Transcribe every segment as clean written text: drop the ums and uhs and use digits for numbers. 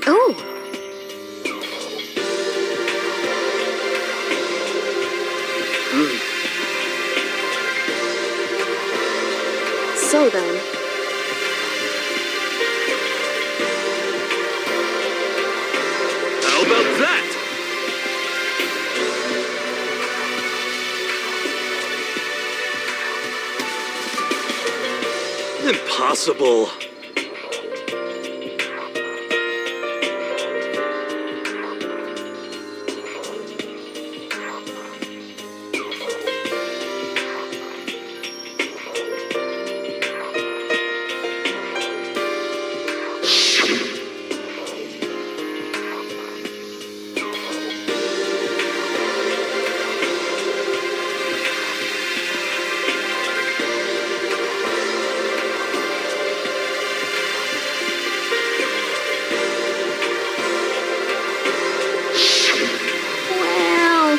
Oh! So then. How about that? Impossible. Wow!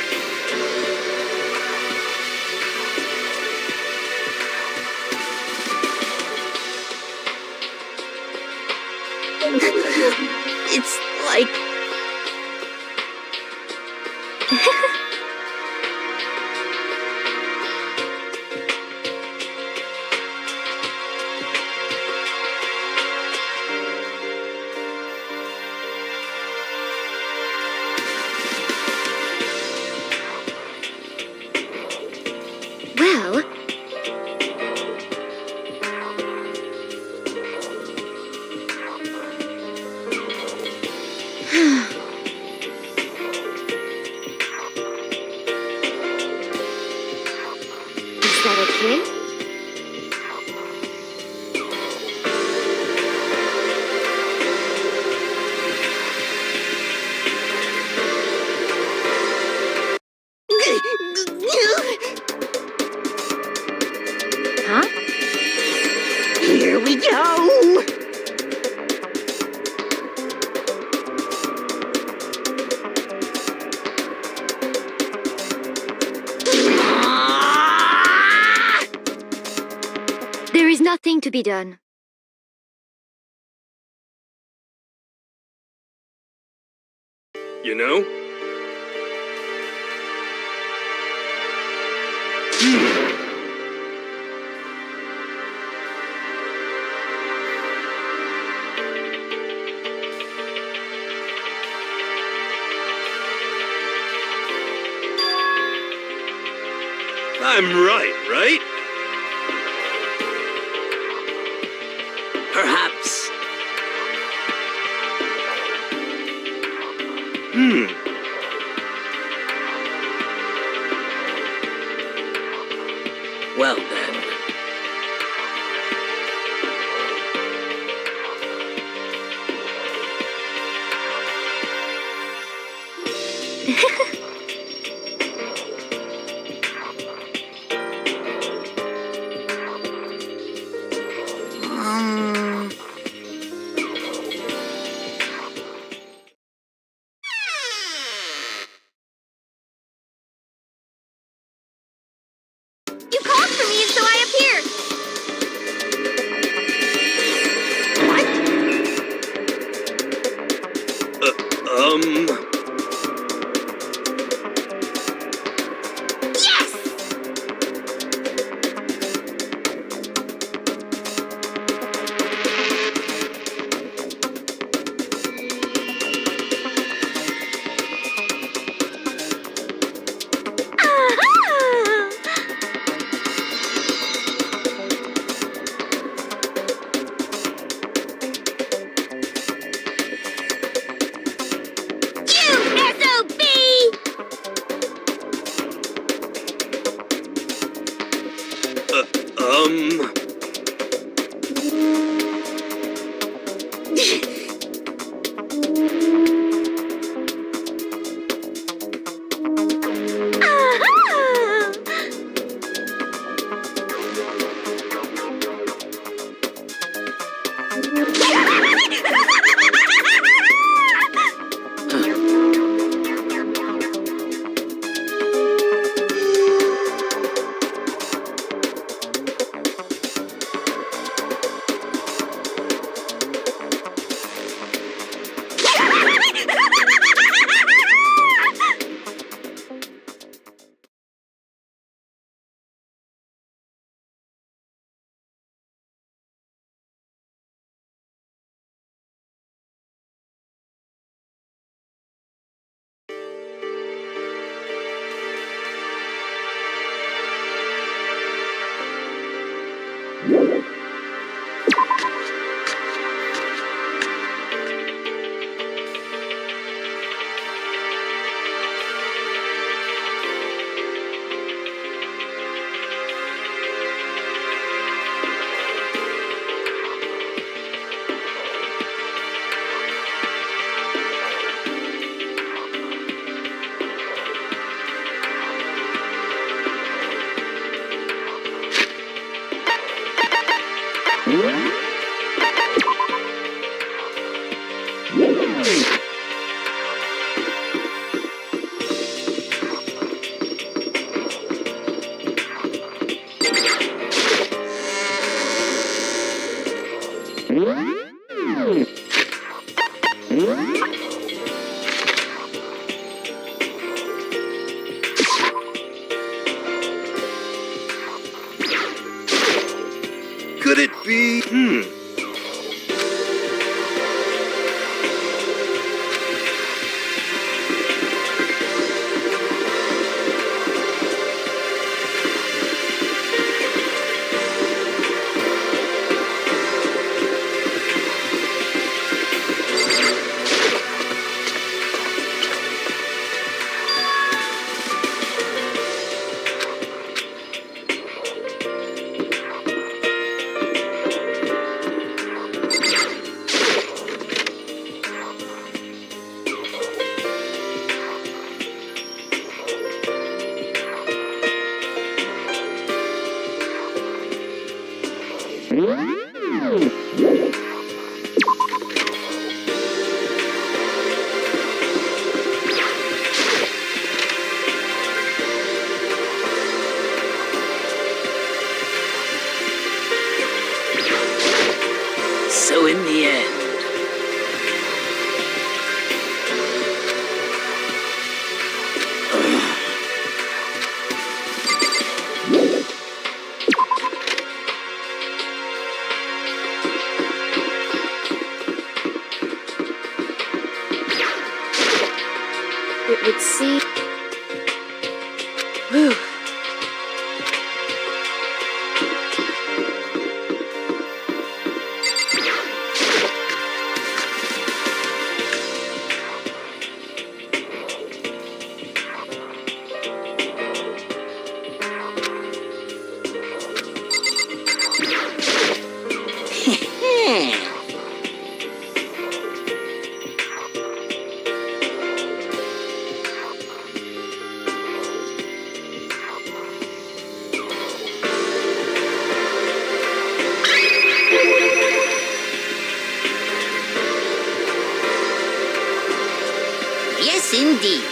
It's like... Well... Is that okay? Huh? Here we go! There is nothing to be done. You know? I'm right? Perhaps. Well then. You called for me, so I appeared! Could it be? So in the end, It would seem... Whew. Yes, indeed.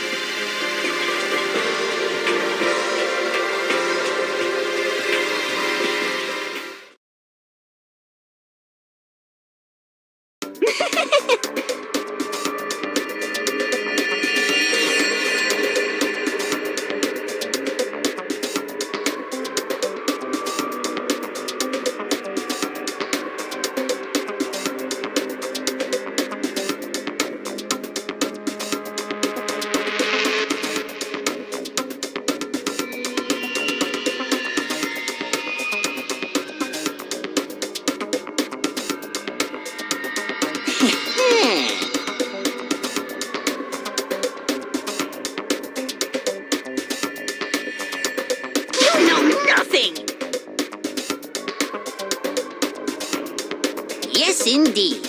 Yes, indeed.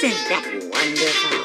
Isn't that wonderful?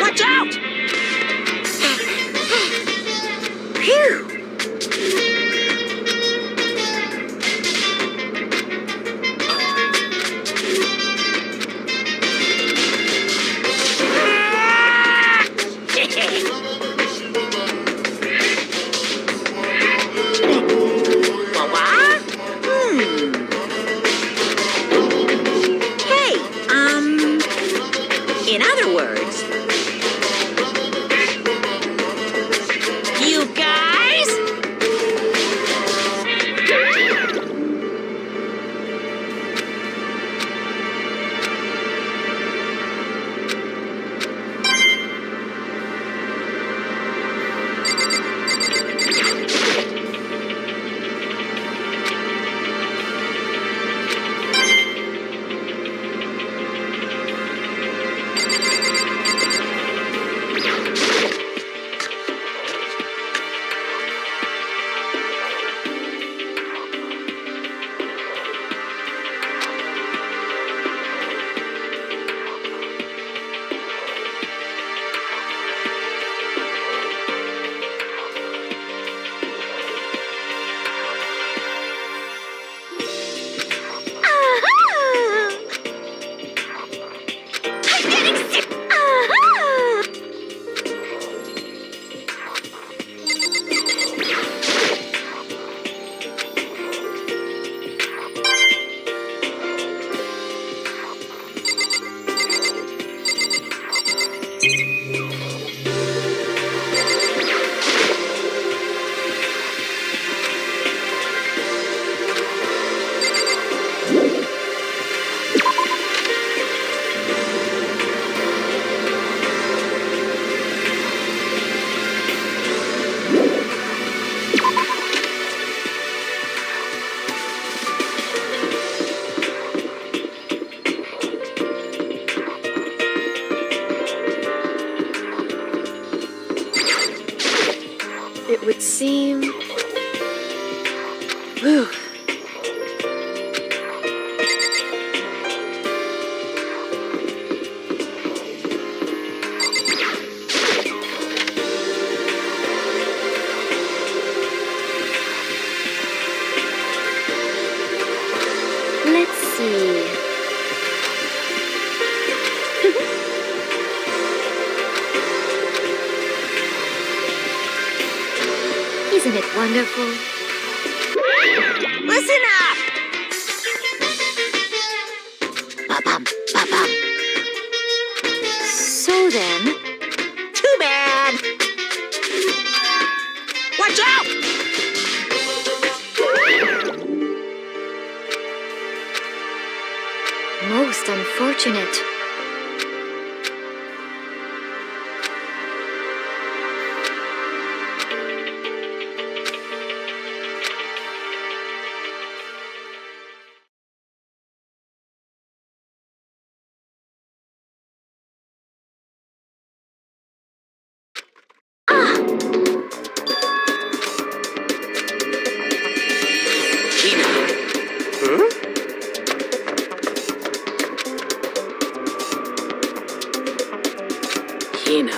Watch out! seem... Whew. Let's see. Isn't it wonderful? Listen up! Ba-bum, ba-bum. So then, Too bad! Watch out! most unfortunate. Huh? Hina.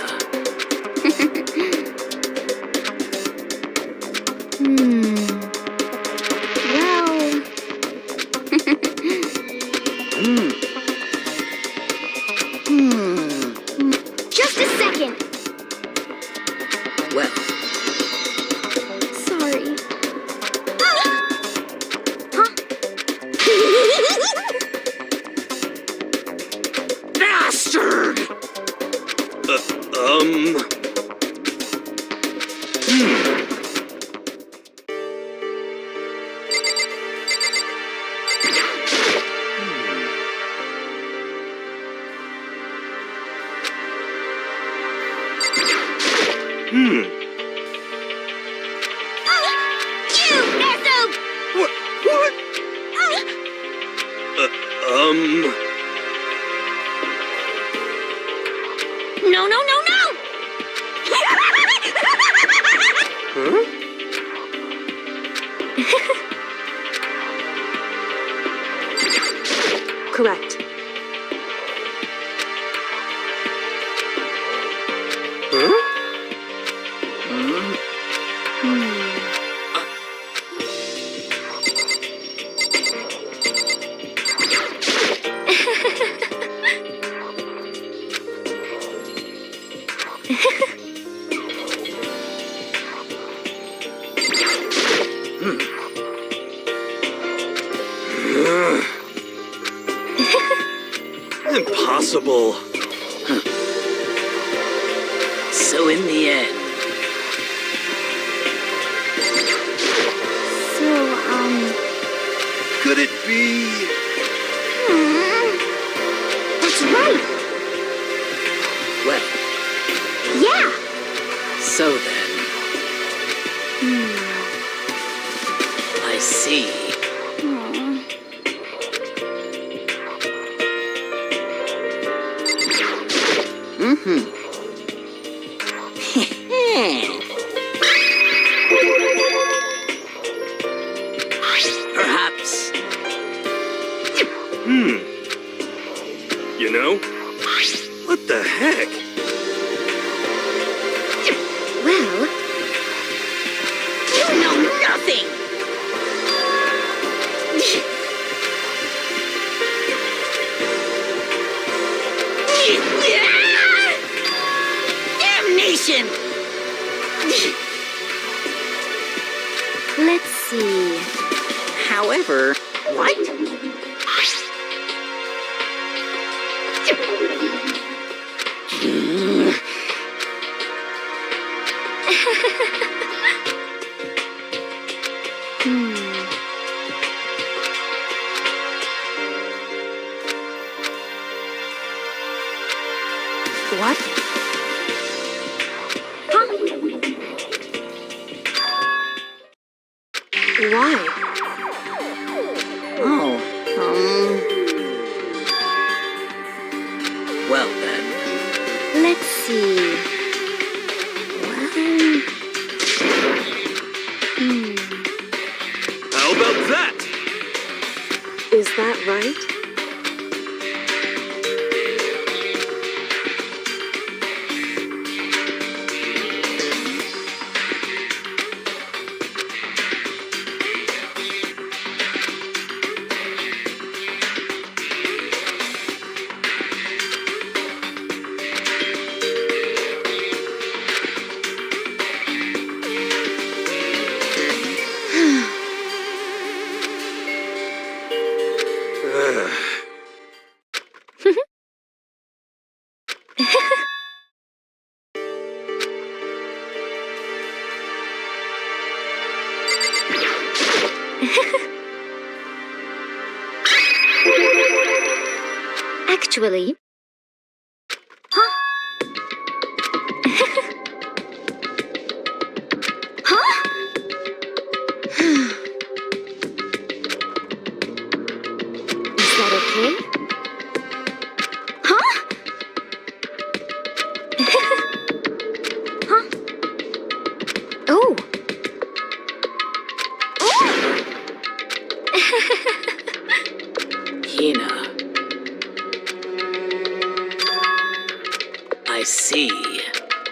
Well, just a second. Well, Sorry. Bastard! You asshole! What? What? No, no, no, no! Huh? Correct. Huh? Impossible. so in the end, So, Could it be? that's right. well, Yeah. so then, I see. Perhaps. You know? What the heck? Well, You know nothing! Damnation! let's see. However, what? What? Huh? Why? Oh, Well then, Let's see. Actually... Huh? Huh? Is that okay? Huh? Huh? Oh! Oh! Hina. I see.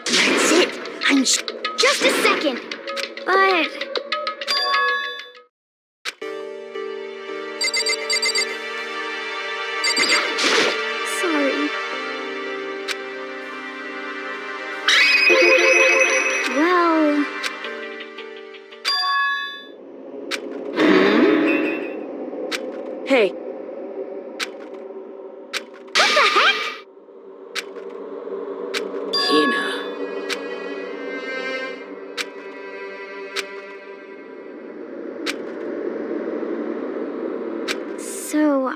That's it. I'm Just a second. But... Sorry. Well... Hey, What the heck? Hina. So,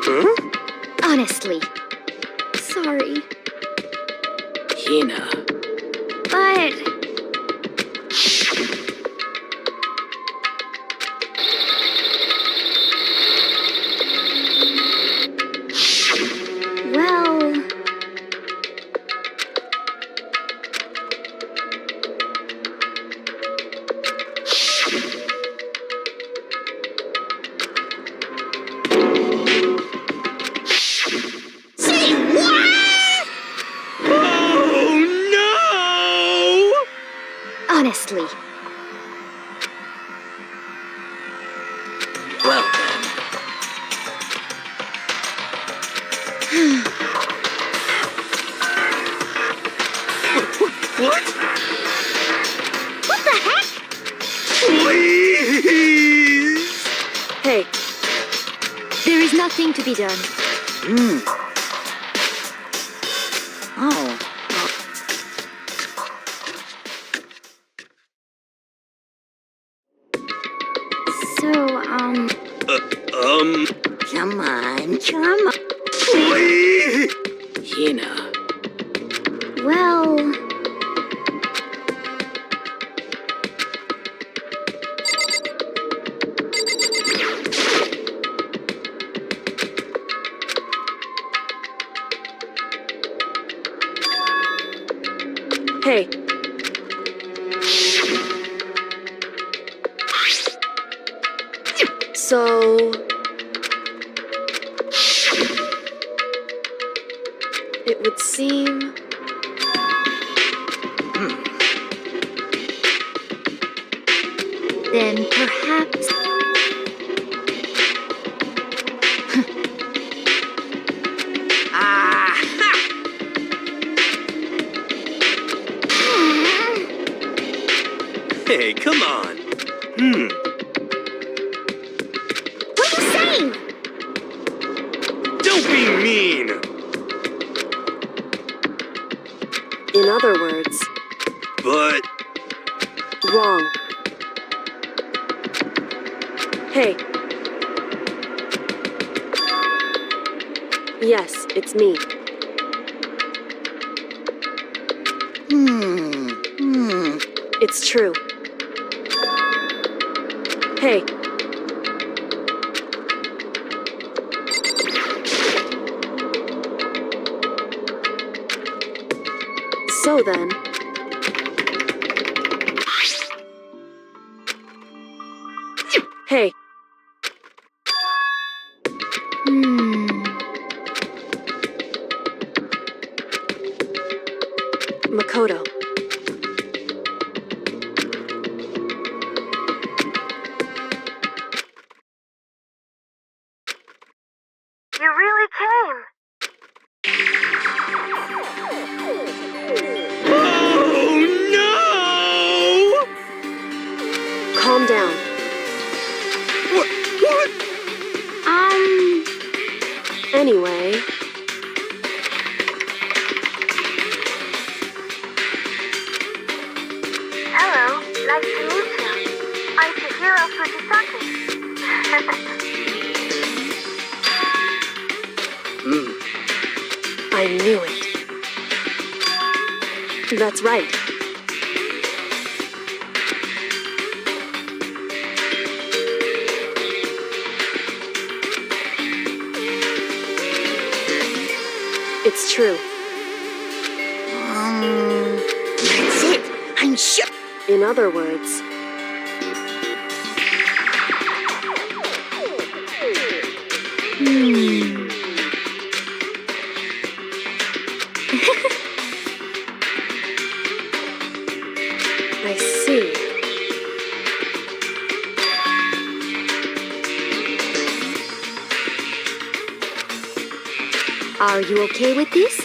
Huh? honestly, sorry, Hina. but... Well... Say what? Oh no! Honestly, Well then. What? what the heck? Please! hey, There is nothing to be done. Oh. So, Come on, come on. Please! Hina. well... hey. So... It would seem... Then perhaps... Hey, come on. What are you saying? Don't be mean! In other words, But... wrong. Hey. Yes, it's me. It's true. Hey. So then... Hey. Makoto. You really came. Oh no! Calm down. What? What? Anyway... I knew it. That's right. It's true. That's it. I'm sure. In other words, I see. Are you okay with this?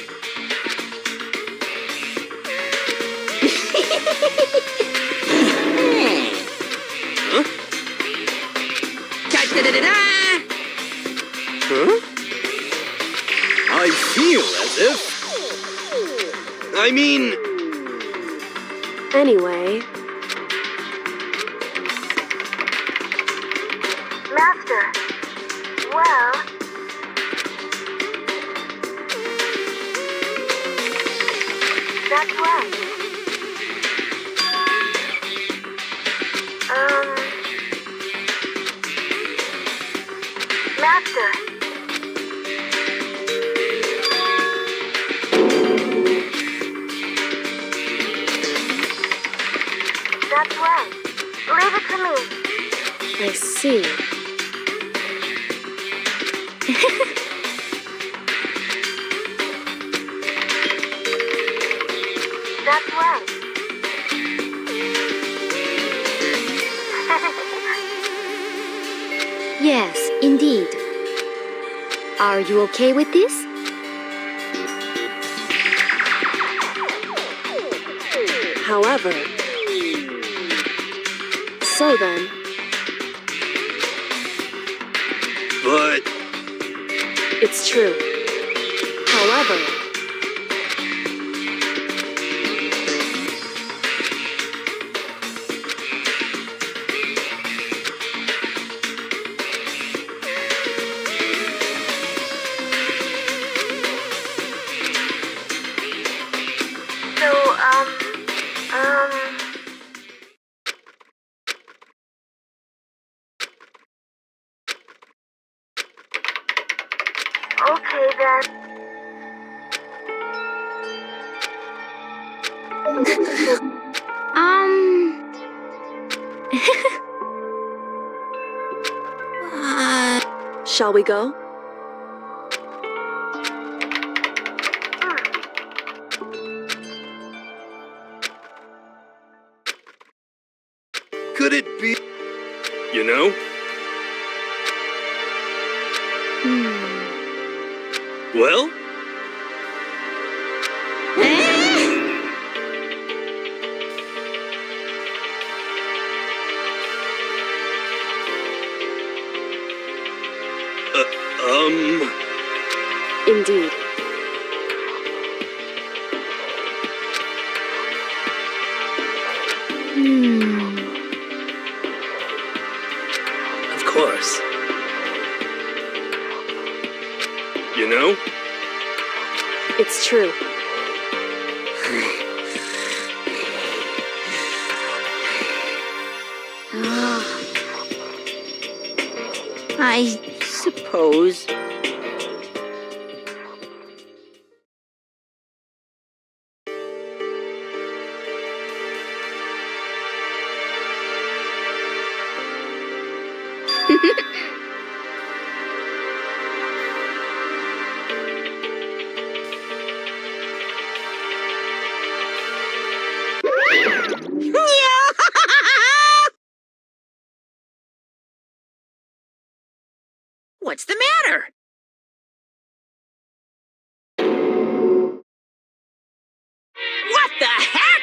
Da-da-da-da-da! Huh? I feel as if... I mean... Anyway, Master. Well, that's right. Master. That's right. Leave it to me. I see. That's right. Yes, indeed. Are you okay with this? However, so then, But... it's true. However, So, okay then. shall we go? Could it be... You know? Well? Indeed. Of course. You know? It's true. I suppose. What's the matter? What the heck?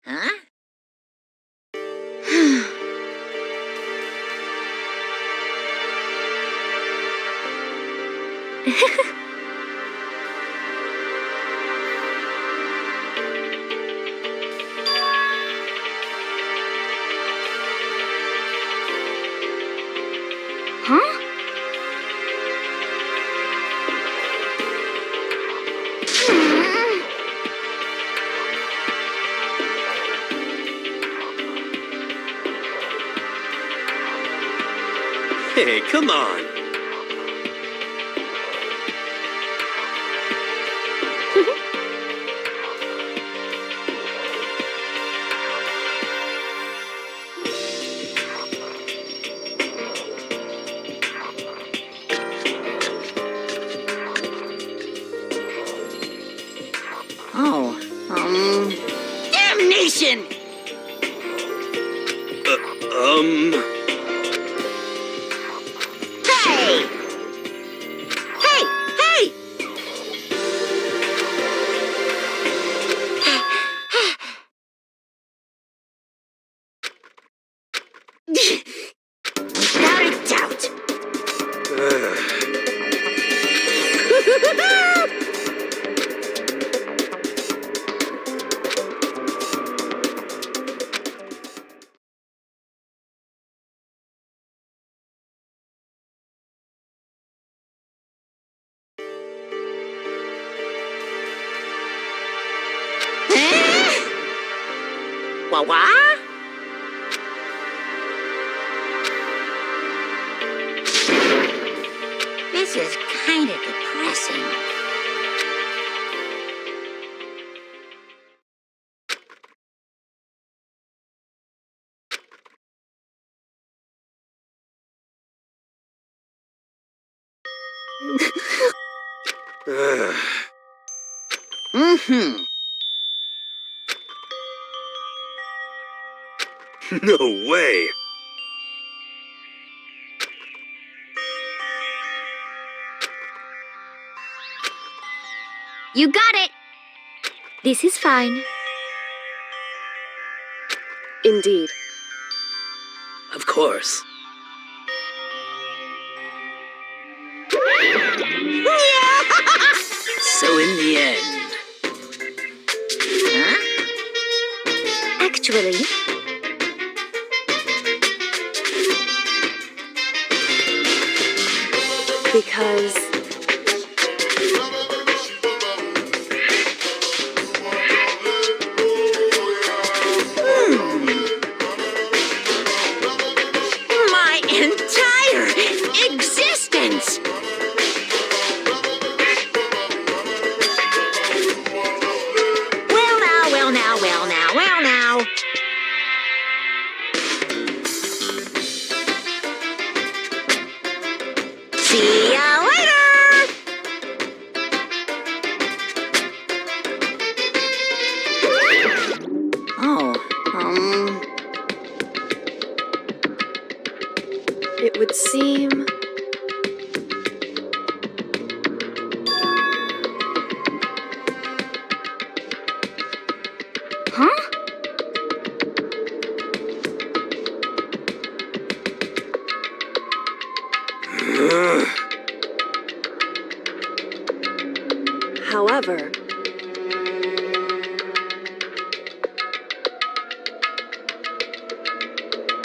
Huh? Huh? Hey, come on. Oh, damnation! Hey! Hey! Hey! Without a doubt. Wah-wah? This is kind of depressing. Mm-hmm. No way. You got it! This is fine. Indeed. Of course. So in the end, Huh? Actually, Because My entire existence! Well now, well now, well now, well now. See ya later! Oh, it would seem huh? however,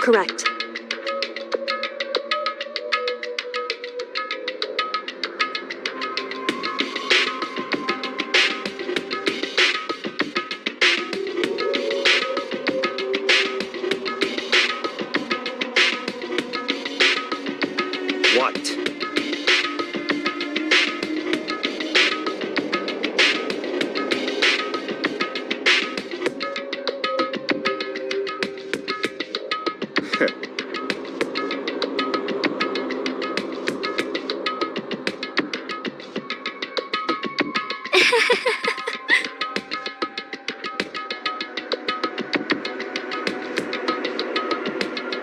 correct. What?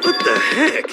What the heck?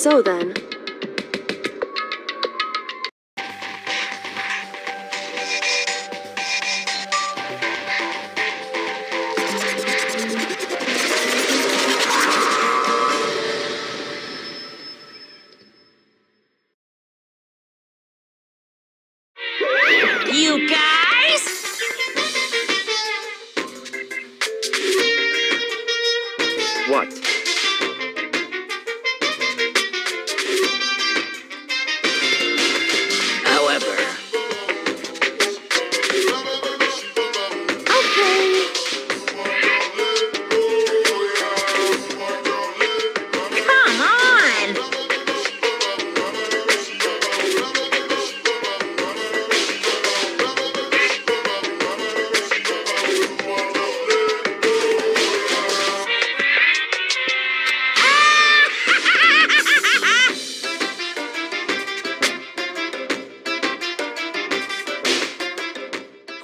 So then, You guys? What? However, okay. Come on!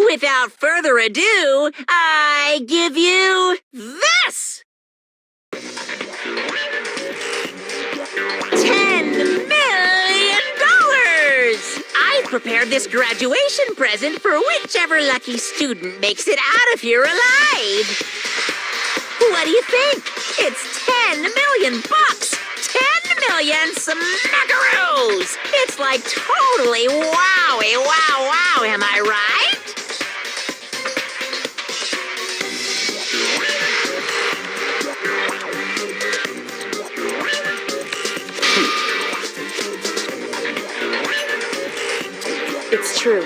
Without further ado, I give you this! $10 million! I prepared this graduation present for whichever lucky student makes it out of here alive. What do you think? It's 10 million bucks! 10 million smackaroos! It's like totally wowie, wow, wow, am I right? It's true.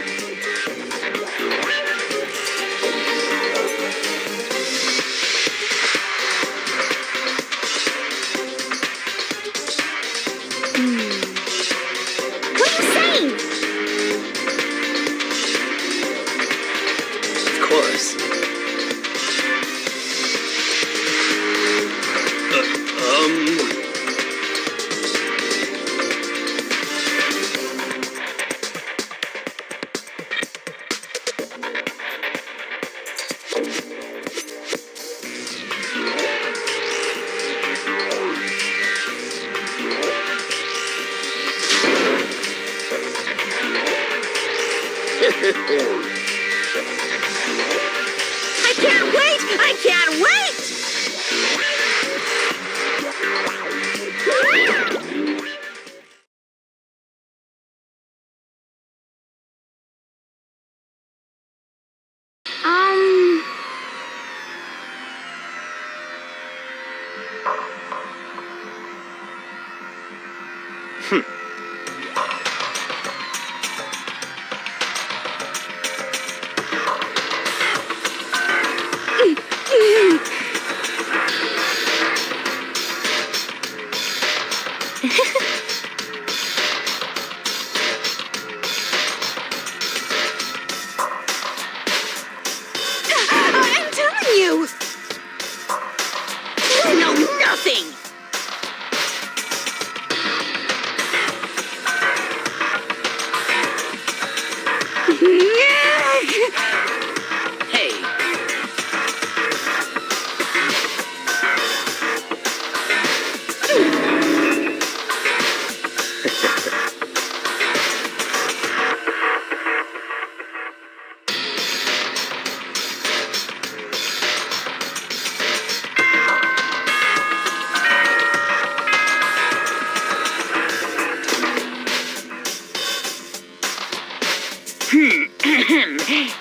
What are you saying? of course. I can't wait! I can't wait! Um, I'm telling you! You know nothing! Hey,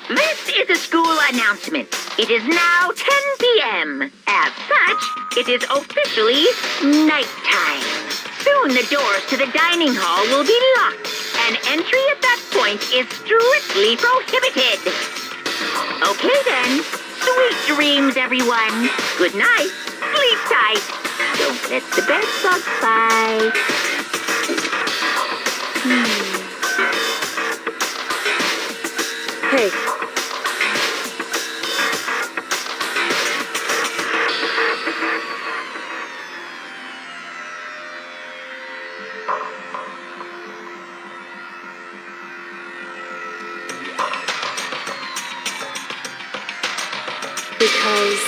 This is a school announcement. It is now 10 p.m. As such, it is officially nighttime. Soon the doors to the dining hall will be locked, and entry at that point is strictly prohibited. Okay then. Sweet dreams, everyone. Good night. Sleep tight. Don't let the bed bugs bite. Hey, because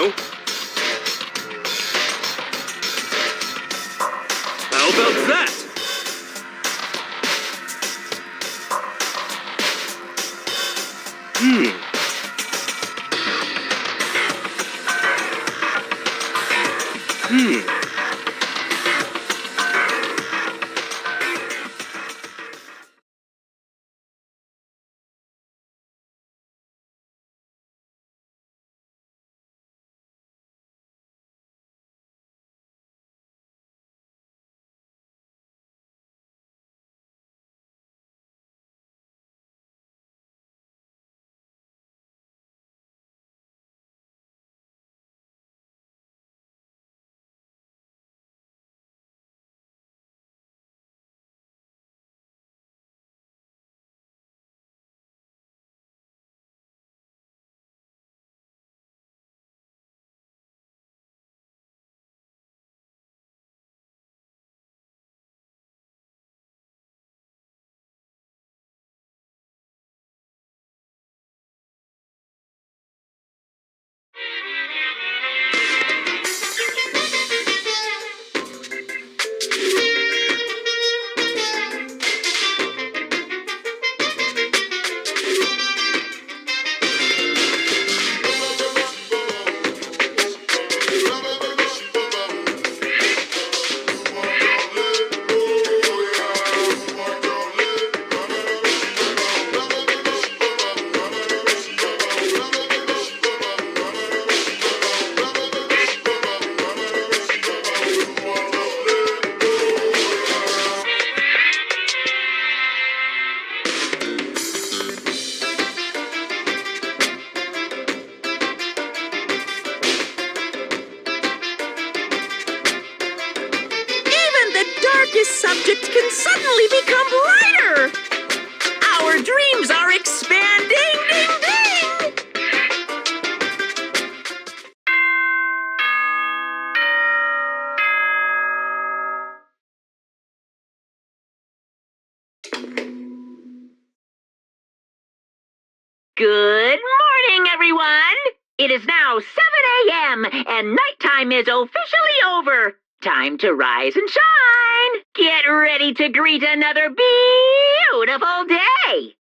know? How about that? Subject can suddenly become brighter. Our dreams are expanding. Ding, ding. Good morning, everyone. It is now 7 a.m. and nighttime is officially over. Time to rise and shine. Get ready to greet another beautiful day.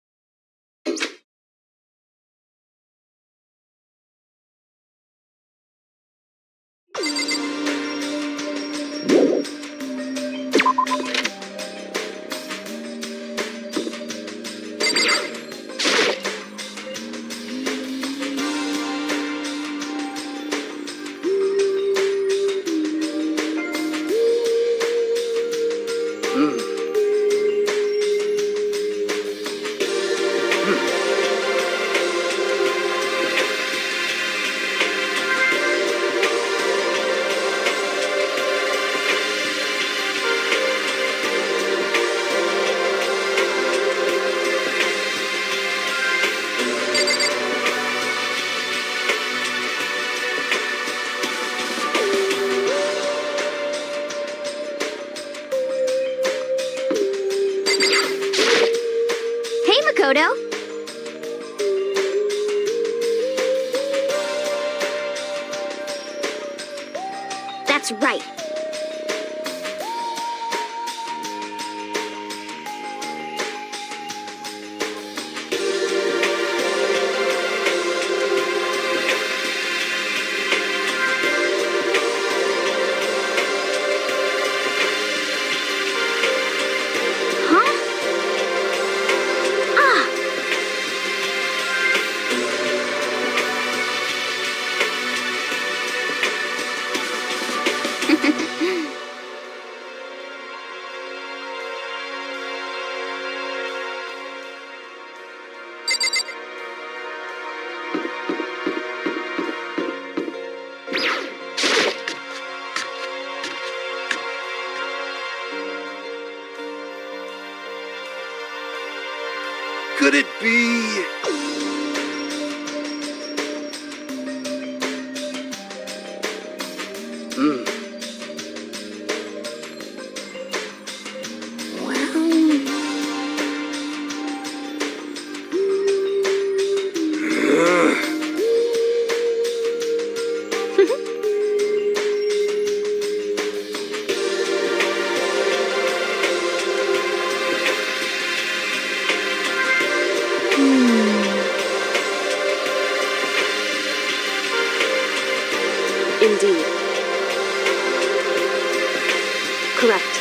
Hey, Makoto. That's right. Huh? Ah! Could it be? Indeed. Correct.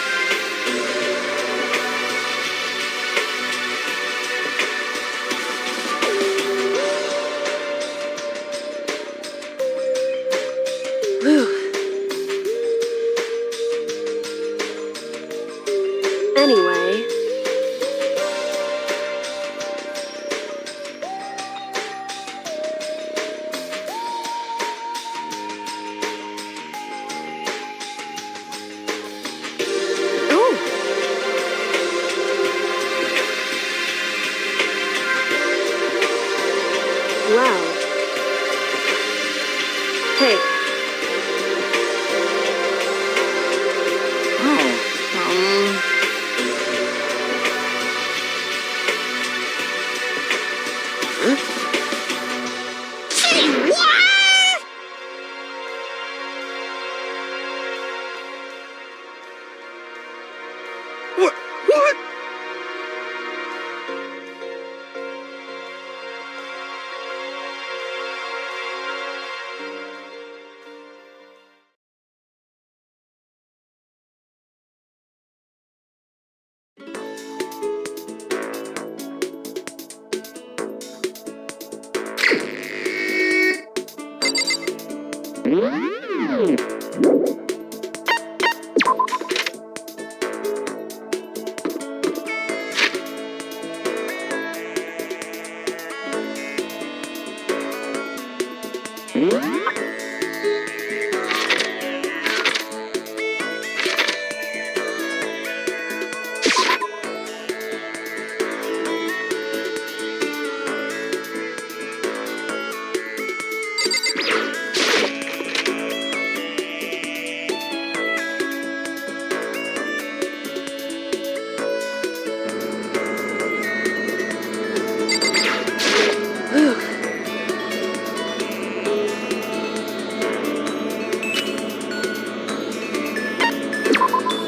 Whew. Anyway... Wow. Hey. What? What?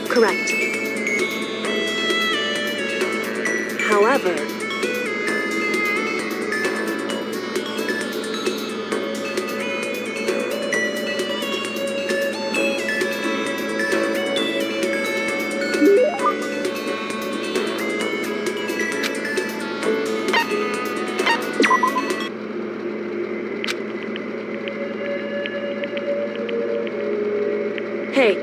Correct. However... Hey.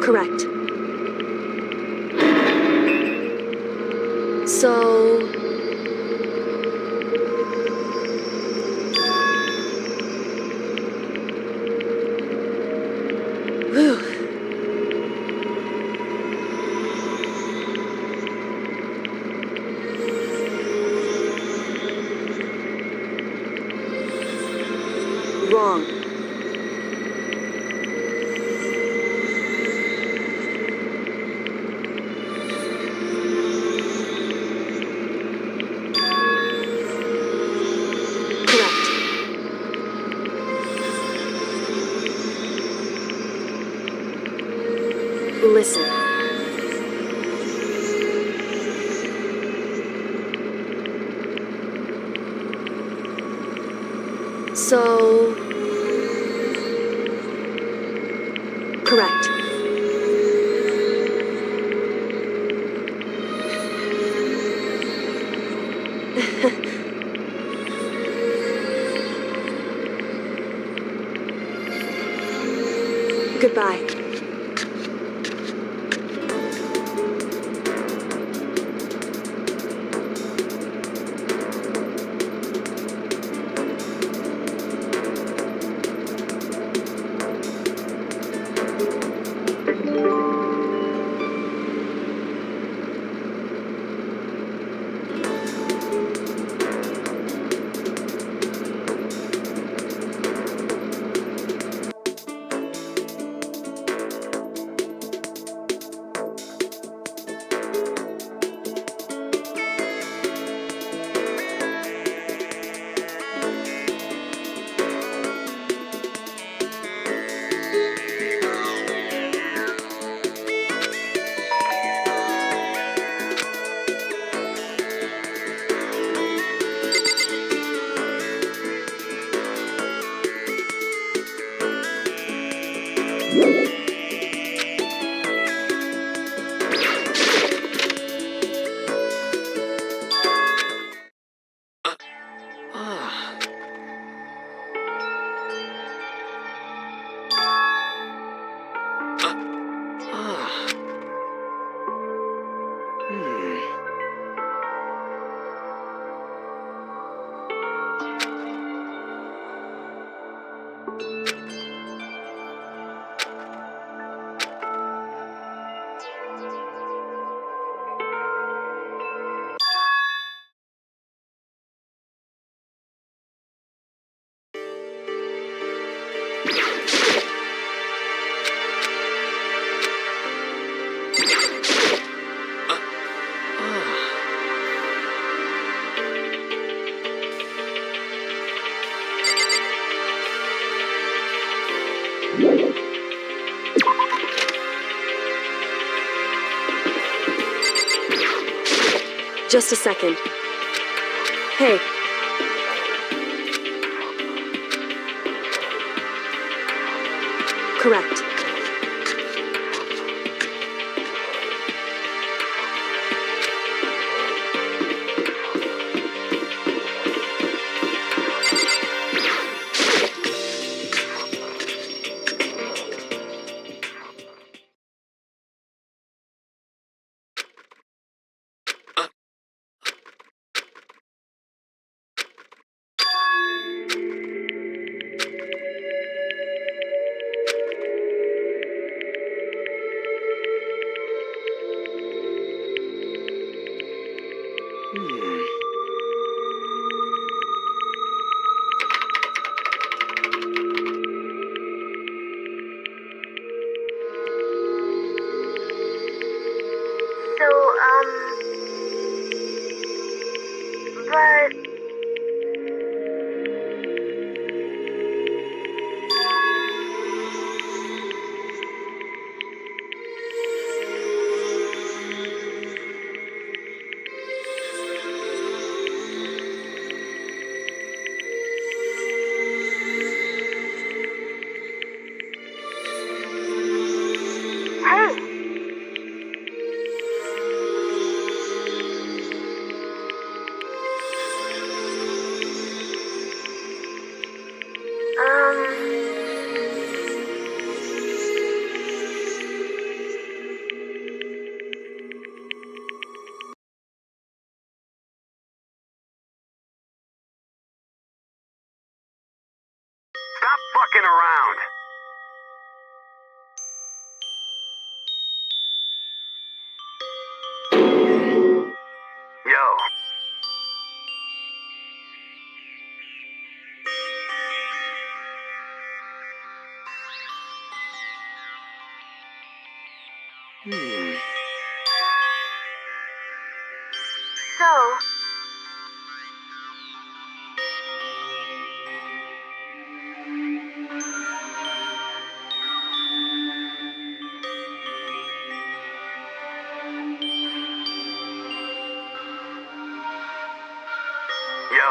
Correct. So... Whew. Wrong. Correct. Listen. So... Correct. Goodbye. Just a second. Hey. Correct. But... Stop fucking around. Yo. So... Yo.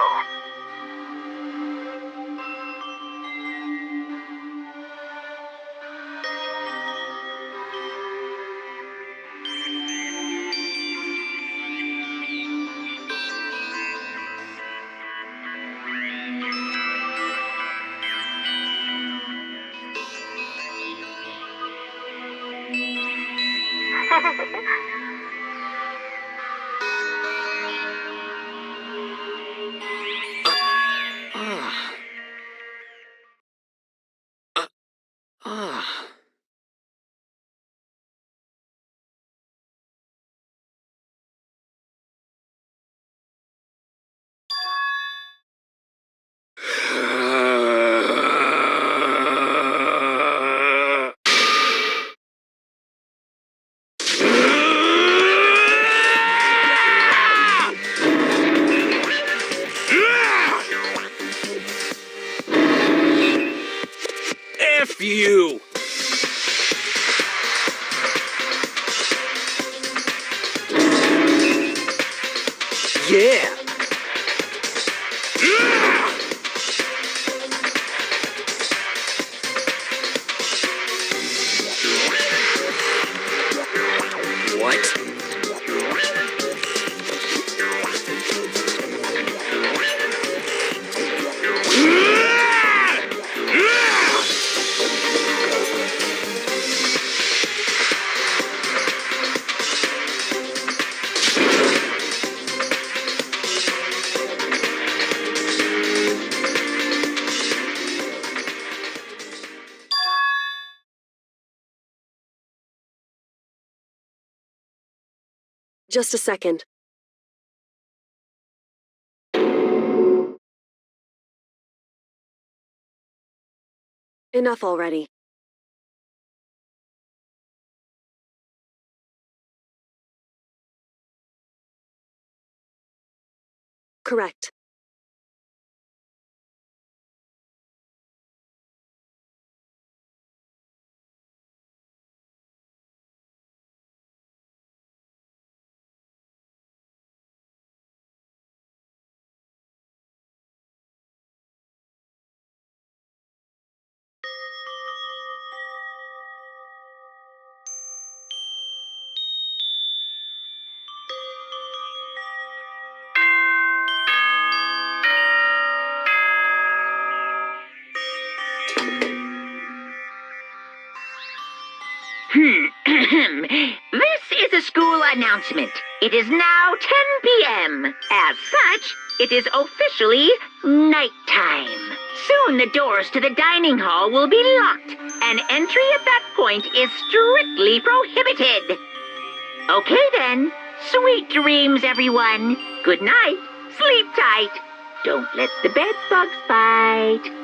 F you! Yeah! What? Just a second. Enough already. Correct. This is a school announcement. It is now 10 p.m. As such, it is officially nighttime. Soon the doors to the dining hall will be locked, and entry at that point is strictly prohibited. Okay then. Sweet dreams, everyone. Good night. Sleep tight. Don't let the bed bugs bite.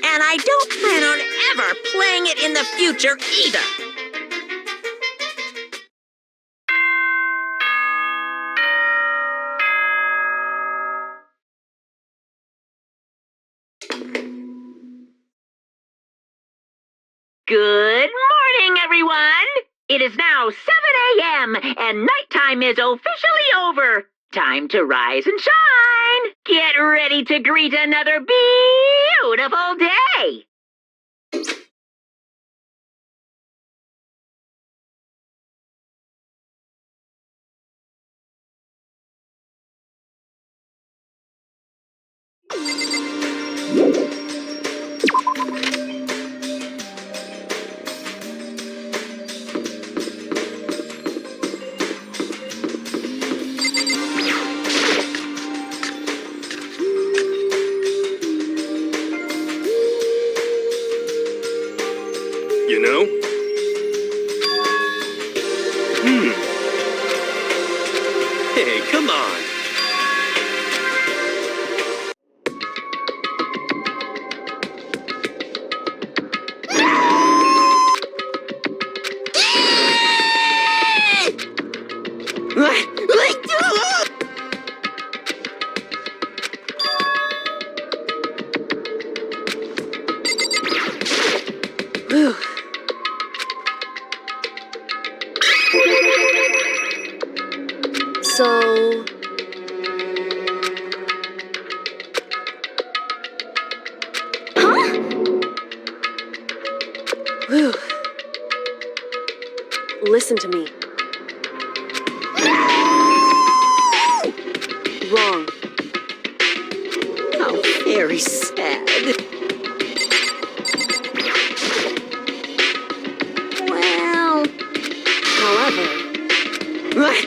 And I don't plan on ever playing it in the future either. Good morning, everyone! It is now 7 a.m., and nighttime is officially over. Time to rise and shine! Get ready to greet another beautiful day! You know? Hey, come on. Whew. So... Whew. Listen to me. Wrong. How very sad. Well... However... Well,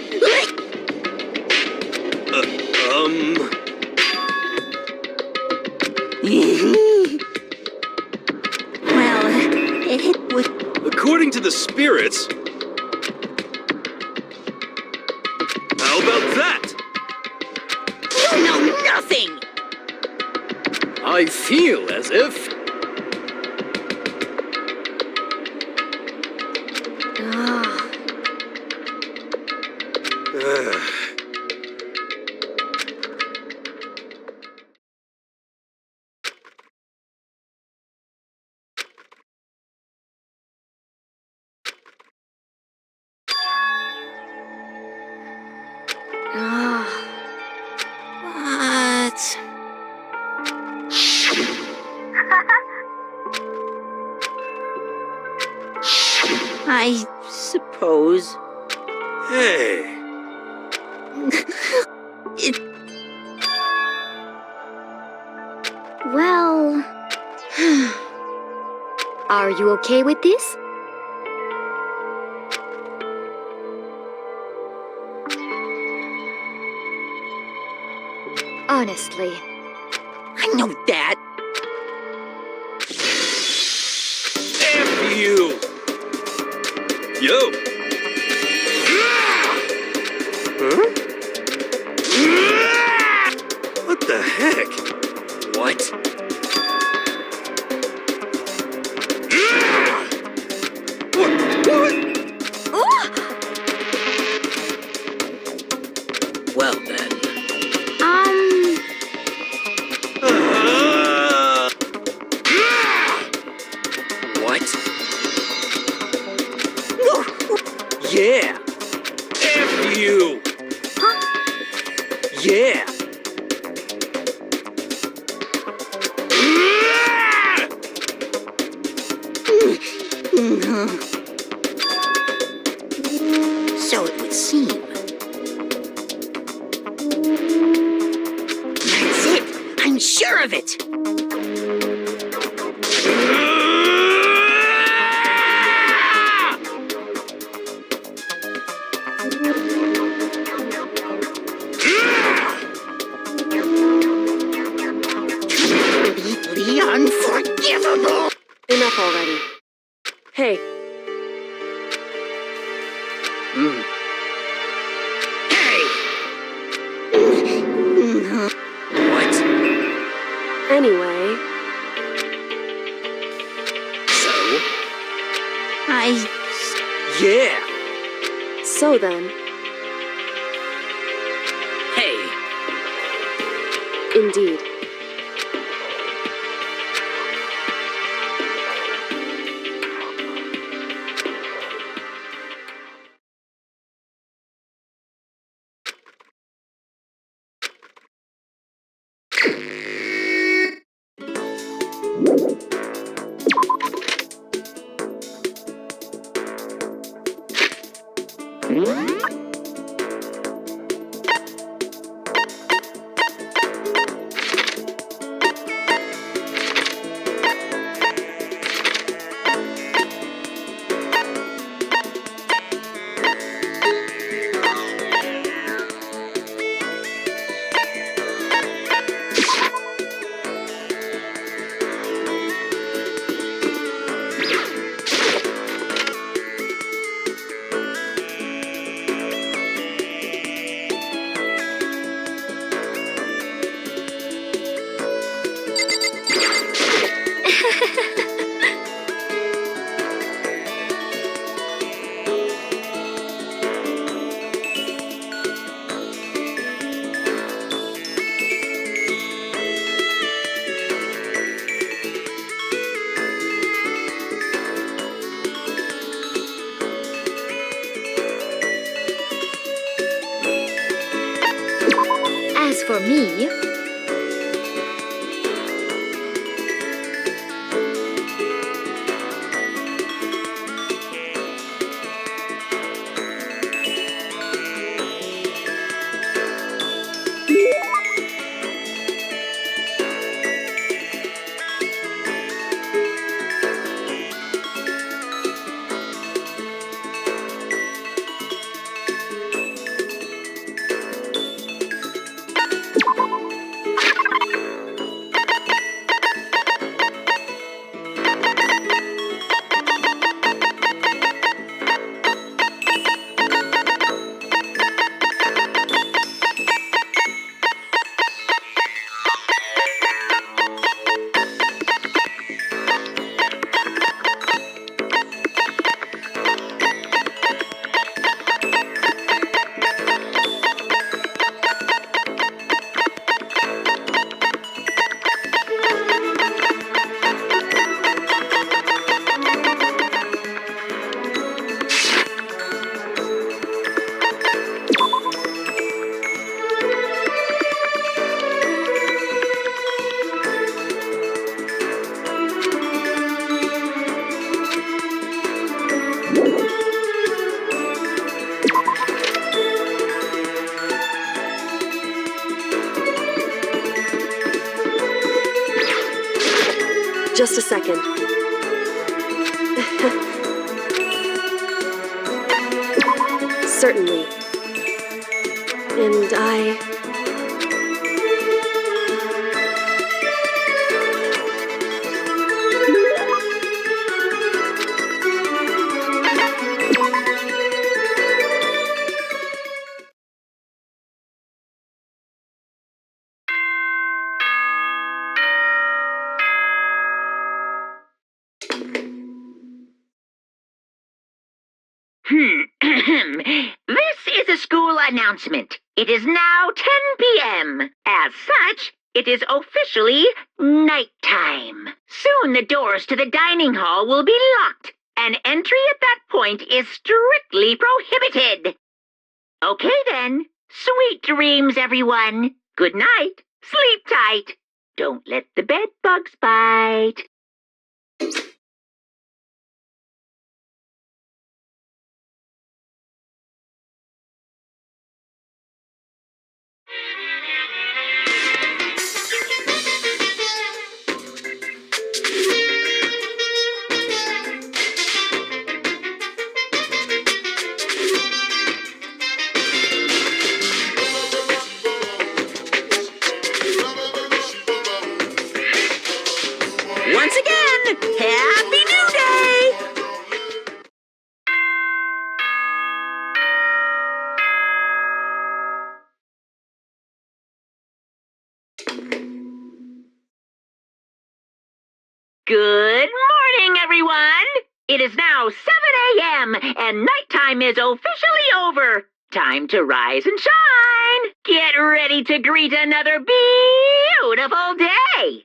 nothing! I feel as if... Ah, Ugh. ah. What? I suppose. Hey, It, Well. Are you okay with this? Honestly. I know that. F you! Yo! Huh? What the heck? What? What? Well then. What? Yeah! F you! Yeah! So it would seem. That's it! I'm sure of it! Completely unforgivable! Enough already. Hey, Hey! What? anyway, So? Yeah! so then, Hey! indeed. As for me, Just a second. Certainly. And This is a school announcement. It is now 10 p.m. As such, it is officially nighttime. Soon the doors to the dining hall will be locked, and entry at that point is strictly prohibited. Okay then. Sweet dreams, everyone. Good night. Sleep tight. Don't let the bed bugs bite. Once again, Happy New Day! Good morning, everyone! It is now 7 a.m. and nighttime is officially over. Time to rise and shine. Get ready to greet another beautiful day.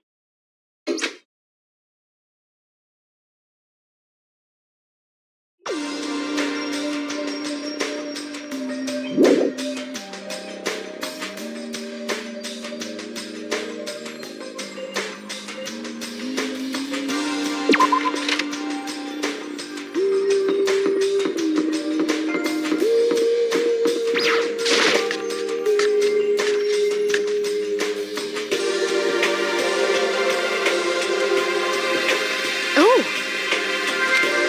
Oh,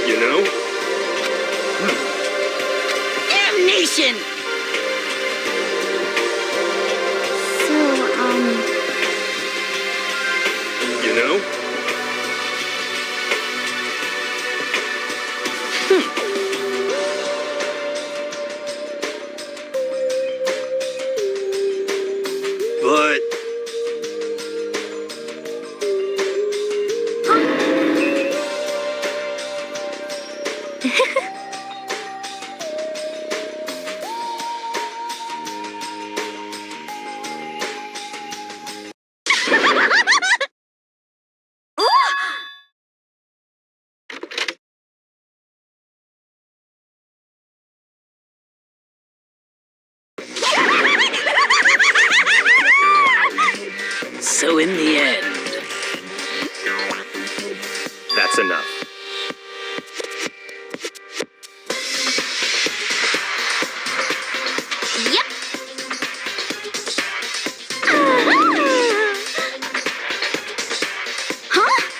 You know? Damnation! so, You know? But So in the end, that's enough. yep. Huh?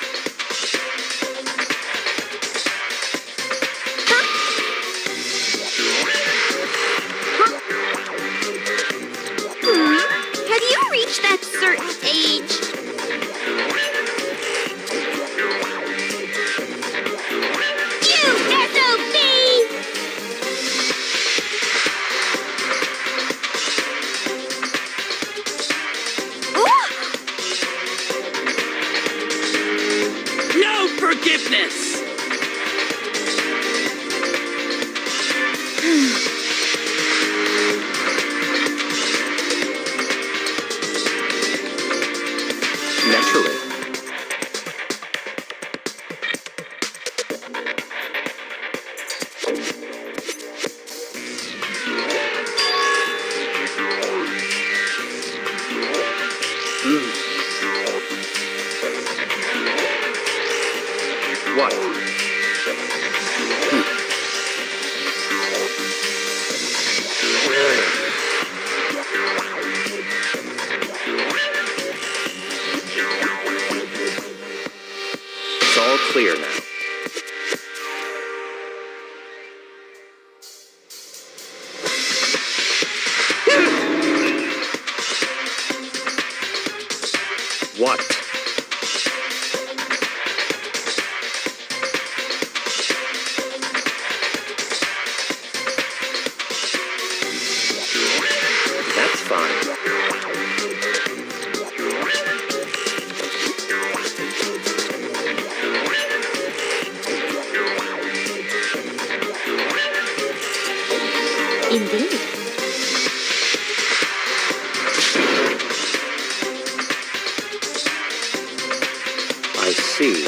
Have you reached that certain age? You SOB! no forgiveness! Naturally. What? clear now. What? That's fine. Indeed. I see.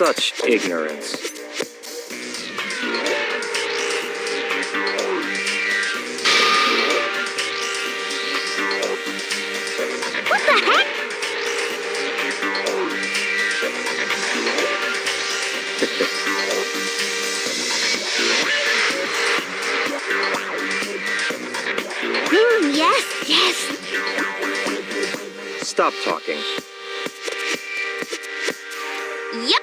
Such ignorance. What the heck? Yes, yes. Stop talking. Yep.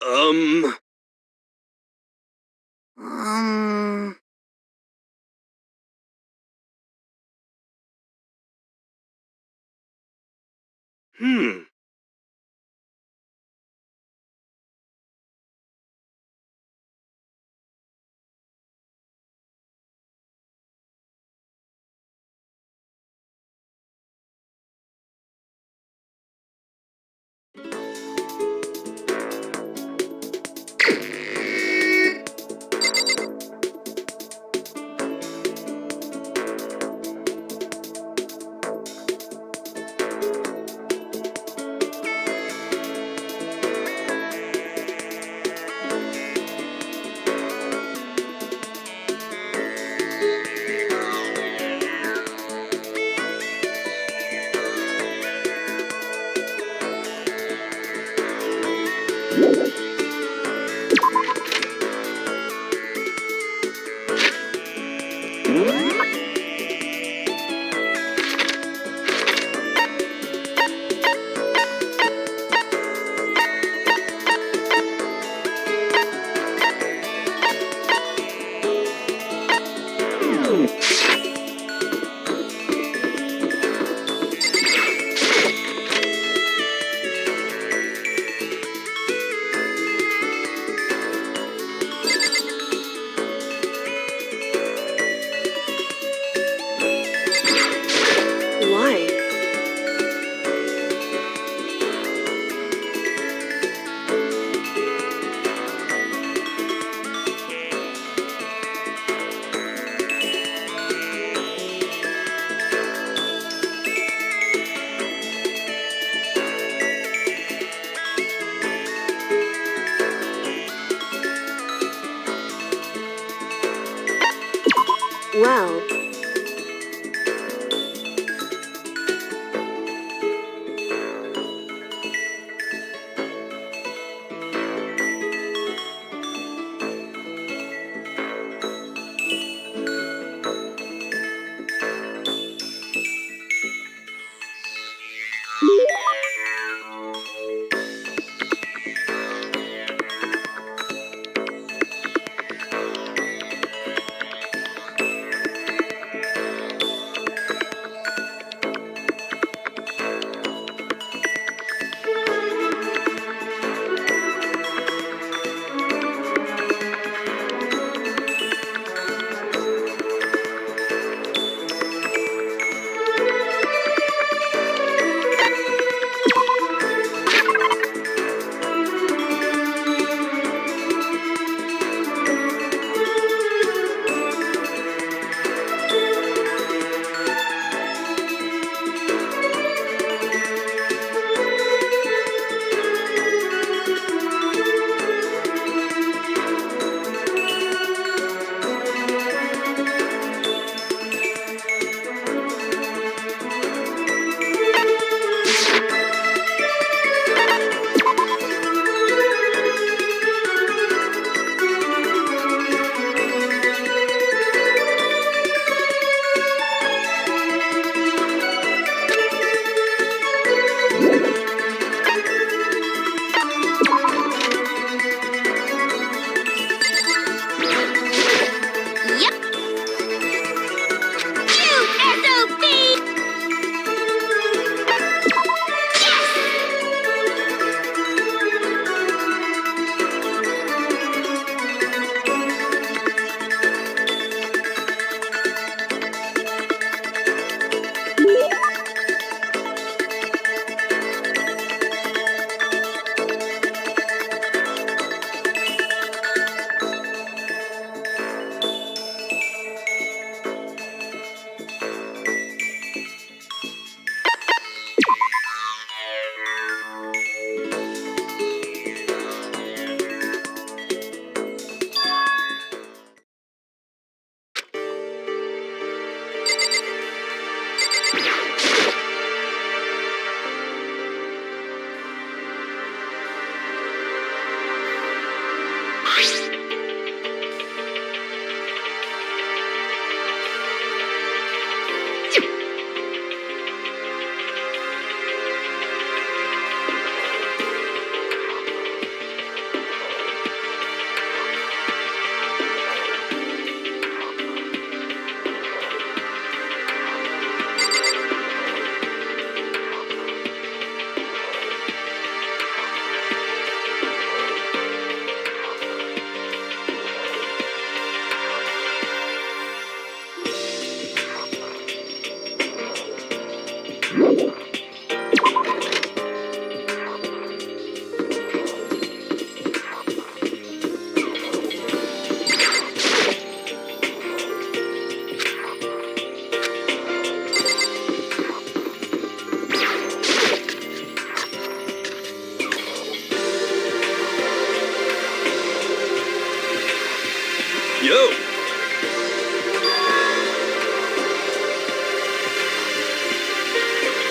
Um... Um... Hmm. Why? Well,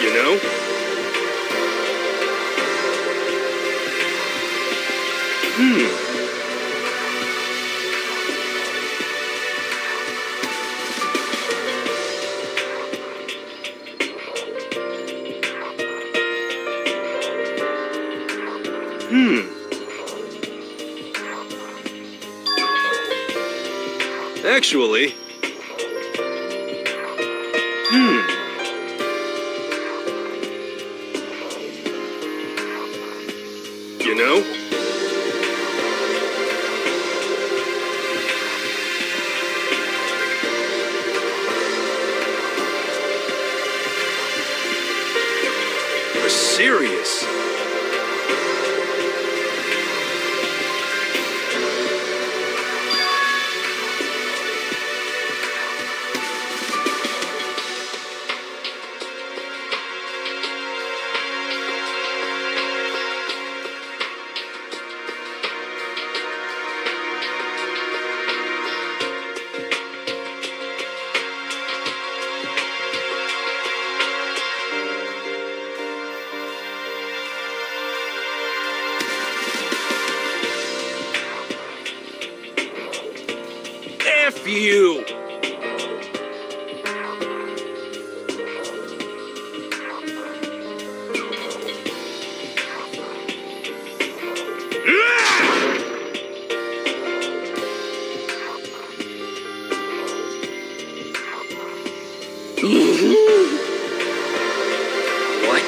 You know? Actually... You know? You're serious? F you! What?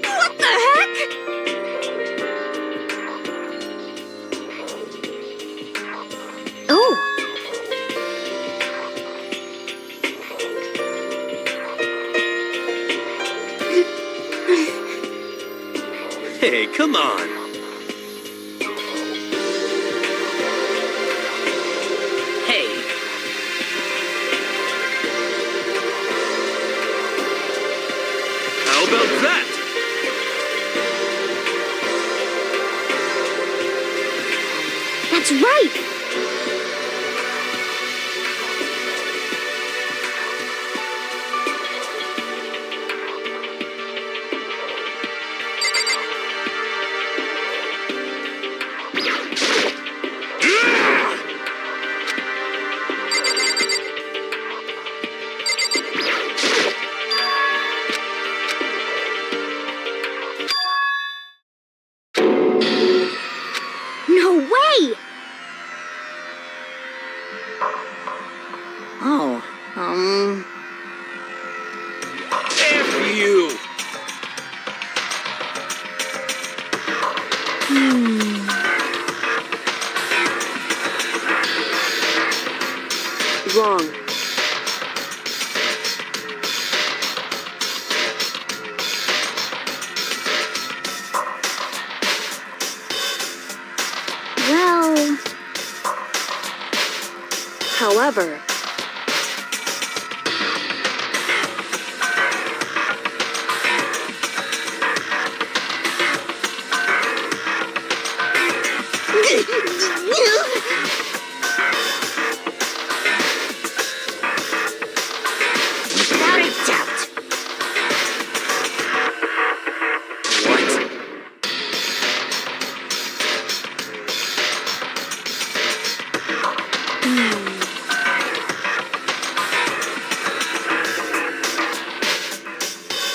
What the heck? Oh, Hey, come on. Hey, How about that? that's right. No way! Oh, F you! Wrong. Well, However, without a doubt. What?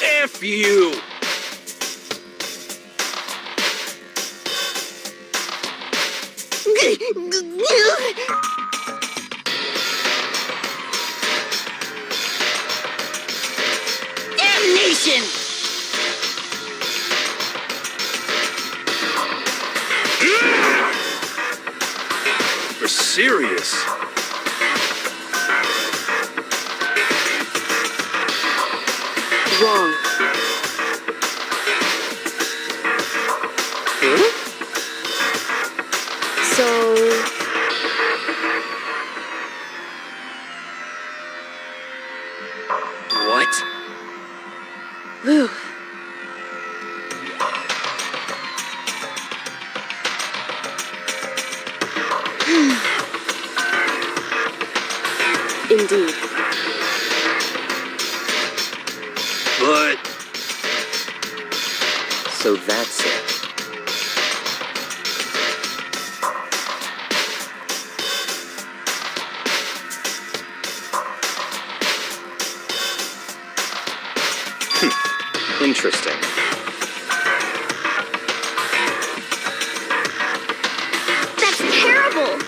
F you! Damnation! You're serious? wrong. Huh? So, Indeed. But So that's it. Interesting. That's terrible!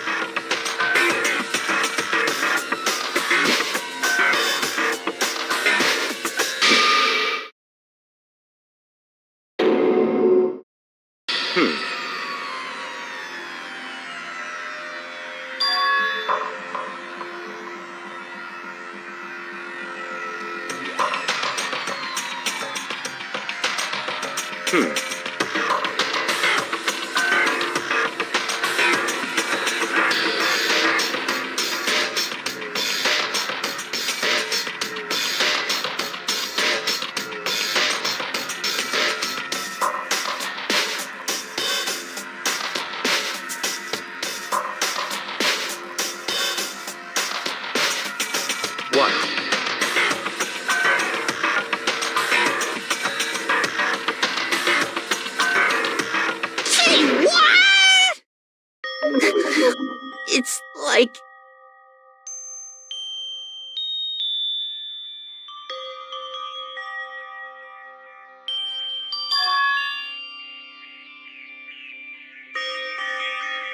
What? Gee, what? It's like...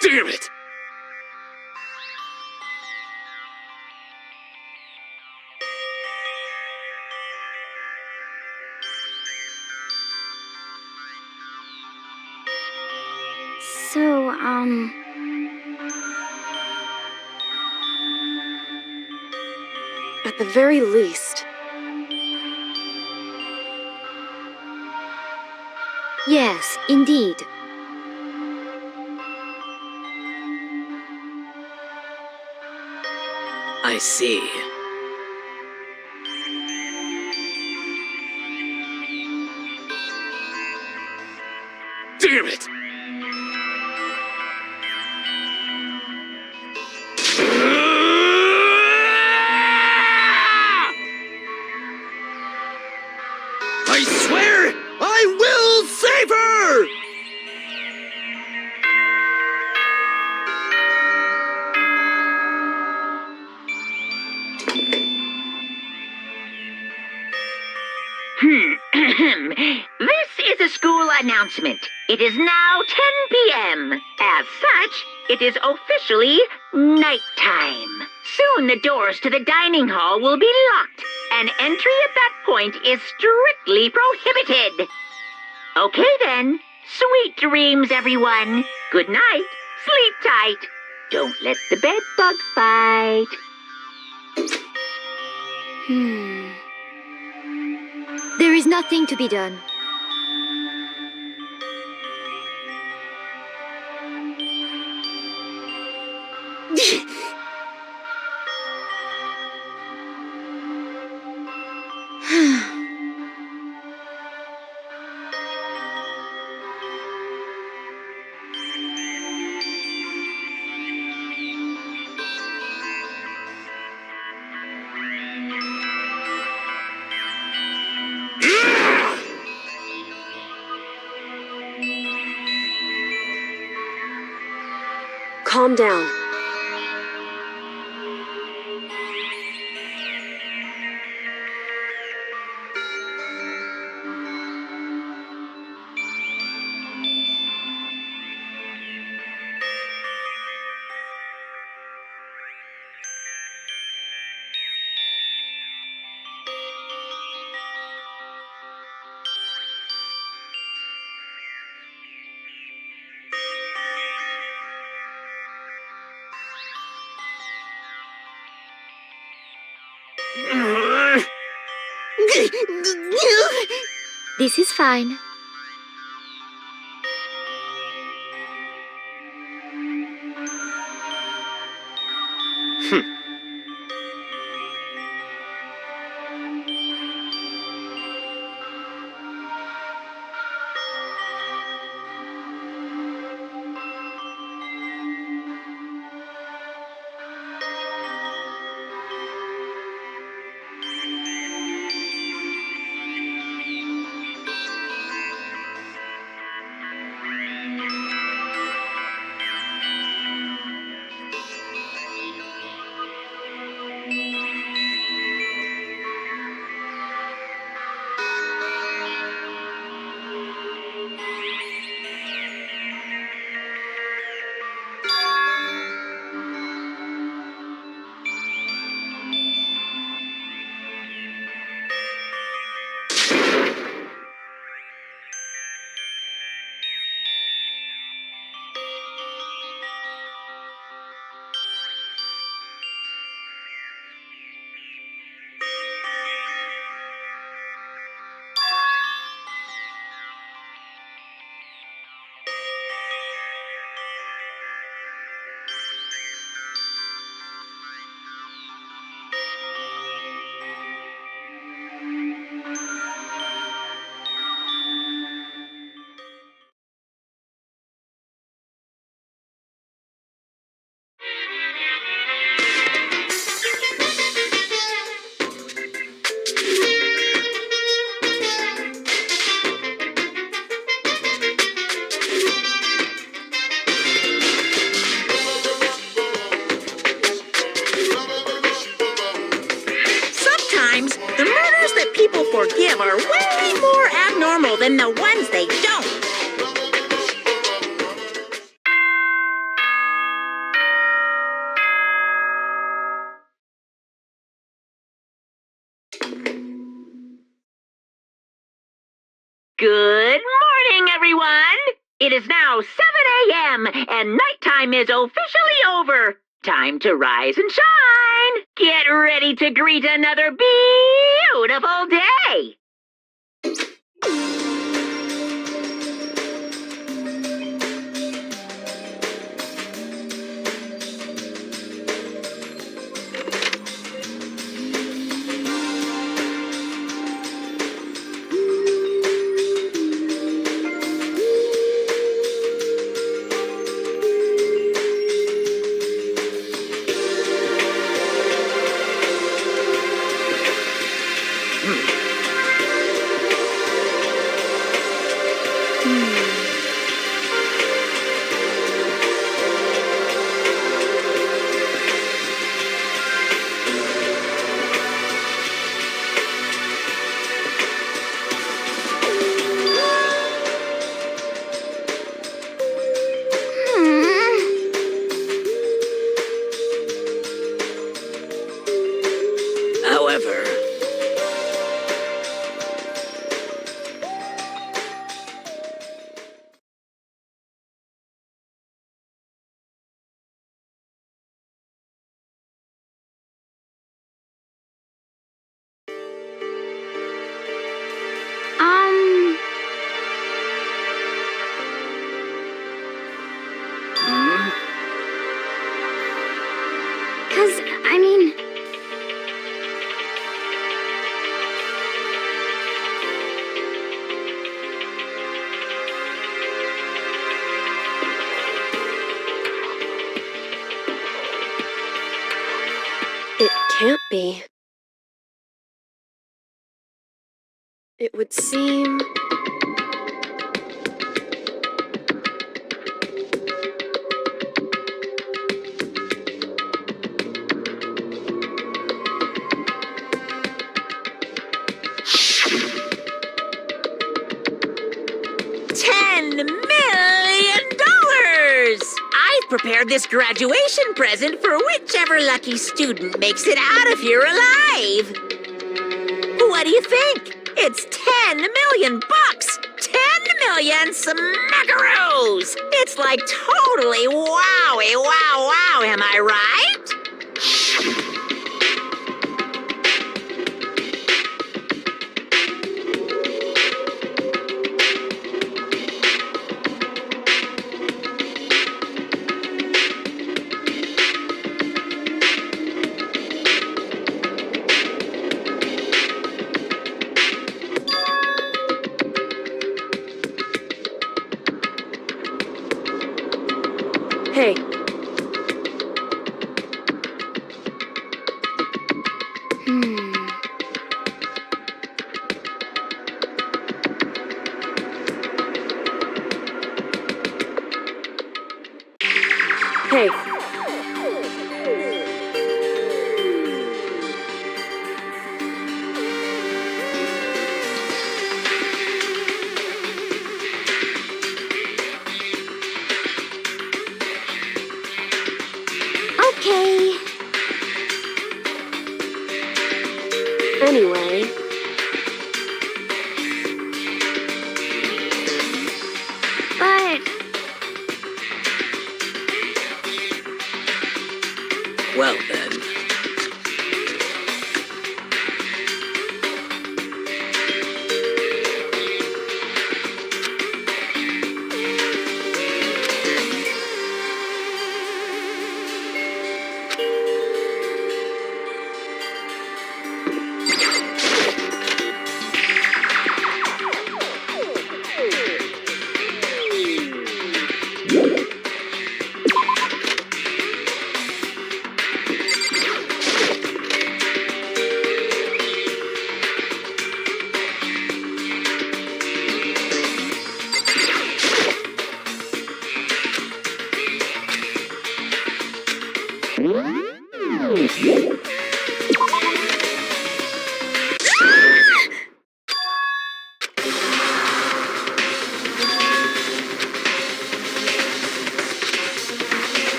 damn it! So, At the very least, yes, indeed. I see. Damn it! I swear I will save her! This is a school announcement. It is now 10 p.m. As such, it is officially nighttime. Soon the doors to the dining hall will be locked, and entry at that point is strictly prohibited. Okay then. Sweet dreams, everyone. Good night. Sleep tight. Don't let the bed bugs bite. There is nothing to be done. calm down. This is fine. ones they don't. Good morning, everyone! It is now 7 a.m. and nighttime is officially over. Time to rise and shine! Get ready to greet another beautiful day! However, Cause, I mean... It can't be. It would seem... $10 million! I've prepared this graduation present for whichever lucky student makes it out of here alive. What do you think? It's 10 million bucks! 10 million smackaroos! It's like totally wowie wow wow, am I right? Hey. Hey. Okay. Anyway, But... well then.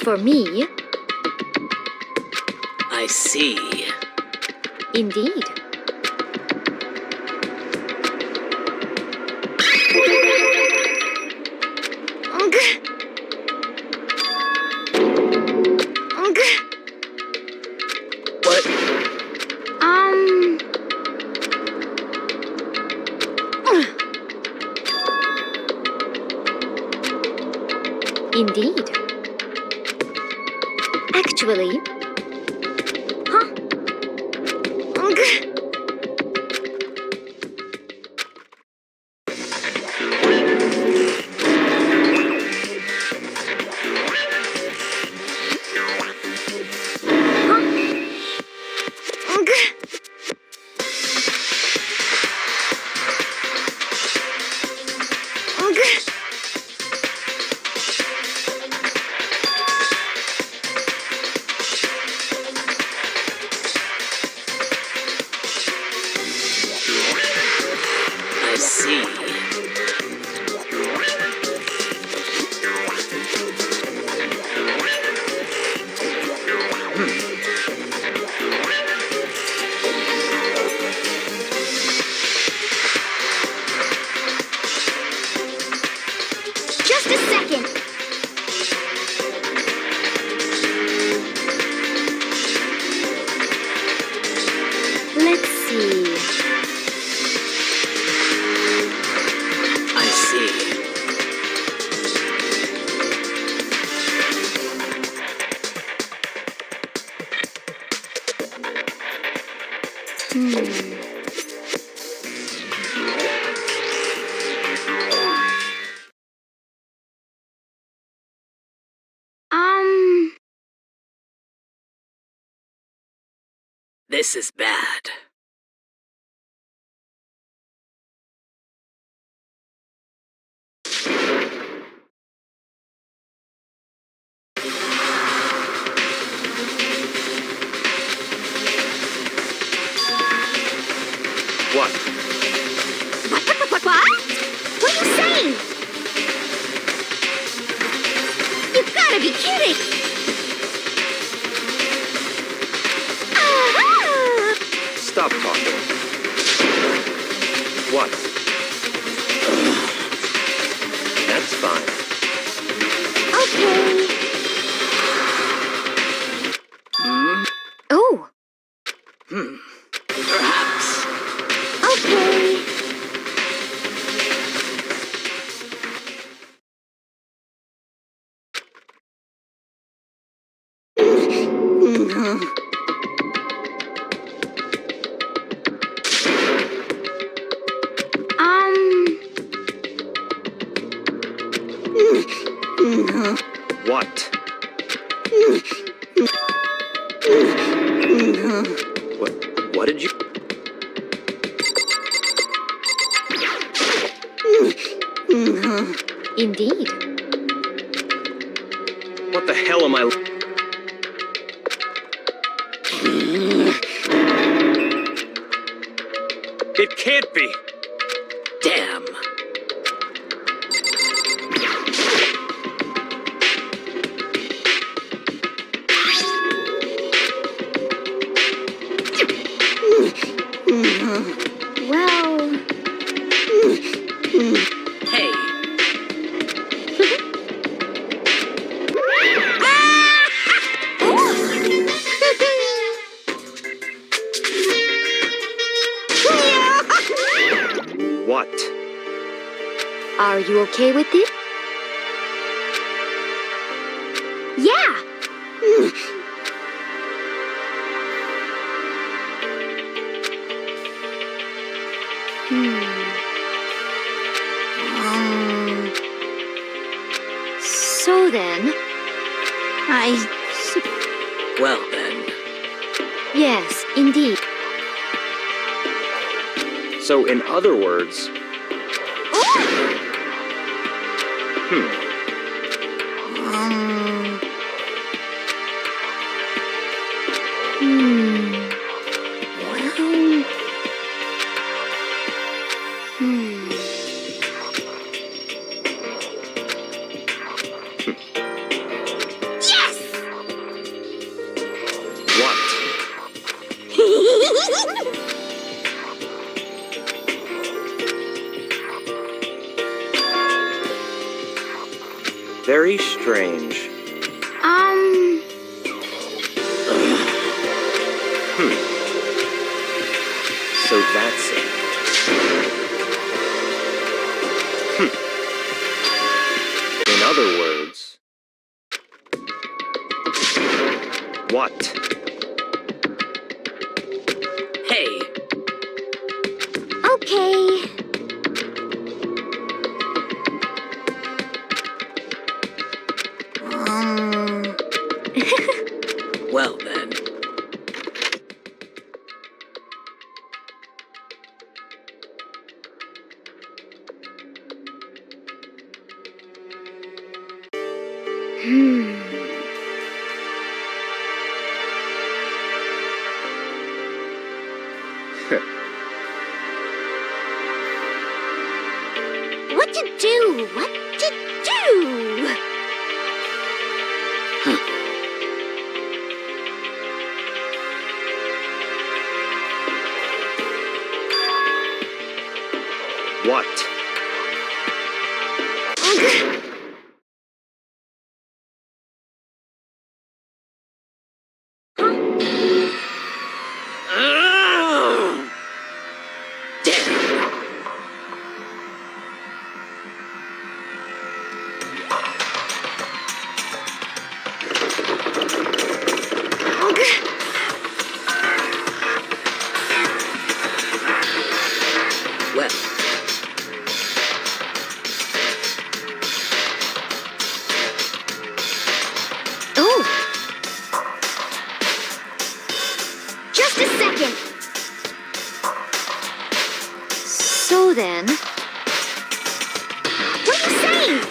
for me, I see. indeed. What? Indeed. Actually, huh? I see. Just a second. Let's see. I see. This is bad. What? What? What are you saying? You've gotta be kidding! Ah! Stop talking. What? That's fine. Okay. Oh, Perhaps. okay. What? What did you... Indeed. What the hell am I... It can't be! Damn. Well, Hey. What? are you okay with it? Yeah. So then, Well then. yes, indeed. So, in other words... Yes! Very strange. So that's it. In other words, what? Hey, Okay. well then. What to do? What to do? What? Damn. Well, Oh. Just a second. So then, what are you saying?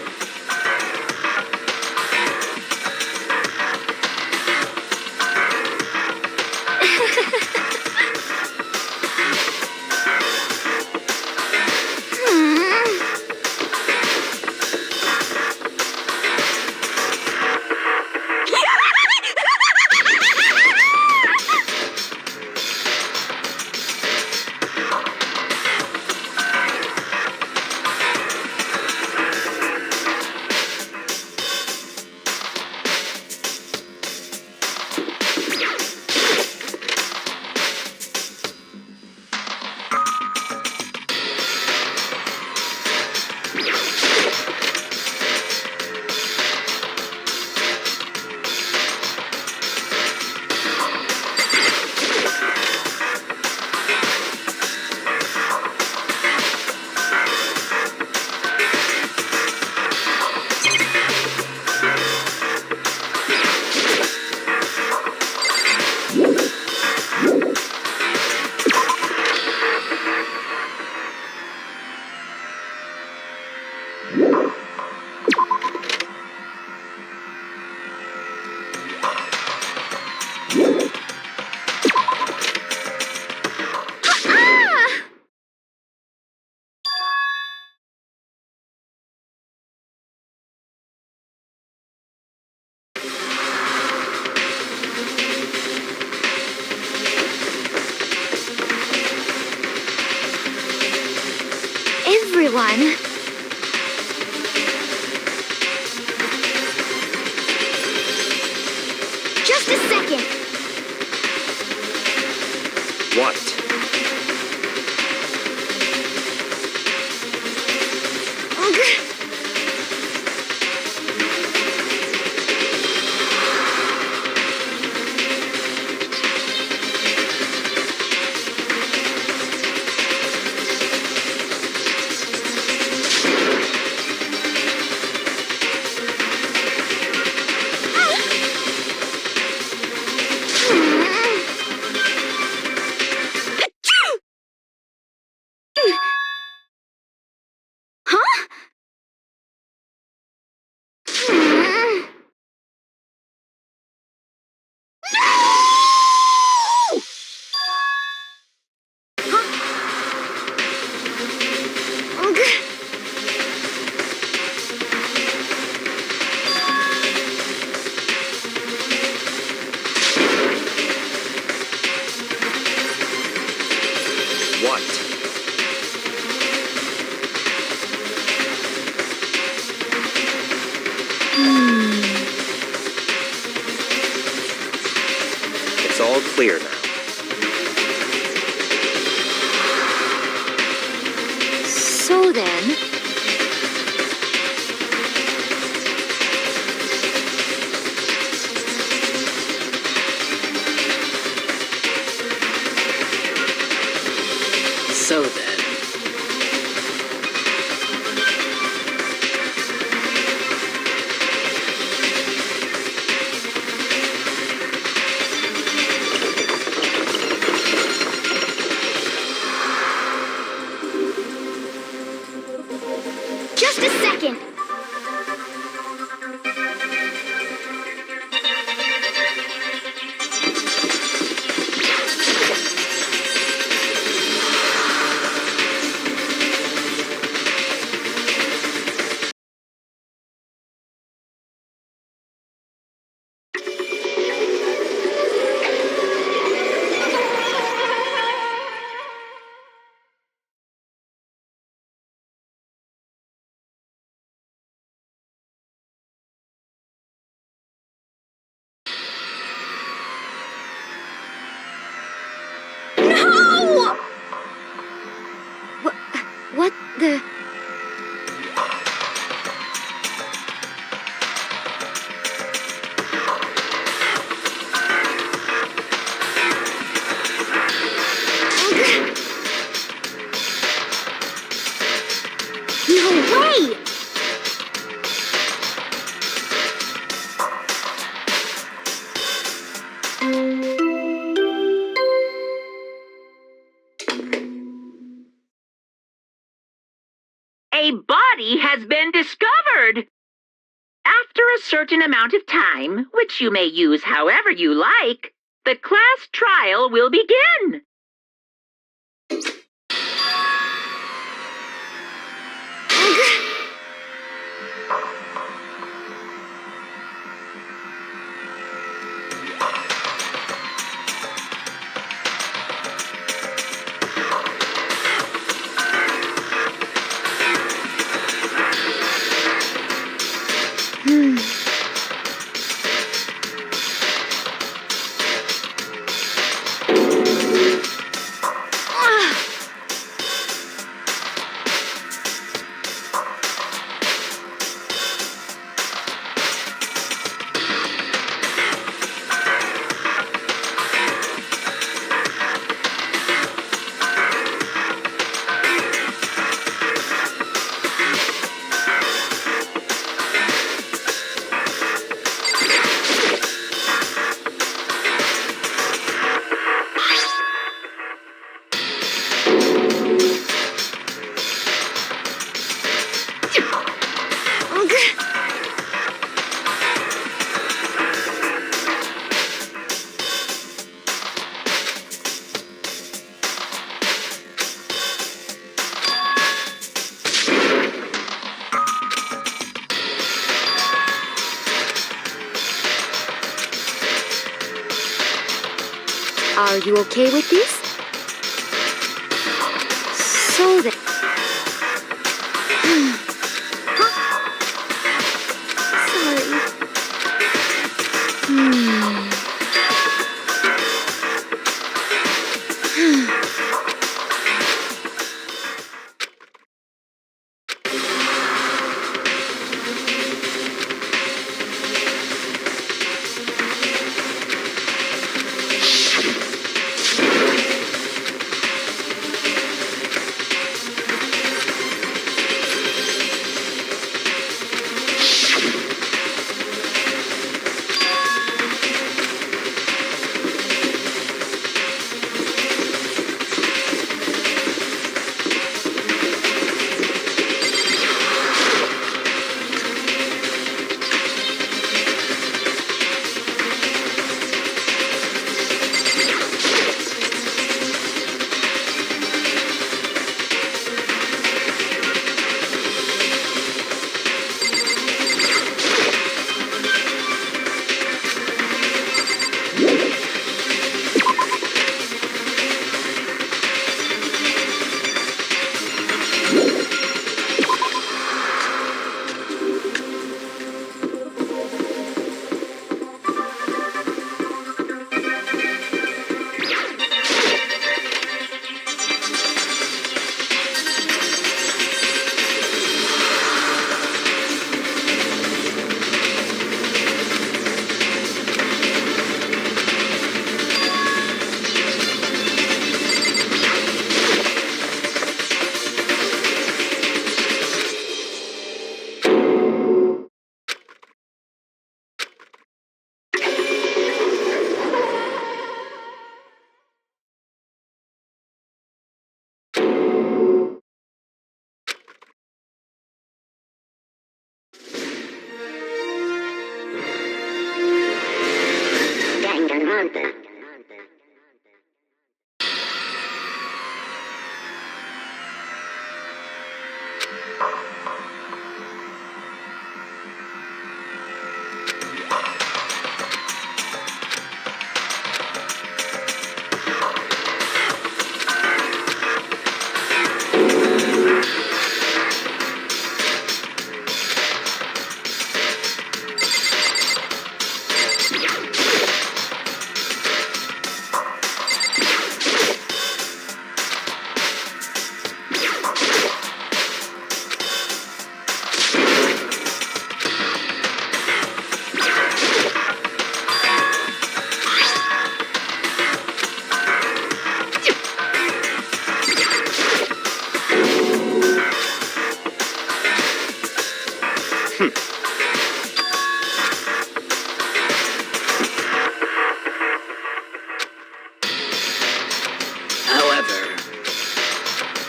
Everyone. Just a second. What? all clear now. So then, So then. just a second. No! What the? No way! A body has been discovered! After a certain amount of time, which you may use however you like, the class trial will begin. Are you okay with this? So then.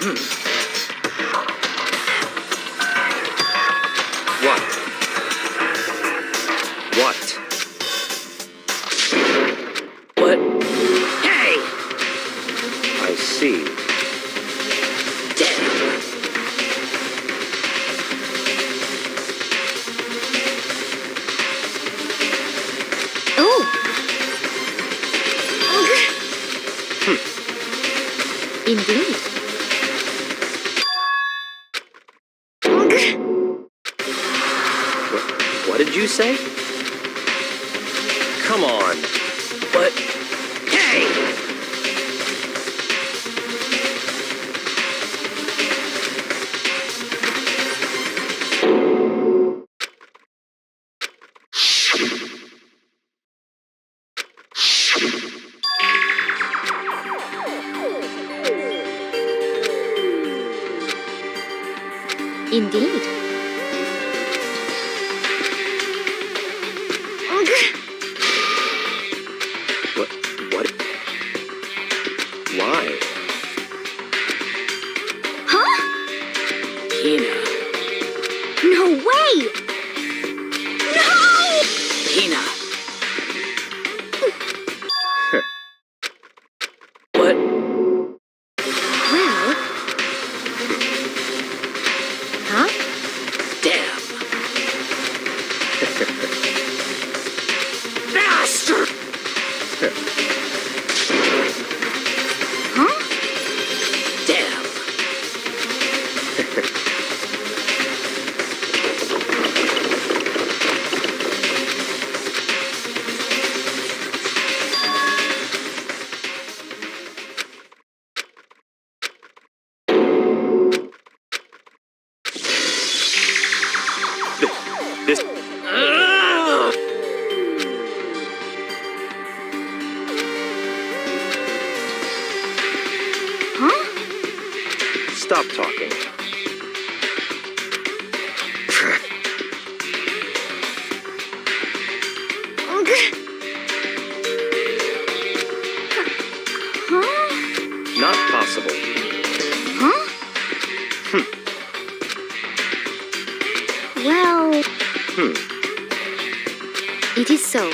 What? What? What? Hey! I see. Damn! Oh! Indeed. What did you say? Come on. What? Hey! Indeed. What? Why? Huh? Hina. No way! No! Hina. What? Well... Huh? Damn. Bastard! Huh? Damn. This. Ugh! Huh? Stop talking. Huh? Not possible. Huh? Well, it is so.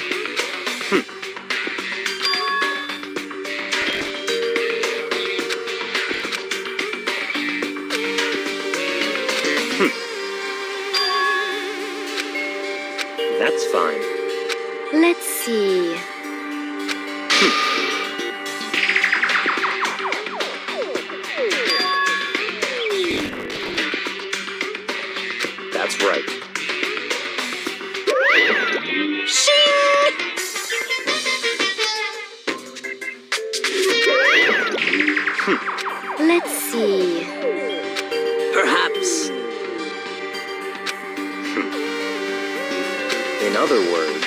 That's fine. Let's see. That's right. Let's see. Perhaps. In other words,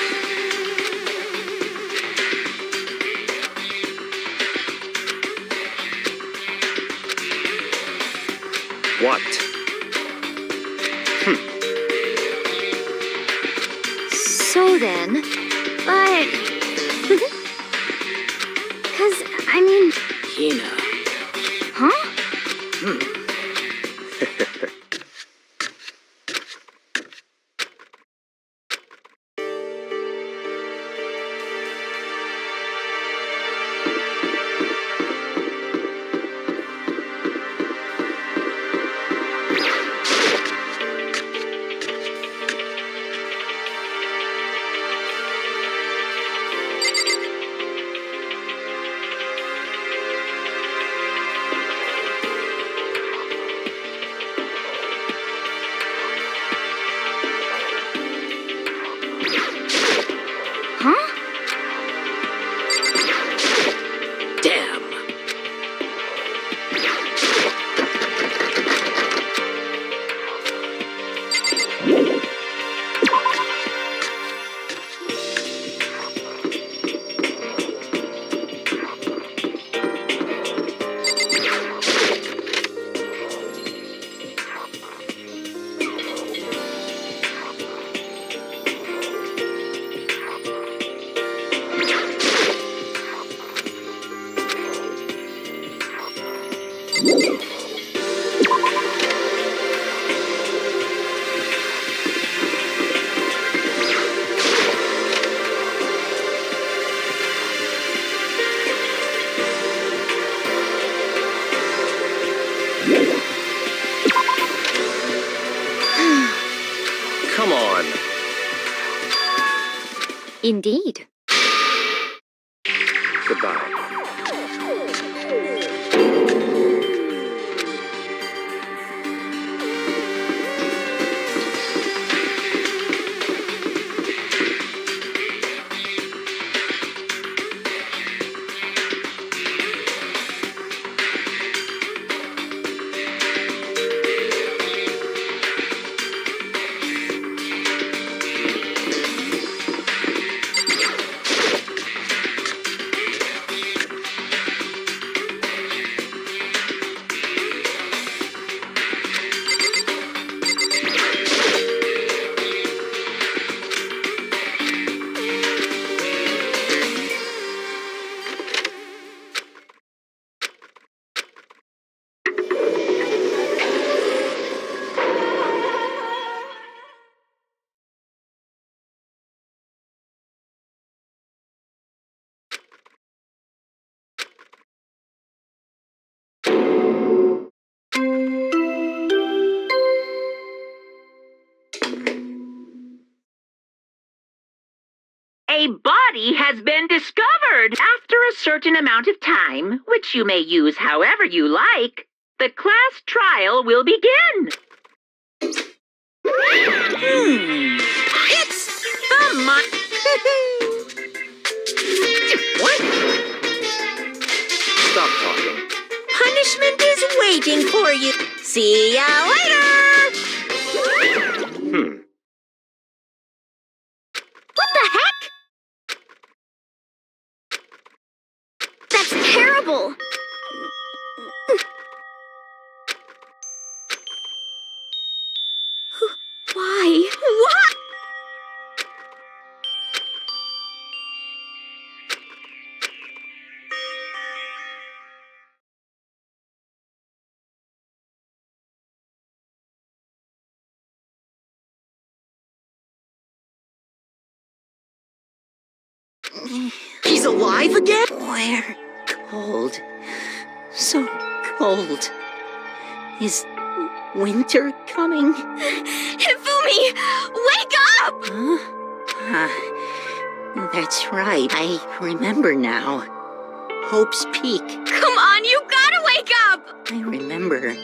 what? So then, but... Cause, I mean... Hina. Huh? Huh? Damn. Indeed. Goodbye. A body has been discovered. After a certain amount of time, which you may use however you like, the class trial will begin. It's the What? Stop talking. Punishment is waiting for you. See ya later! What the heck? That's terrible! Why? What? He's alive again? Where? Cold. So cold. Is winter coming? Hifumi! Wake up! Huh? That's right. I remember now. Hope's Peak. Come on, you gotta wake up! I remember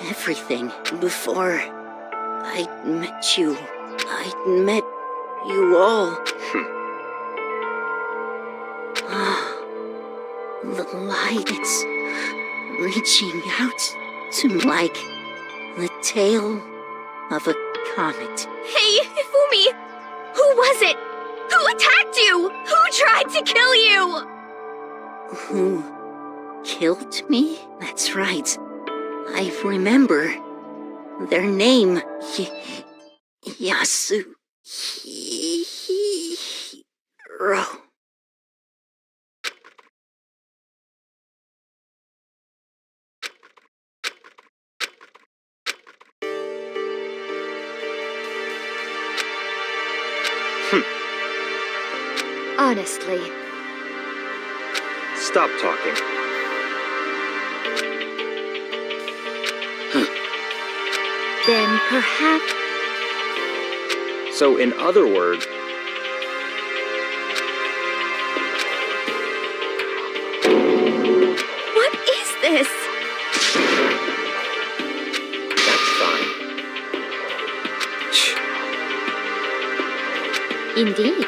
everything before I met you. I met you all. The light, it's reaching out to me like the tail of a comet. Hey, Hifumi! Who was it? Who attacked you? Who tried to kill you? Who killed me? That's right. I remember their name. Yasuhiro. Honestly. Stop talking. Then perhaps... So, in other words, What is this? that's fine. Indeed.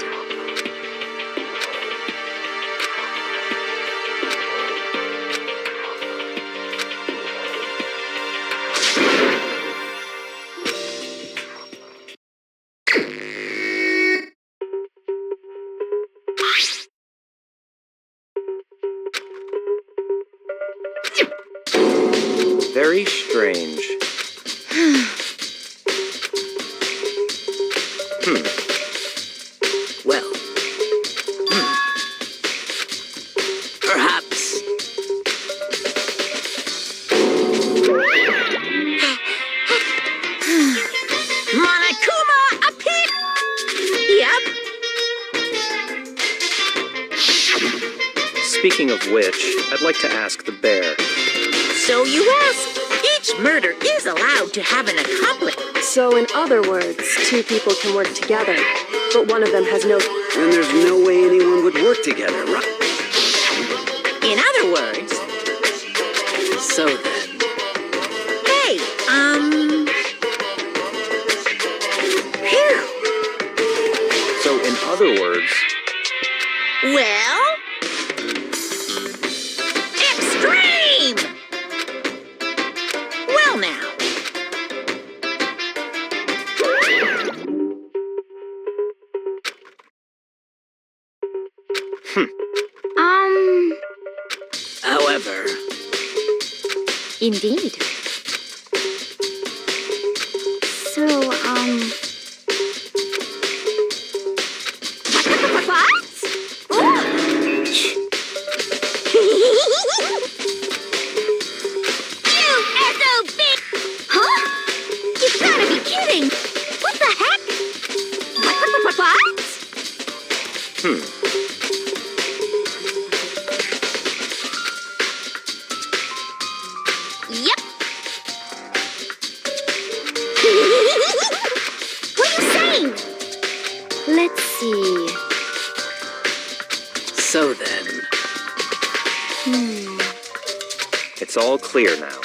Very strange. Well. Perhaps. Monokuma, a pit! Yep. Speaking of which, I'd like to ask the bear. So you ask. Each murder is allowed to have an accomplice. So in other words, two people can work together. But one of them has no... And there's no way anyone would work together, right? In other words, So then. hey, phew. So, in other words, Well, extreme! Well now. However, Indeed. So, what? You SOB! Huh? You've gotta be kidding! What the heck? What? Yep. What are you saying? Let's see. so then. it's all clear now.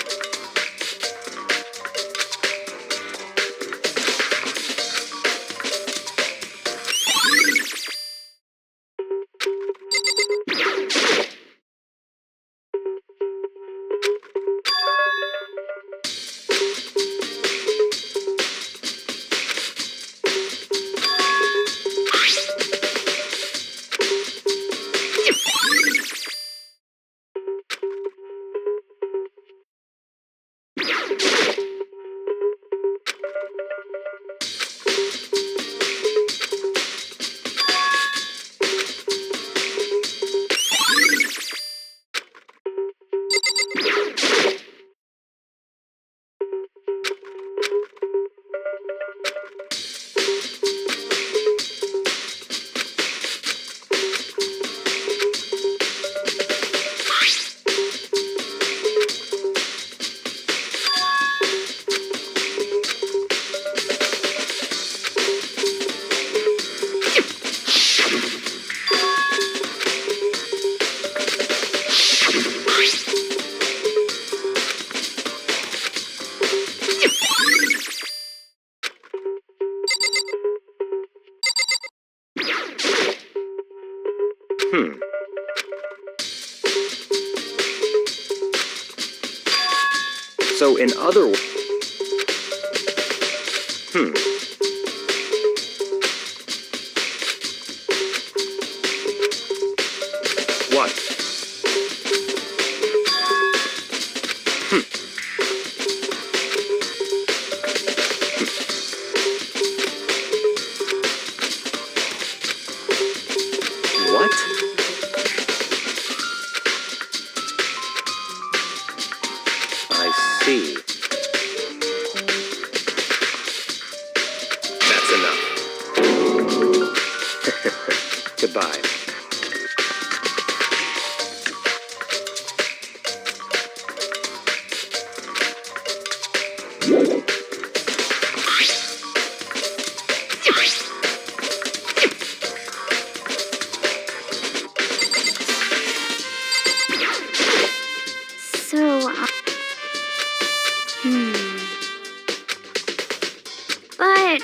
So, in other words, what? What? I see. That's enough. Goodbye. So, but...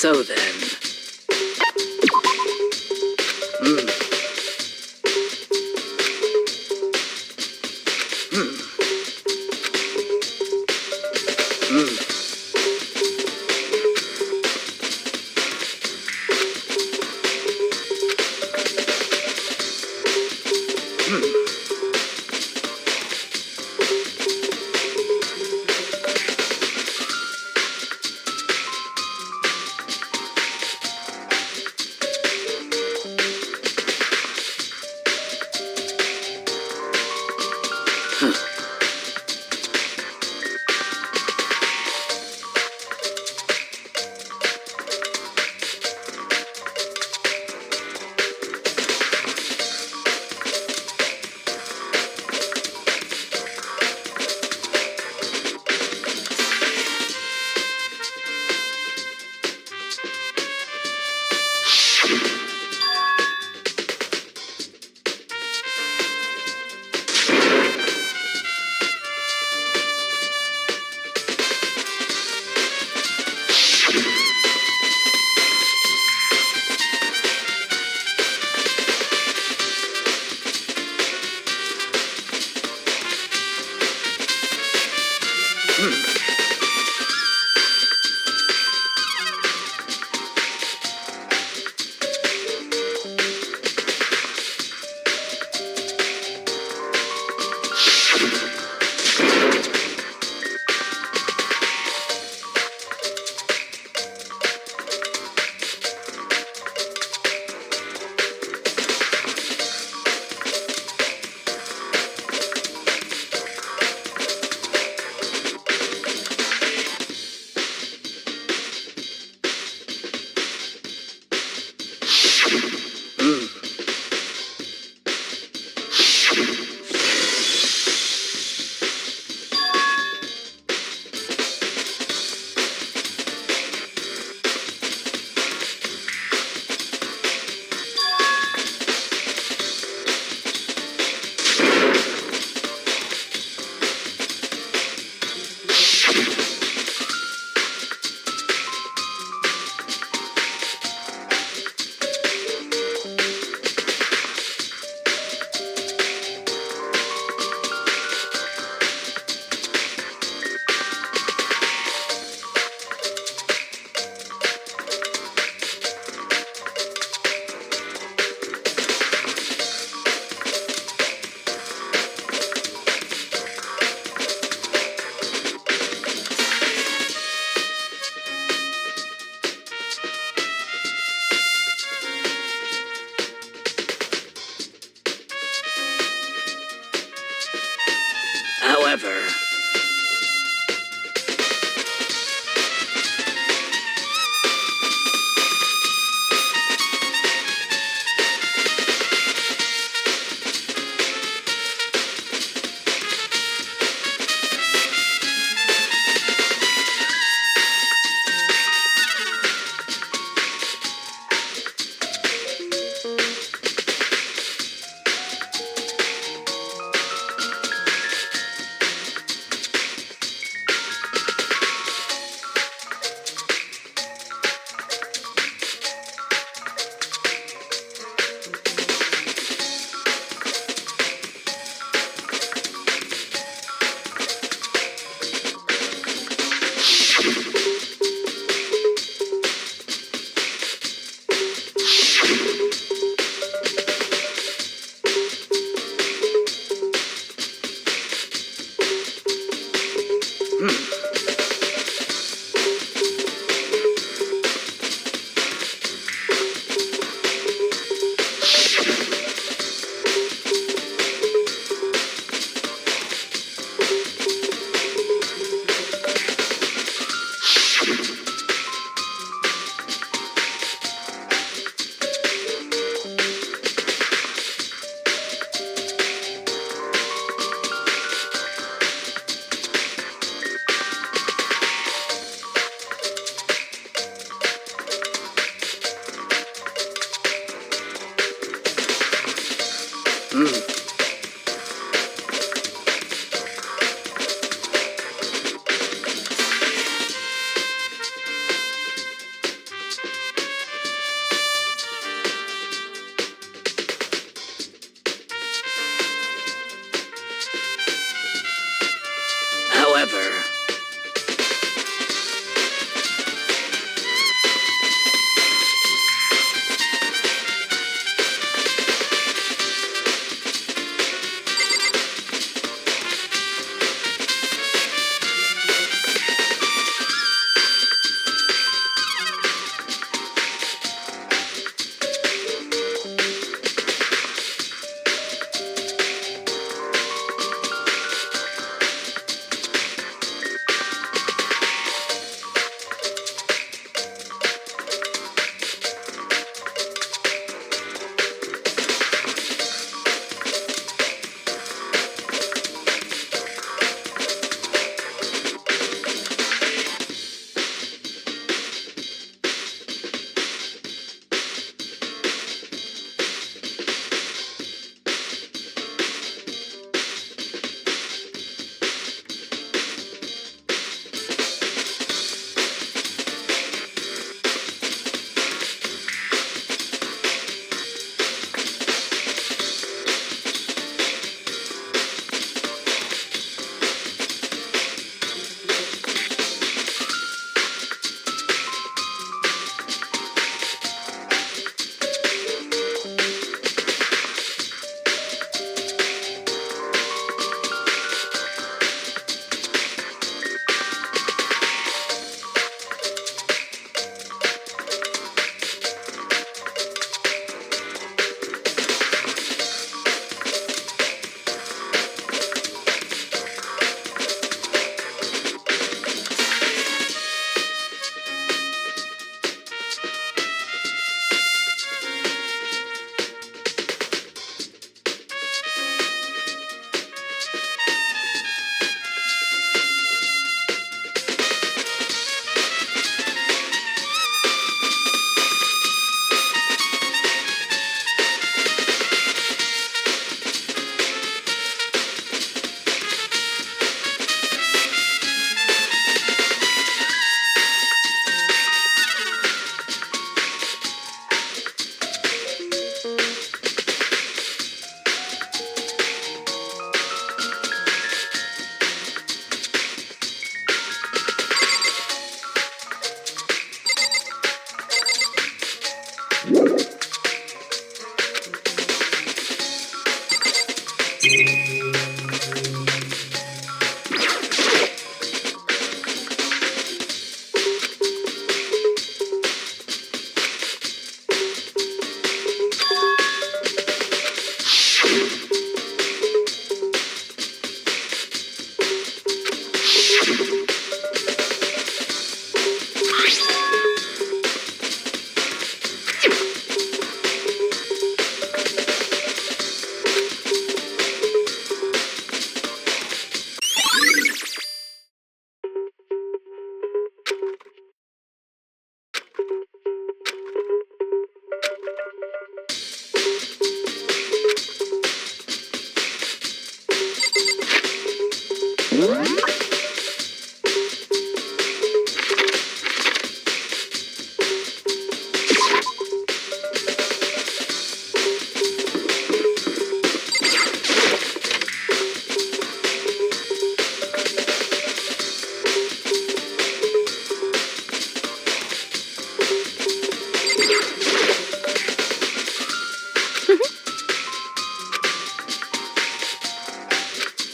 So then. However,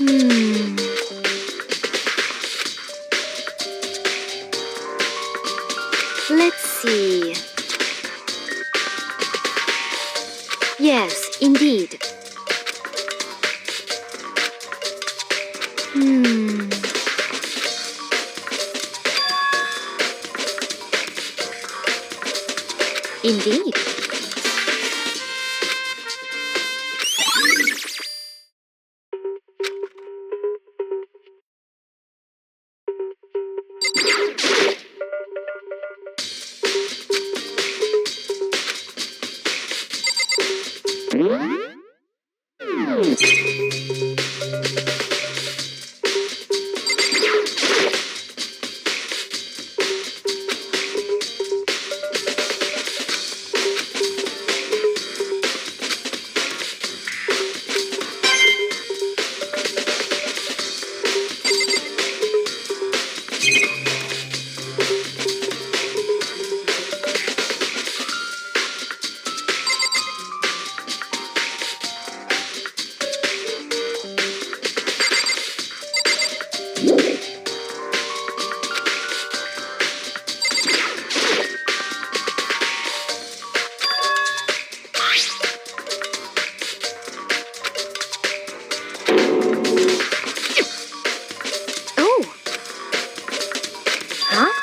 Hmm. Let's see. Yes, indeed. Hmm. Indeed. Oh. Huh?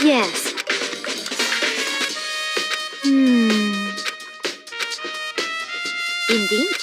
Yes. Indeed.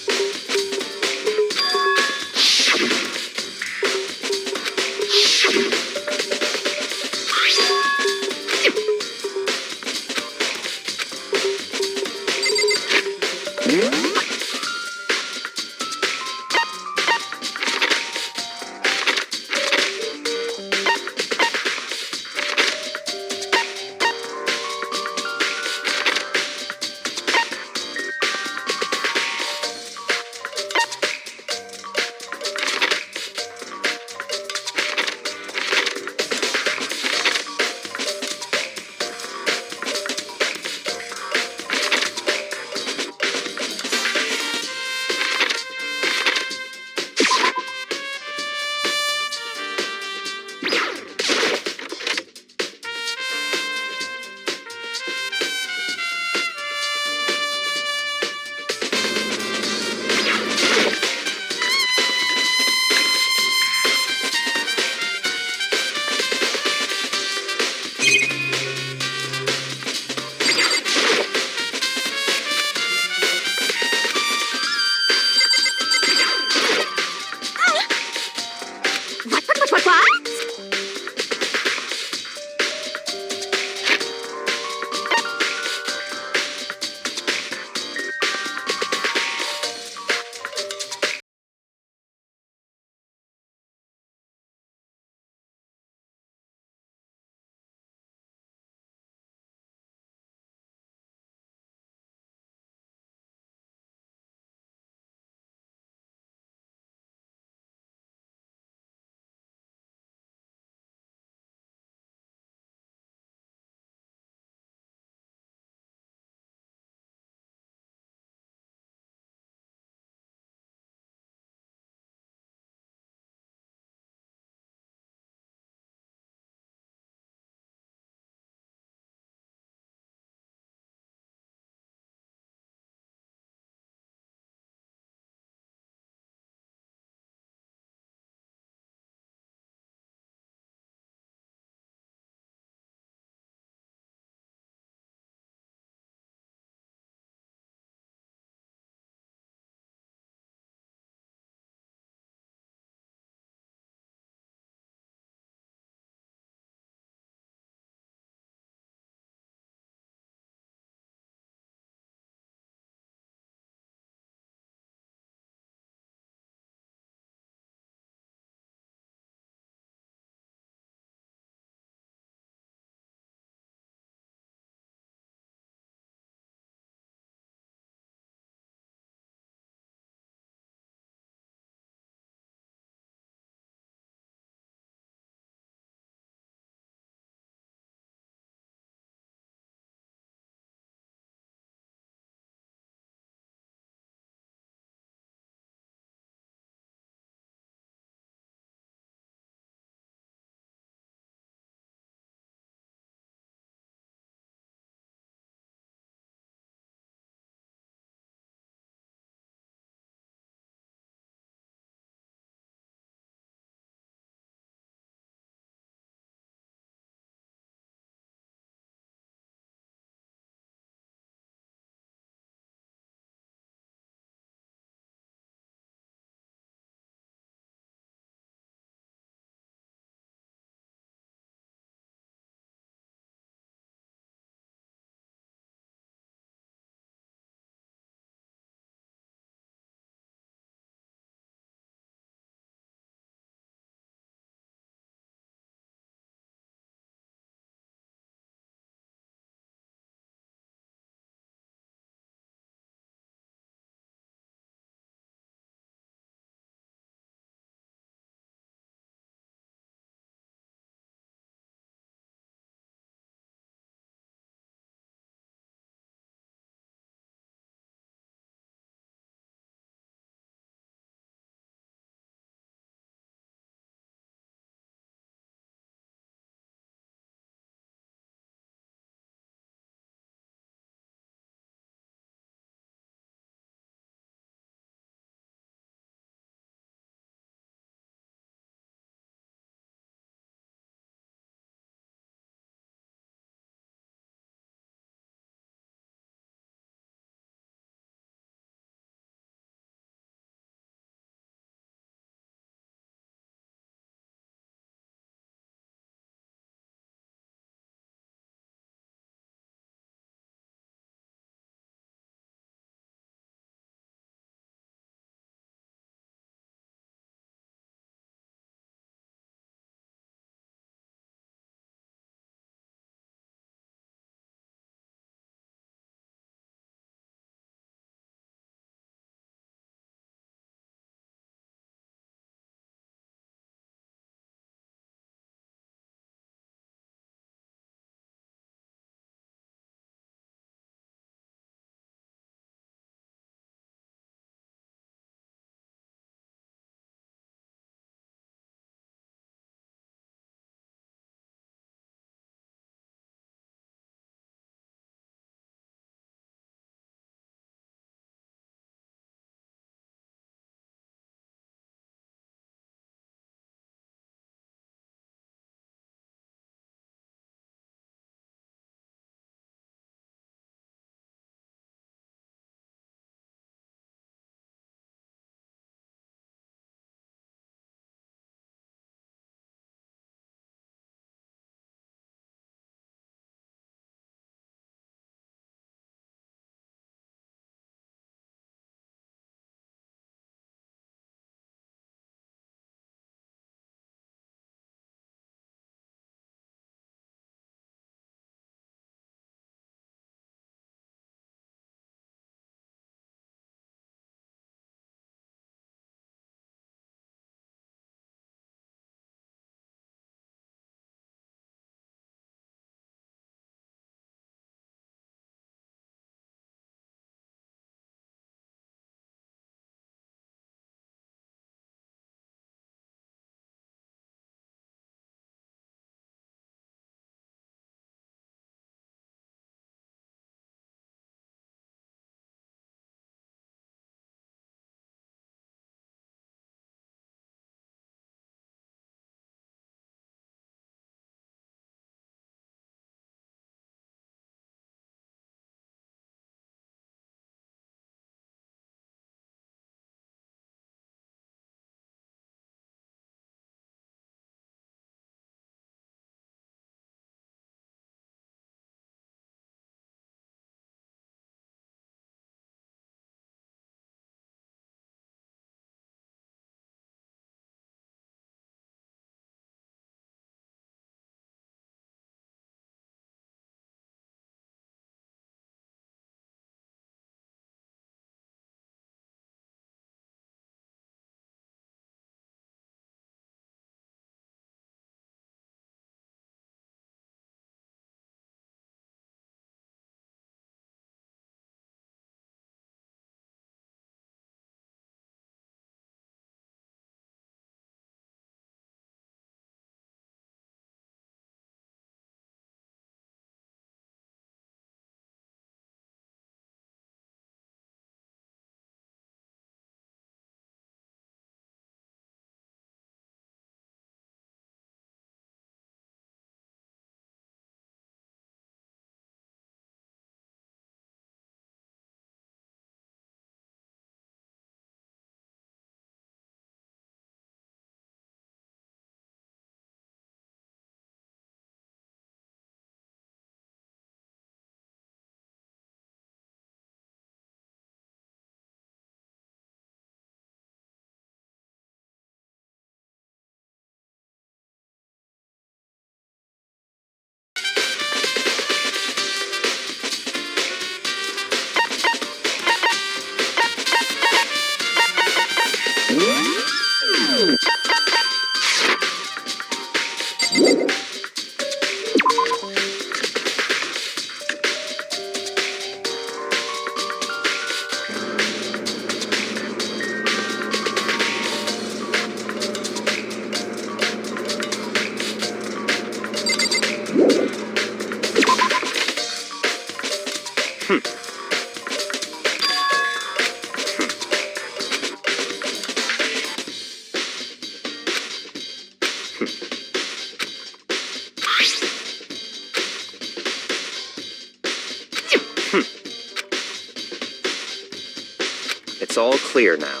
It's all clear now.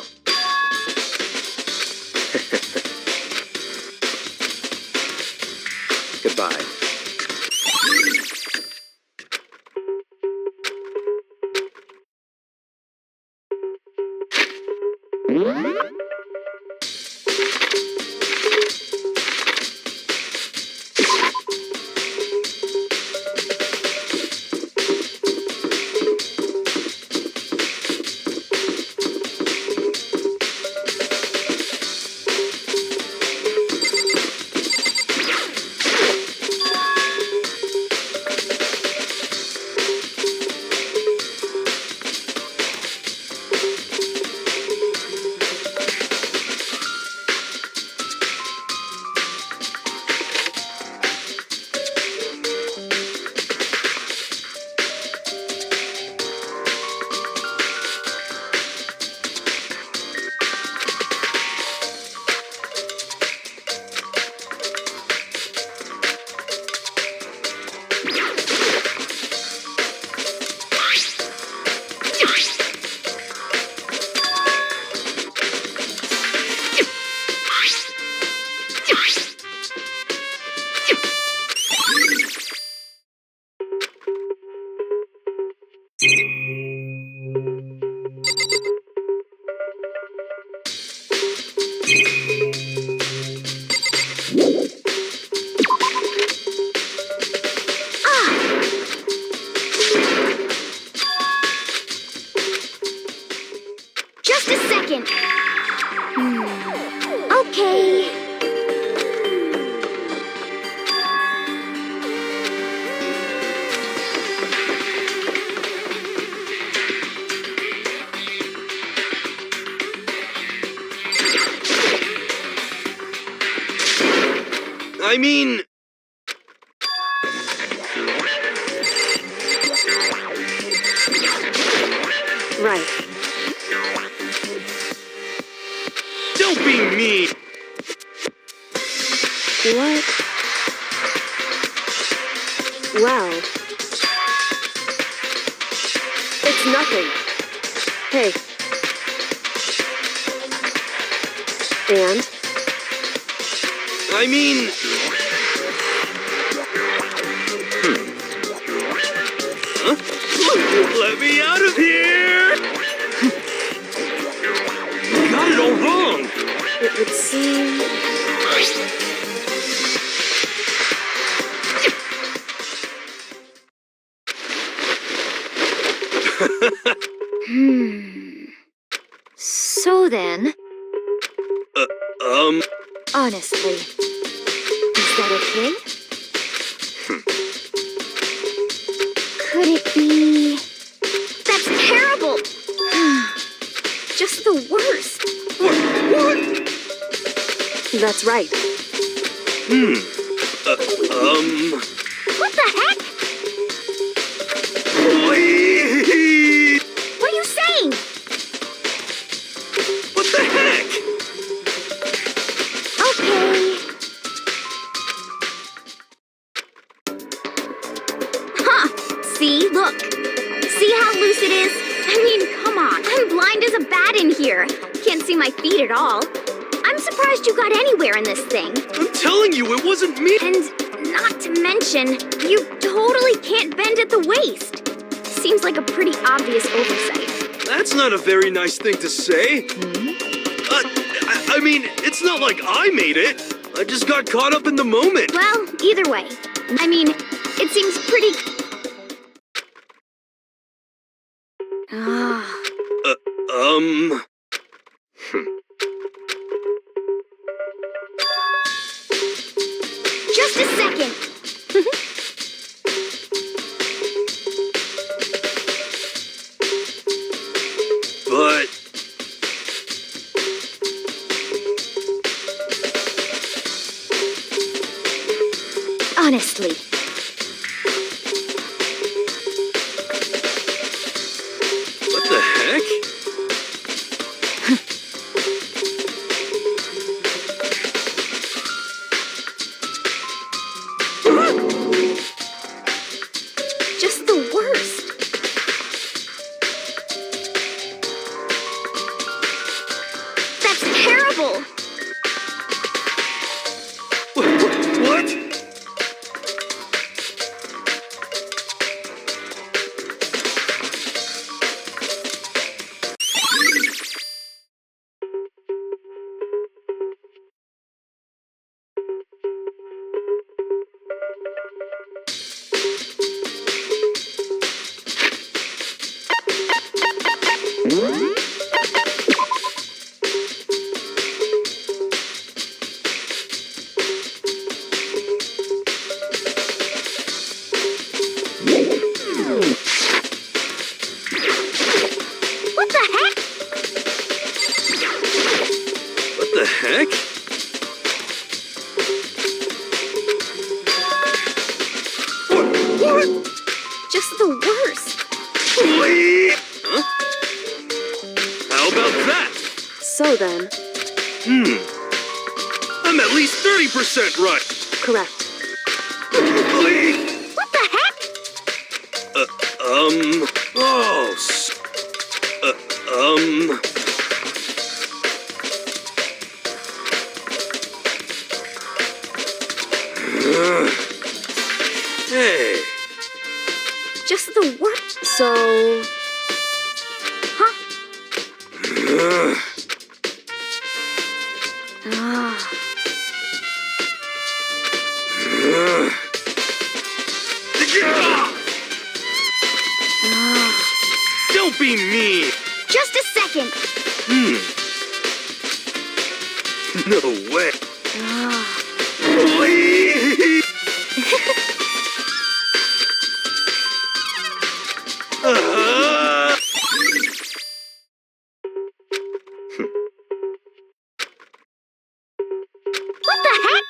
Goodbye. Just a second. Okay. I mean... Right. Don't be mean! What? Well... It's nothing. Hey. And? I mean... Huh? Let me out of here! You got it all wrong! It would seem... So then, honestly, is that okay? Could it be... That's terrible! Just the worst. What? That's right. What the heck? Please! What are you saying? What the heck? Okay. Huh. See? Look. See how loose it is? I mean, come on. I'm blind as a bat in here. Can't see my feet at all. I'm surprised you got anywhere in this thing. I'm telling you, it wasn't me! And not to mention, you totally can't bend at the waist. Seems like a pretty obvious oversight. That's not a very nice thing to say. I mean, it's not like I made it. I just got caught up in the moment. Well, either way. I mean, it seems pretty... Ah. Just a second. But... Honestly. What the heck? So then, I'm at least 30% right. correct. What the heck? Oh, Hey. Just the worst. So, Huh? Ah. Don't be mean. Just a second. No way. Ah. Please. What the heck?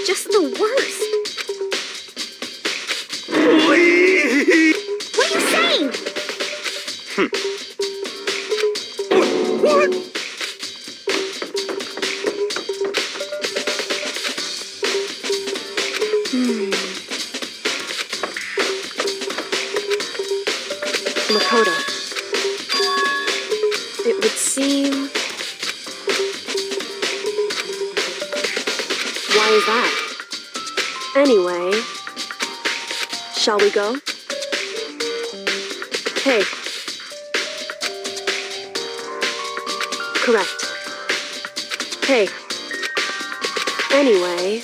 Just the worst. Please. What are you saying? What? Makoto. It would seem... Why is that? Anyway, shall we go? Hey. Correct. Hey. Anyway...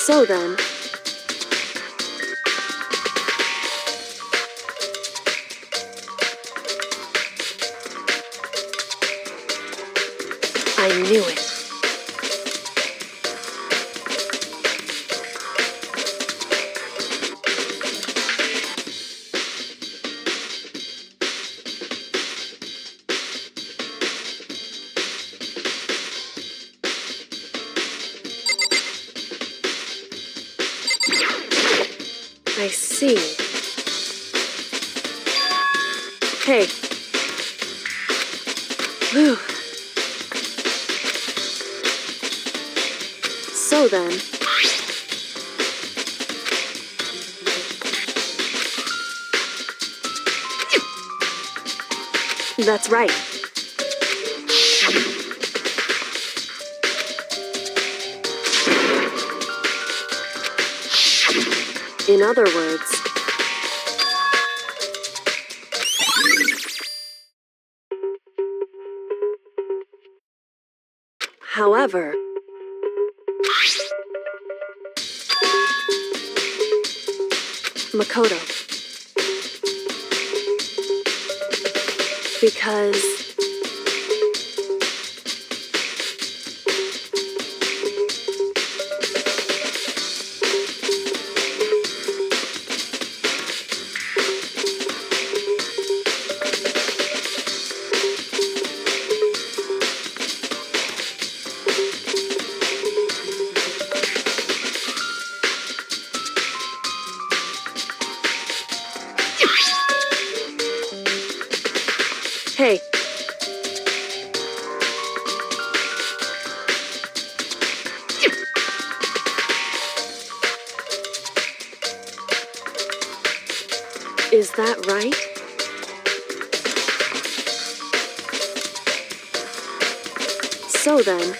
So then... I knew it. I see. Hey. Whew. So then... That's right. In other words... However... Makoto. Because... Hey. Is that right? So then...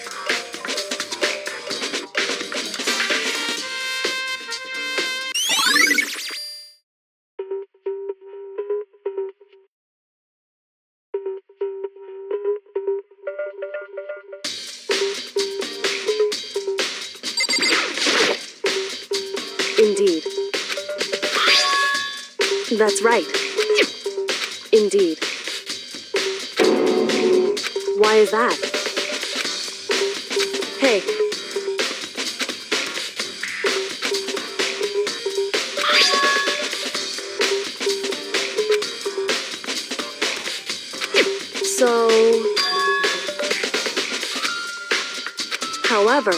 Indeed. That's right. Indeed. Why is that? Hey. So... However...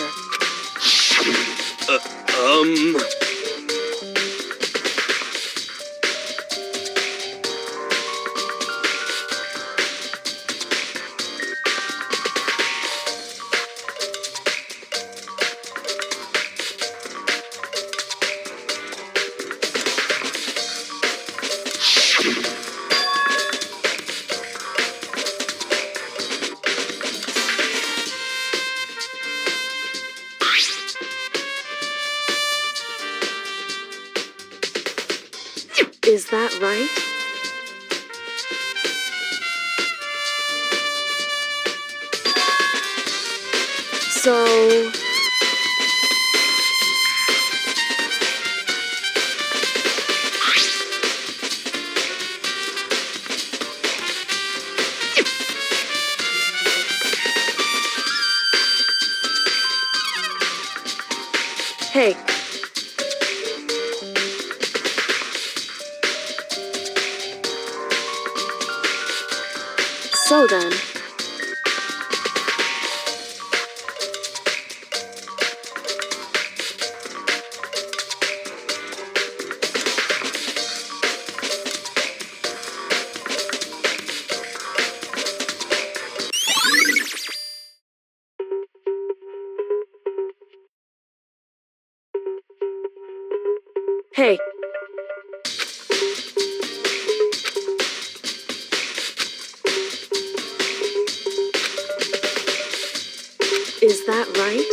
Is that right? So... Hey. So then... Hey. Is that right?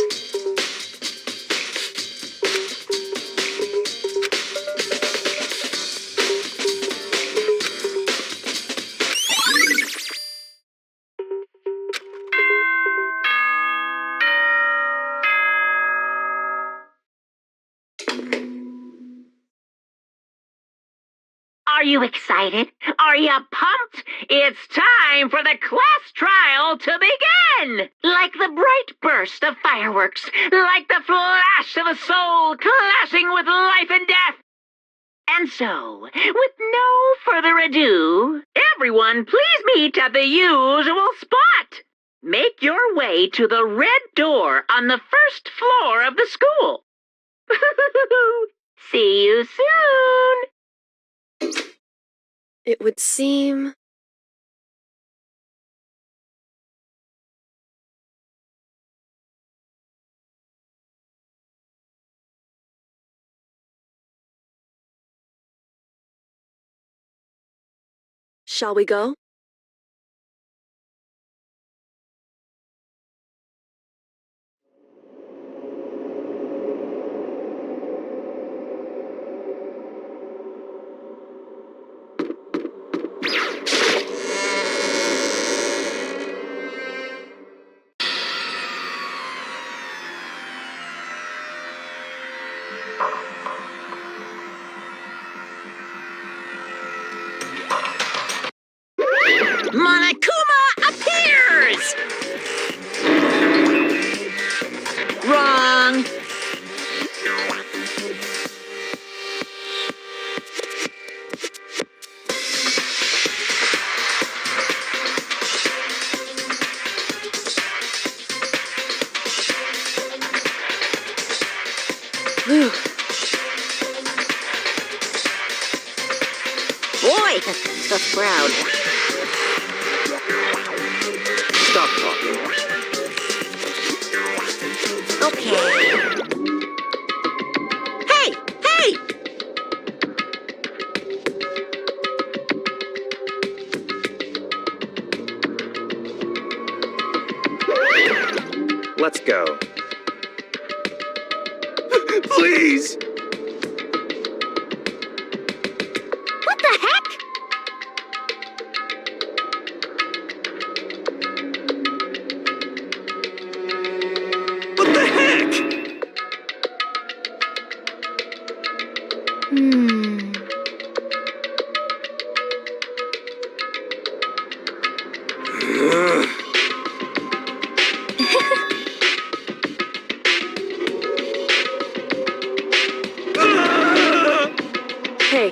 Are you excited? Are you pumped? It's time for the class trial to begin! Like the bright burst of fireworks, like the flash of a soul clashing with life and death. And so, with no further ado, everyone please meet at the usual spot. Make your way to the red door on the first floor of the school. See you soon! It would seem... Shall we go? Monokuma appears! Wrong. Whew. Boy, tough crowd. Stop talking. Okay. Hey! Hey! Let's go. Please! What the heck? What the heck? Hmm. Hey,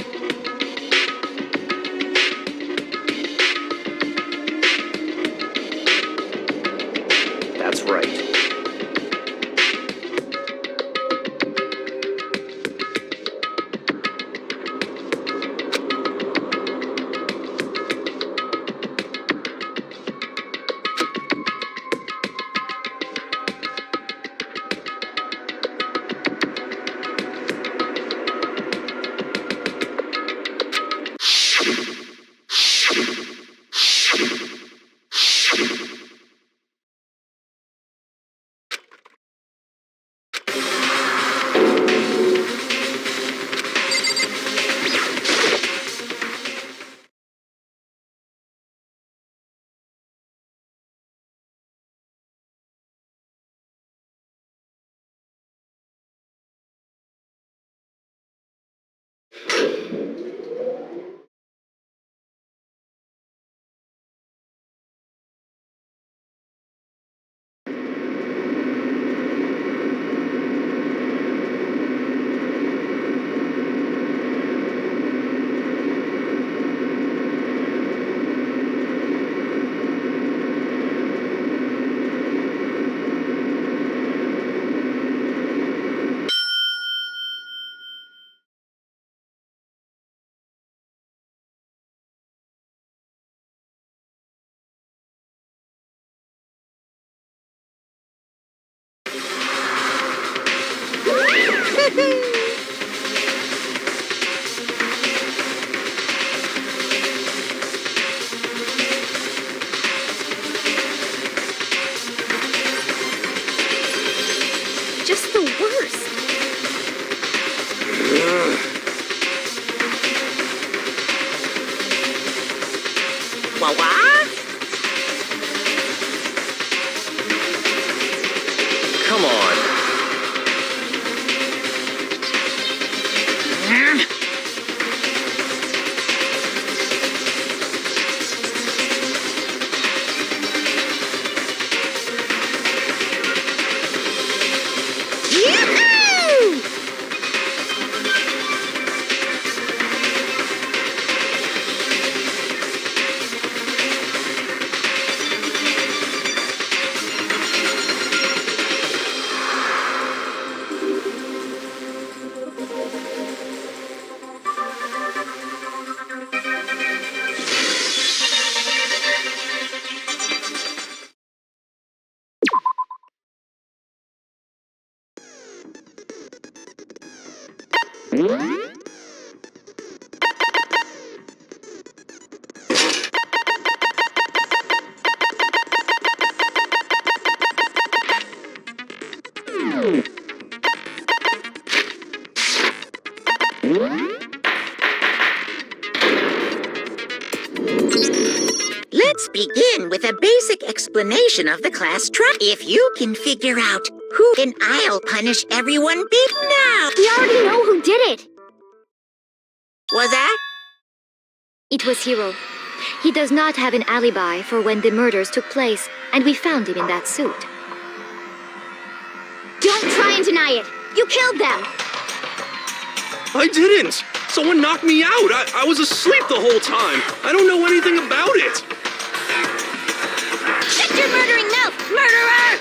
That's right. Just the worst. What? Come on. Yoo-hoo! Let's begin with a basic explanation of the class trial. If you can figure out who, then I'll punish everyone big now. We already know who did it. Was that? It was Hiro. He does not have an alibi for when the murders took place, and we found him in that suit. Don't try and deny it. You killed them. I didn't! Someone knocked me out! I was asleep the whole time! I don't know anything about it! Shut your murdering mouth, murderer!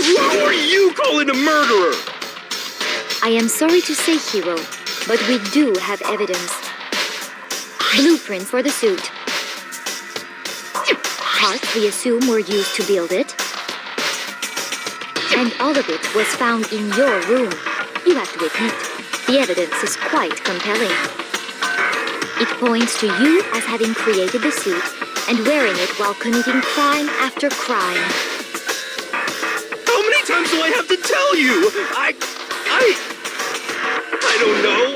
Who are you calling a murderer? I am sorry to say, Hiro, but we do have evidence. Blueprints for the suit. Parts we assume were used to build it. And all of it was found in your room. You have to admit, the evidence is quite compelling. It points to you as having created the suit and wearing it while committing crime after crime. How many times do I have to tell you? I don't know!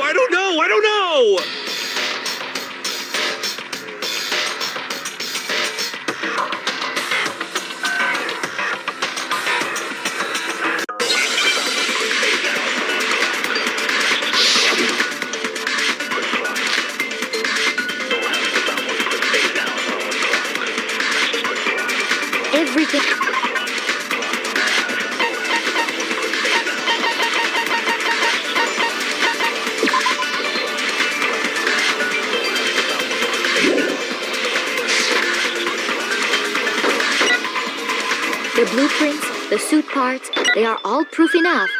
blueprints, the suit parts, they are all proof enough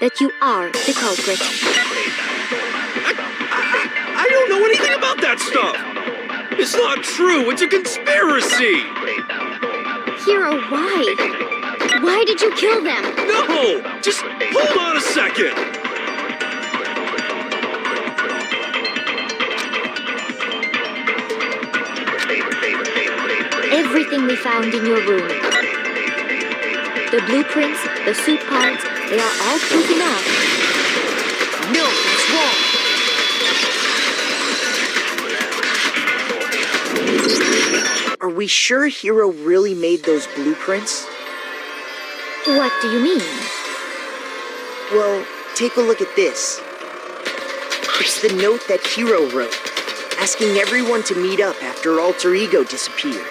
that you are the culprit. I don't know anything about that stuff. It's not true. It's a conspiracy. Hiro, why? Why did you kill them? No! Just hold on a second. Everything we found in your room. The blueprints, the suit parts, they are all proof enough. No, it's wrong. Are we sure Hiro really made those blueprints? What do you mean? Well, take a look at this. It's the note that Hiro wrote, asking everyone to meet up after Alter Ego disappeared.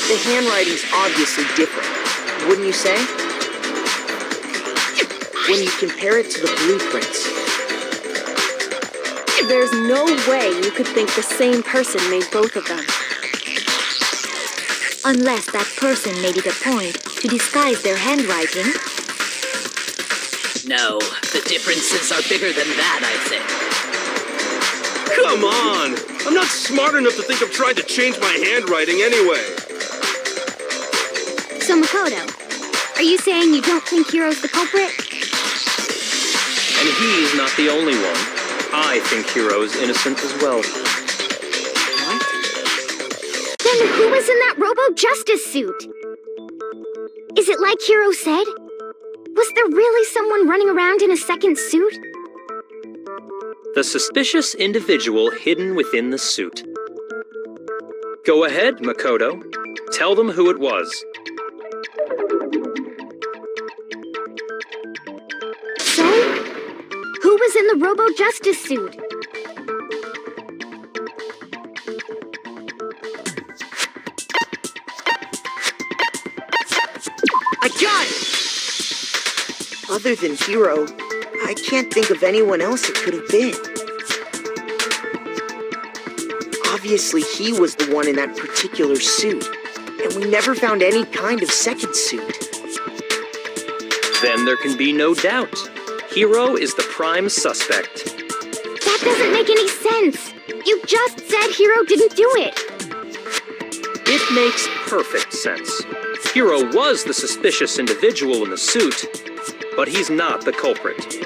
The handwriting's obviously different, wouldn't you say? When you compare it to the blueprints. There's no way you could think the same person made both of them. Unless that person made it a point to disguise their handwriting. No, the differences are bigger than that, I think. Come on! I'm not smart enough to think of trying to change my handwriting anyway. So Makoto, are you saying you don't think Hiro's the culprit? And he's not the only one. I think Hiro's innocent as well. Then who was in that Robo-Justice suit? Is it like Hiro said? Was there really someone running around in a second suit? The suspicious individual hidden within the suit. Go ahead, Makoto. Tell them who it was. So, who was in the Robo-Justice suit? I got it! Other than Hiro, I can't think of anyone else it could have been. Obviously, he was the one in that particular suit, and we never found any kind of second suit. Then there can be no doubt. Hiro is the prime suspect. That doesn't make any sense. You just said Hiro didn't do it. It makes perfect sense. Hiro was the suspicious individual in the suit, but he's not the culprit.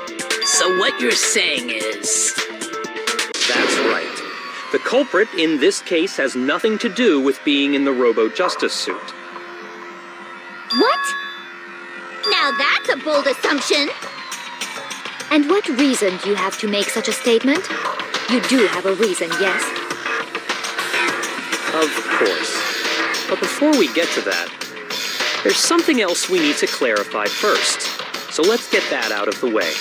So what you're saying is... That's right. The culprit in this case has nothing to do with being in the Robo-Justice suit. What? Now that's a bold assumption. And what reason do you have to make such a statement? You do have a reason, yes? Of course. But before we get to that, there's something else we need to clarify first. So let's get that out of the way.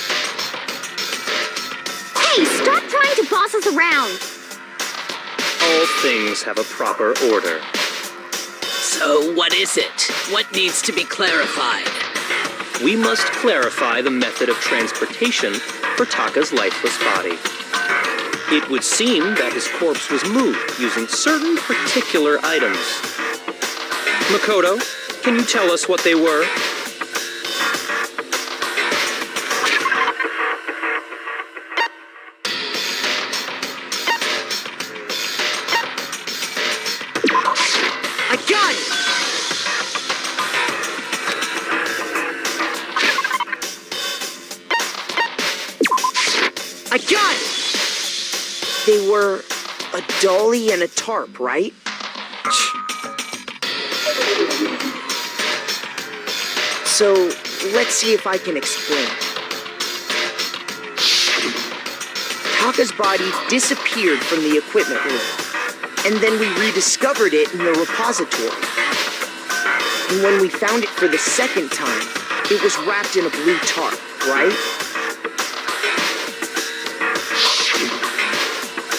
Hey, stop trying to boss us around. All things have a proper order. So what is it? What needs to be clarified? We must clarify the method of transportation for Taka's lifeless body. It would seem that his corpse was moved using certain particular items. Makoto, can you tell us what they were? I got it! I got it! They were a dolly and a tarp, right? So, let's see if I can explain. Taka's body disappeared from the equipment room, and then we rediscovered it in the repository. And when we found it for the second time, it was wrapped in a blue tarp, right?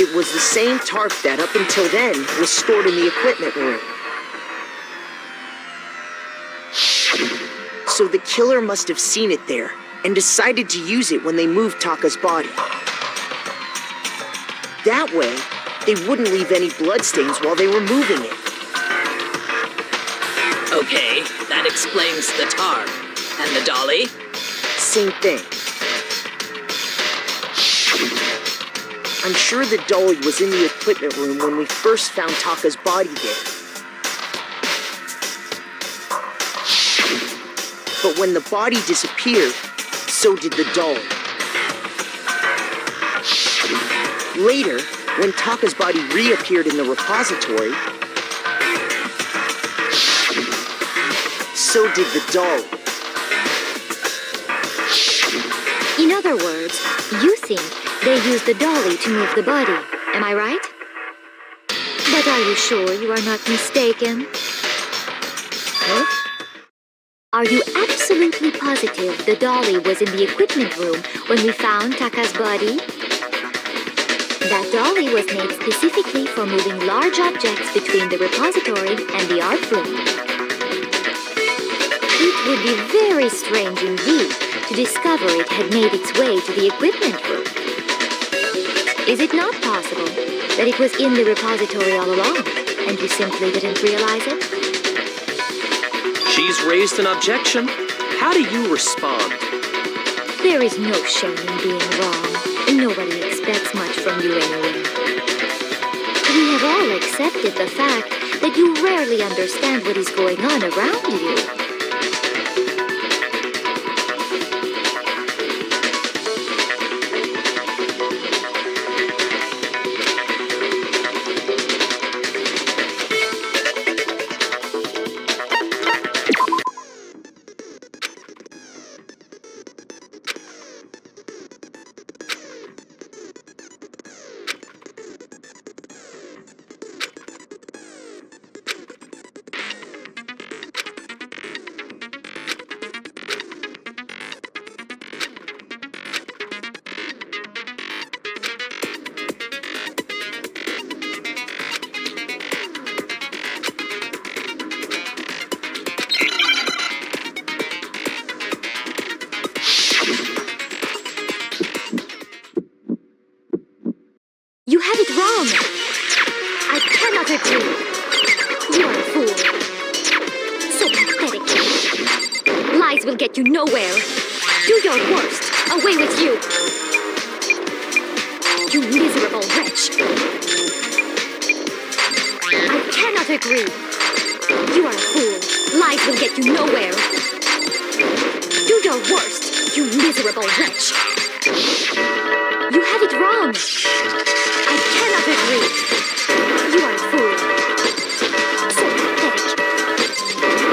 It was the same tarp that, up until then, was stored in the equipment room. So the killer must have seen it there, and decided to use it when they moved Taka's body. That way, they wouldn't leave any bloodstains while they were moving it. Okay, that explains the tarp. And the dolly? Same thing. I'm sure the dolly was in the equipment room when we first found Taka's body there. But when the body disappeared, so did the dolly. Later, when Taka's body reappeared in the repository, so did the dolly. In other words, you think they used the dolly to move the body, am I right? But are you sure you are not mistaken? Huh? Are you absolutely positive the dolly was in the equipment room when we found Taka's body? That dolly was made specifically for moving large objects between the repository and the art room. It would be very strange indeed to discover it had made its way to the equipment room. Is it not possible that it was in the repository all along, and you simply didn't realize it? She's raised an objection. How do you respond? There is no shame in being wrong, and nobody expects much from you anyway. We have all accepted the fact that you rarely understand what is going on around you. You have it wrong. I cannot agree. You are a fool. So pathetic. Lies will get you nowhere. Do your worst. Away with you. You miserable wretch. I cannot agree. You are a fool. Lies will get you nowhere. Do your worst, you miserable wretch. You have it wrong. I cannot agree. You are a fool. So pathetic.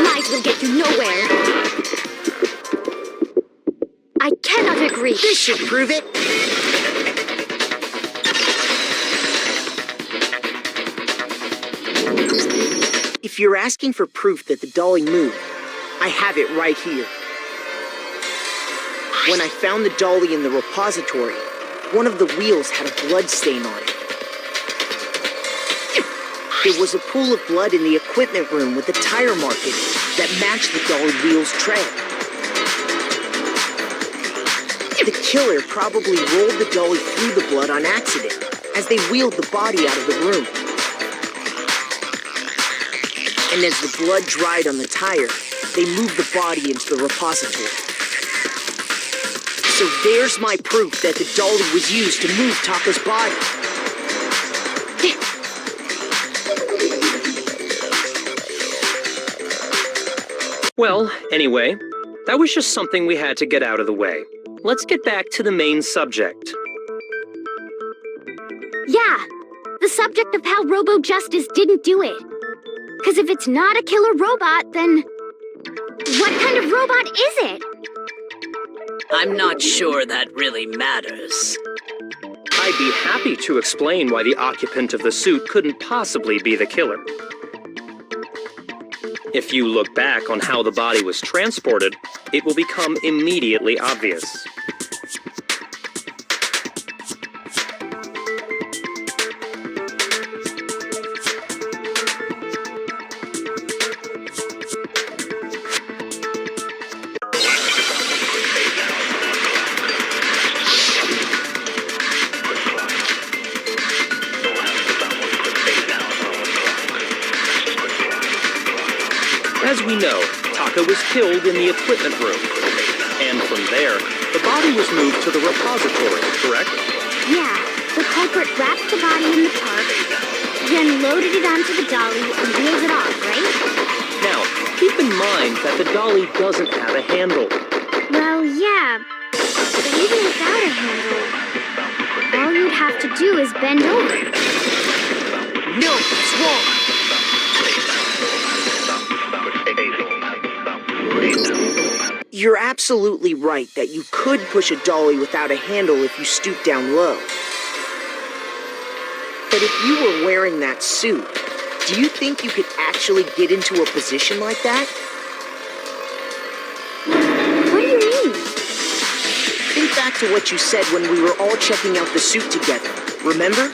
Lies will get you nowhere. I cannot agree. This should prove it. If you're asking for proof that the dolly moved, I have it right here. When I found the dolly in the repository, one of the wheels had a blood stain on it. There was a pool of blood in the equipment room with a tire mark in it that matched the dolly wheel's tread. The killer probably rolled the dolly through the blood on accident as they wheeled the body out of the room. And as the blood dried on the tire, they moved the body into the repository. So there's my proof that the dolly was used to move Taka's body. Well, anyway, that was just something we had to get out of the way. Let's get back to the main subject. Yeah, the subject of how Robo-Justice didn't do it. Because if it's not a killer robot, then what kind of robot is it? I'm not sure that really matters. I'd be happy to explain why the occupant of the suit couldn't possibly be the killer. If you look back on how the body was transported, it will become immediately obvious. As we we know, Taka was killed in the equipment room. And from there, the body was moved to the repository, correct? Yeah, the culprit wrapped the body in the tarp, then loaded it onto the dolly and wheeled it off, right? Now, keep in mind that the dolly doesn't have a handle. Well, yeah, but even without a handle, all you'd have to do is bend over. No, it's wrong. You're absolutely right that you could push a dolly without a handle if you stoop down low. But if you were wearing that suit, do you think you could actually get into a position like that? What do you mean? Think back to what you said when we were all checking out the suit together, remember?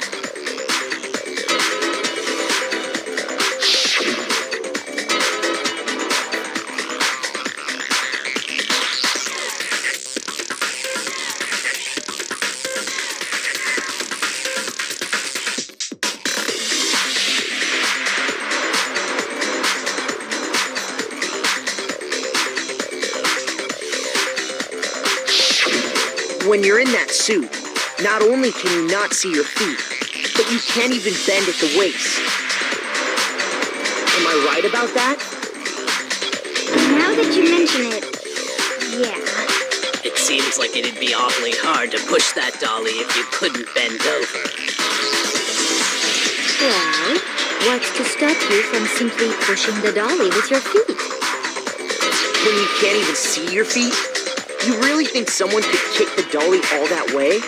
When you're in that suit, not only can you not see your feet, but you can't even bend at the waist. Am I right about that? Now that you mention it, yeah. It seems like it'd be awfully hard to push that dolly if you couldn't bend over. Well, what's to stop you from simply pushing the dolly with your feet? When you can't even see your feet? You really think someone could kick the dolly all that way?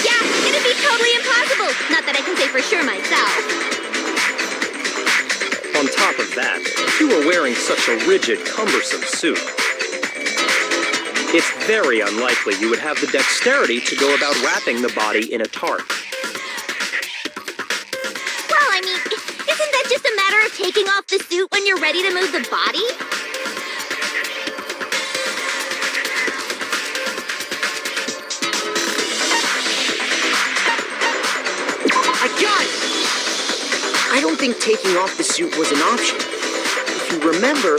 Yeah, it'd be totally impossible. Not that I can say for sure myself. On top of that, you were wearing such a rigid, cumbersome suit. It's very unlikely you would have the dexterity to go about wrapping the body in a tarp. Well, I mean, isn't that just a matter of taking off the suit when you're ready to move the body? I don't think taking off the suit was an option. If you remember...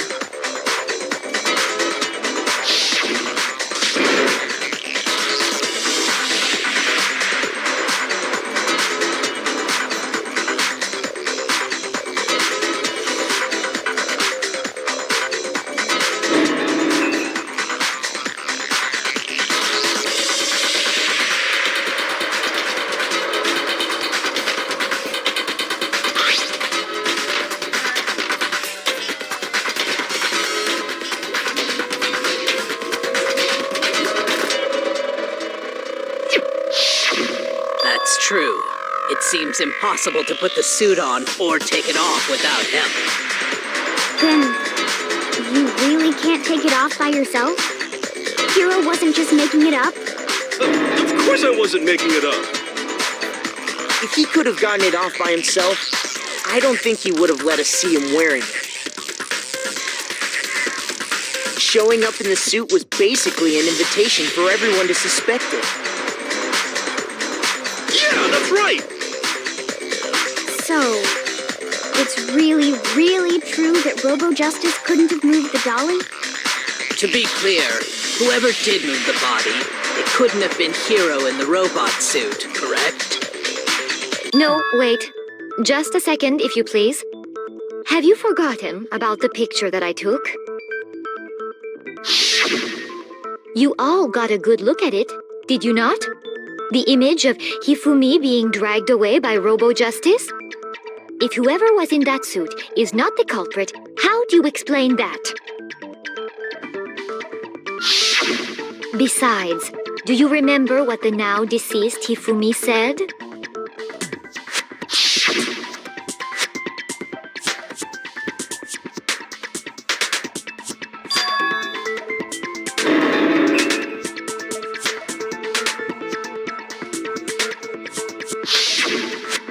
That's true. It seems impossible to put the suit on or take it off without help. Then, you really can't take it off by yourself? Hiro wasn't just making it up? Of course I wasn't making it up. If he could have gotten it off by himself, I don't think he would have let us see him wearing it. Showing up in the suit was basically an invitation for everyone to suspect it. Yeah, that's right. So, it's really, really true that Robo-Justice couldn't have moved the dolly? To be clear, whoever did move the body, it couldn't have been Hiro in the robot suit, correct? No, wait. Just a second, if you please. Have you forgotten about the picture that I took? You all got a good look at it, did you not? The image of Hifumi being dragged away by Robo-Justice? If whoever was in that suit is not the culprit, how do you explain that? Besides, do you remember what the now deceased Hifumi said?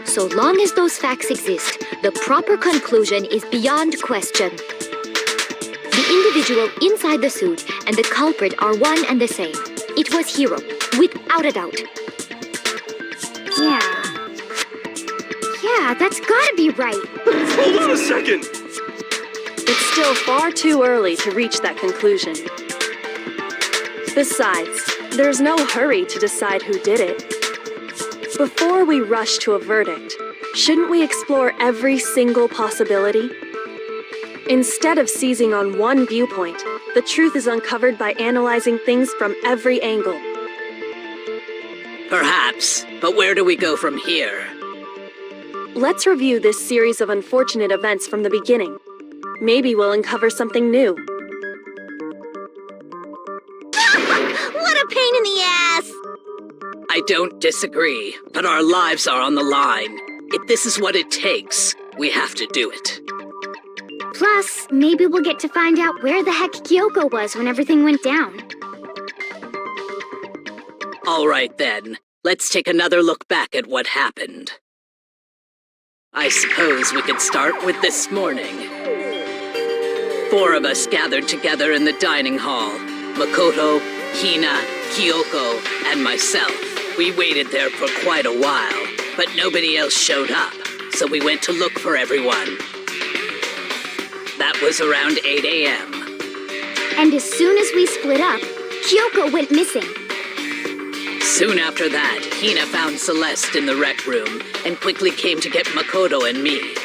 So long as those facts exist, the proper conclusion is beyond question. The individual inside the suit and the culprit are one and the same. It was Hiro, without a doubt. Yeah, that's gotta be right. Hold on a second. It's still far too early to reach that conclusion. Besides, there's no hurry to decide who did it. Before we rush to a verdict, shouldn't we explore every single possibility? Instead of seizing on one viewpoint, the truth is uncovered by analyzing things from every angle. Perhaps, but where do we go from here? Let's review this series of unfortunate events from the beginning. Maybe we'll uncover something new. What a pain in the ass! I don't disagree, but our lives are on the line. If this is what it takes, we have to do it. Plus, maybe we'll get to find out where the heck Kyoko was when everything went down. All right then, let's take another look back at what happened. I suppose we could start with this morning. 4 of us gathered together in the dining hall. Makoto, Hina, Kyoko, and myself. We waited there for quite a while, but nobody else showed up, so we went to look for everyone. That was around 8 a.m. And as soon as we split up, Kyoko went missing. Soon after that, Hina found Celeste in the rec room and quickly came to get Makoto and me.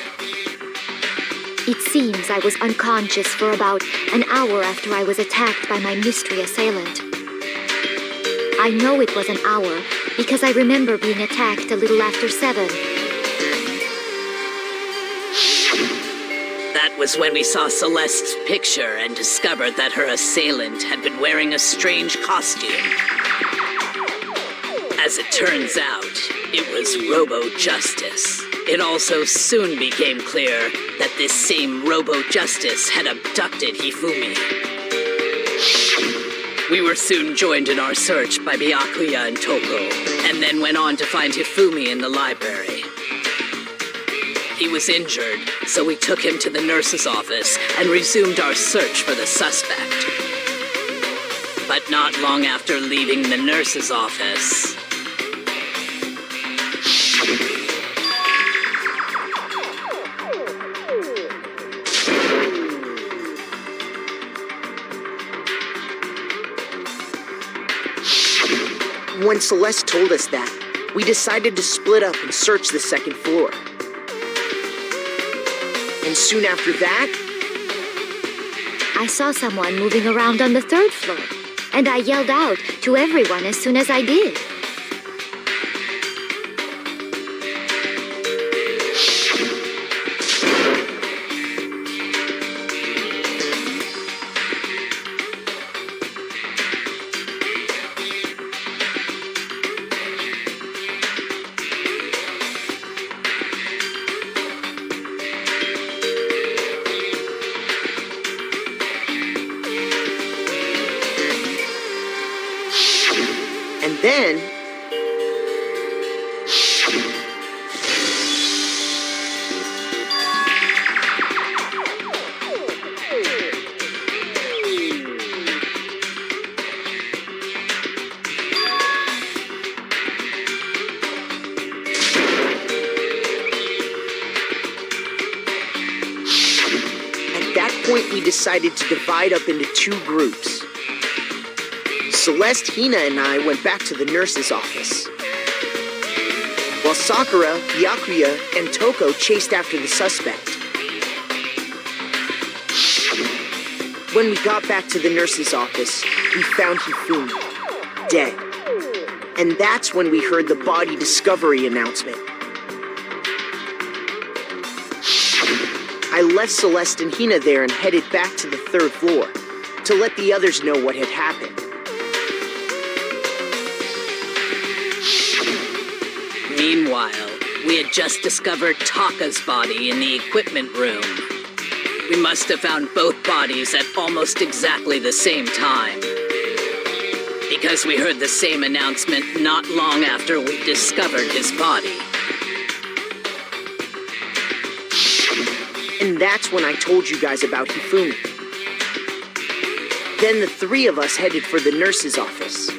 It seems I was unconscious for about an hour after I was attacked by my mystery assailant. I know it was an hour because I remember being attacked a little after 7. That was when we saw Celeste's picture and discovered that her assailant had been wearing a strange costume. As it turns out, it was Robo-Justice. It also soon became clear that this same Robo-Justice had abducted Hifumi. We were soon joined in our search by Byakuya and Toko, and then went on to find Hifumi in the library. He was injured, so we took him to the nurse's office and resumed our search for the suspect. But not long after leaving the nurse's office... When Celeste told us that, we decided to split up and search the second floor. And soon after that, I saw someone moving around on the 3rd floor, and I yelled out to everyone as soon as I did. and then... At that point, we decided to divide up into 2 groups. Celeste, Hina, and I went back to the nurse's office, while Sakura, Byakuya, and Toko chased after the suspect. When we got back to the nurse's office, we found Hifumi, dead. And that's when we heard the body discovery announcement. I left Celeste and Hina there and headed back to the 3rd floor to let the others know what had happened. Meanwhile, we had just discovered Taka's body in the equipment room. We must have found both bodies at almost exactly the same time, because we heard the same announcement not long after we discovered his body. And that's when I told you guys about Hifumi. Then the 3 of us headed for the nurse's office.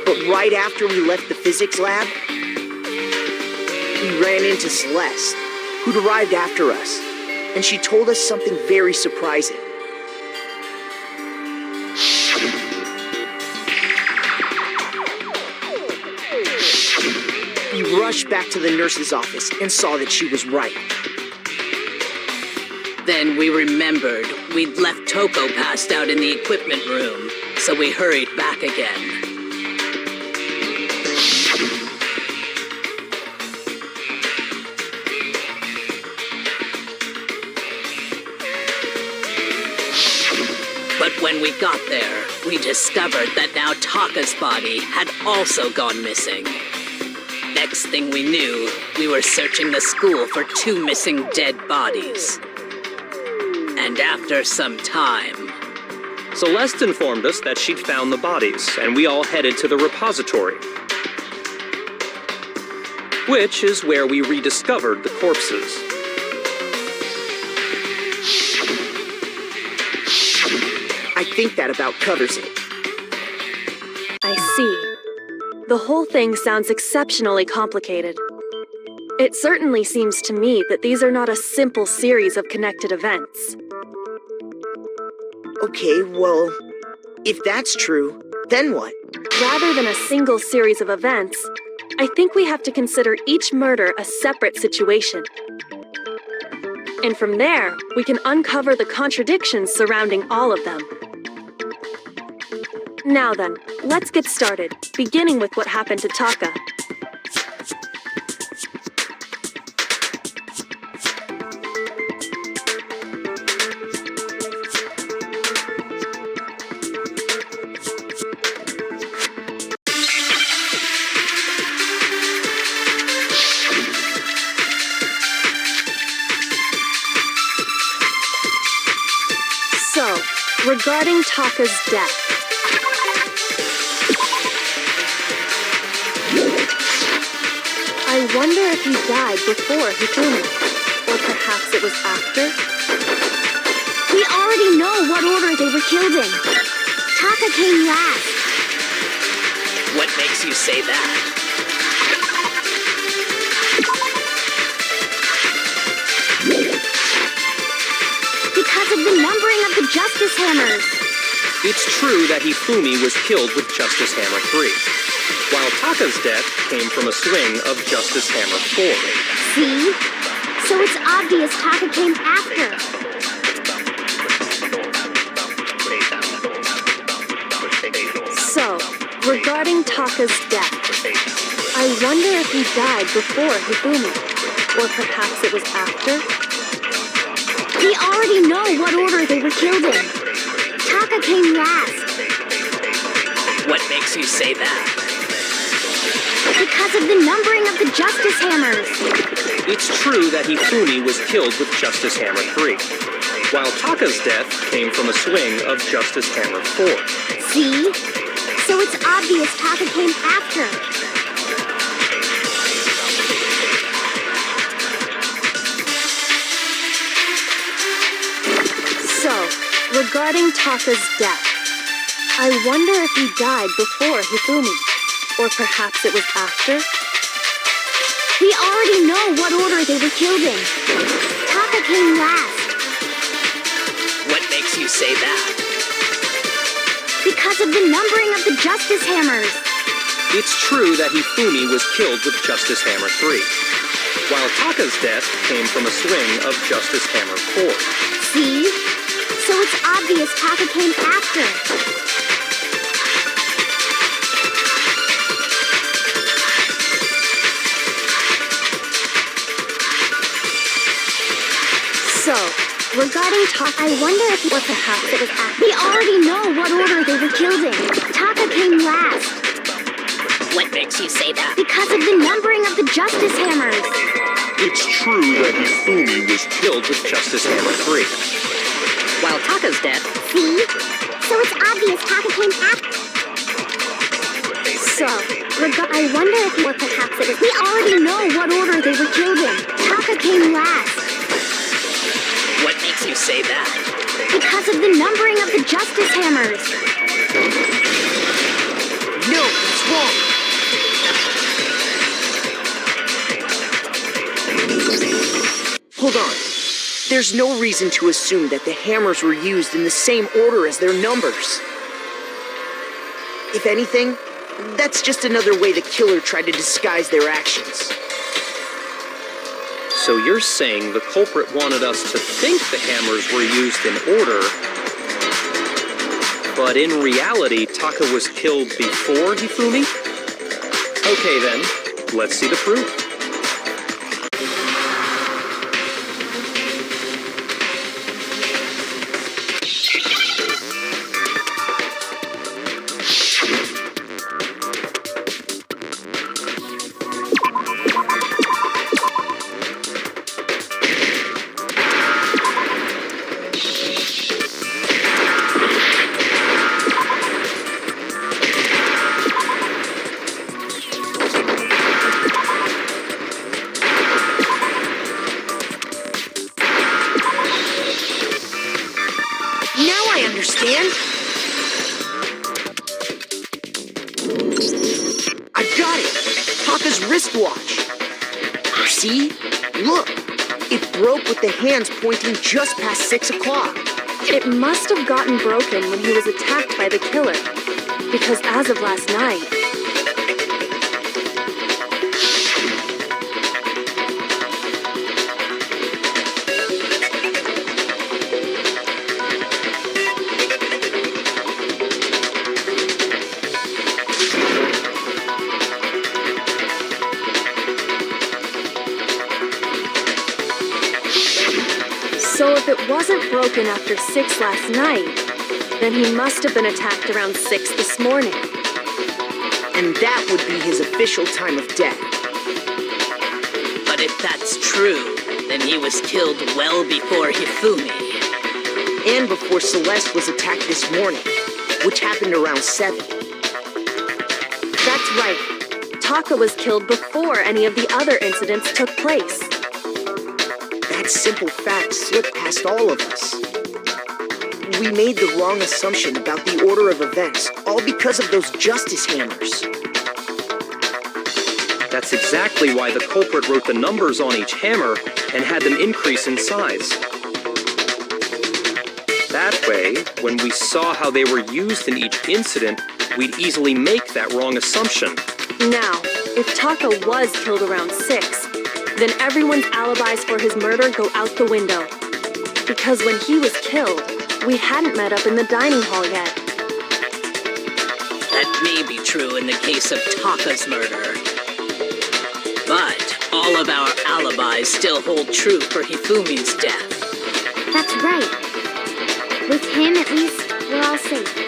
But right after we left the physics lab, we ran into Celeste, who'd arrived after us, and she told us something very surprising. We rushed back to the nurse's office and saw that she was right. Then we remembered we'd left Toko passed out in the equipment room, so we hurried back again. But when we got there, we discovered that now Taka's body had also gone missing. Next thing we knew, we were searching the school for 2 missing dead bodies. And after some time... Celeste informed us that she'd found the bodies, and we all headed to the repository, which is where we rediscovered the corpses. I think that about covers it. I see. The whole thing sounds exceptionally complicated. It certainly seems to me that these are not a simple series of connected events. Okay, well, if that's true, then what? Rather than a single series of events, I think we have to consider each murder a separate situation. And from there, we can uncover the contradictions surrounding all of them. Now then, let's get started, beginning with what happened to Taka. So, regarding Taka's death, I wonder if he died before Hifumi, or perhaps it was after? We already know what order they were killed in. Taka came last. What makes you say that? Because of the numbering of the Justice Hammers. It's true that Hifumi was killed with Justice Hammer 3, while Taka's death came from a swing of Justice Hammer 4. See? So it's obvious Taka came after. So, regarding Taka's death, I wonder if he died before Hifumi, or perhaps it was after? We already know what order they were killed in. Taka came last. What makes you say that? Because of the numbering of the Justice Hammers. It's true that Hifumi was killed with Justice Hammer 3, while Taka's death came from a swing of Justice Hammer 4. See? So it's obvious Taka came after. So, regarding Taka's death, I wonder if he died before Hifumi, or perhaps it was after? We already know what order they were killed in. Taka came last. What makes you say that? Because of the numbering of the Justice Hammers. It's true that Hifumi was killed with Justice Hammer 3, while Taka's death came from a swing of Justice Hammer 4. See? So it's obvious Taka came after. So, regarding Taka, I wonder if, or perhaps it was after. We already know what order they were killed in. Taka came last. What makes you say that? Because of the numbering of the Justice Hammers. It's true that Hifumi was killed with Justice Hammer 3, While Taka's death... See? So it's obvious Taka came after. So, I wonder if, or perhaps it was. We already know what order they were killed in. Taka came last. What makes you say that? Because of the numbering of the Justice Hammers. No, it's wrong. Hold on. there's no reason to assume that the hammers were used in the same order as their numbers. If anything, that's just another way the killer tried to disguise their actions. So you're saying the culprit wanted us to think the hammers were used in order, but in reality, Taka was killed before Hifumi? Okay then, let's see the proof. Understand? I've got it! Taka's wristwatch! See? Look! It broke with the hands pointing just past 6 o'clock. It must have gotten broken when he was attacked by the killer. Because as of last night, so if it wasn't broken after 6 last night, then he must have been attacked around 6 this morning. And that would be his official time of death. But if that's true, then he was killed well before Hifumi. And before Celeste was attacked this morning, which happened around 7. That's right. Taka was killed before any of the other incidents took place. That simple fact slipped past all of us. We made the wrong assumption about the order of events, all because of those justice hammers. That's exactly why the culprit wrote the numbers on each hammer and had them increase in size. That way, when we saw how they were used in each incident, we'd easily make that wrong assumption. Now, if Taka was killed around 6, then everyone's alibis for his murder go out the window. Because when he was killed, we hadn't met up in the dining hall yet. That may be true in the case of Taka's murder. But all of our alibis still hold true for Hifumi's death. That's right. With him, at least, we're all safe.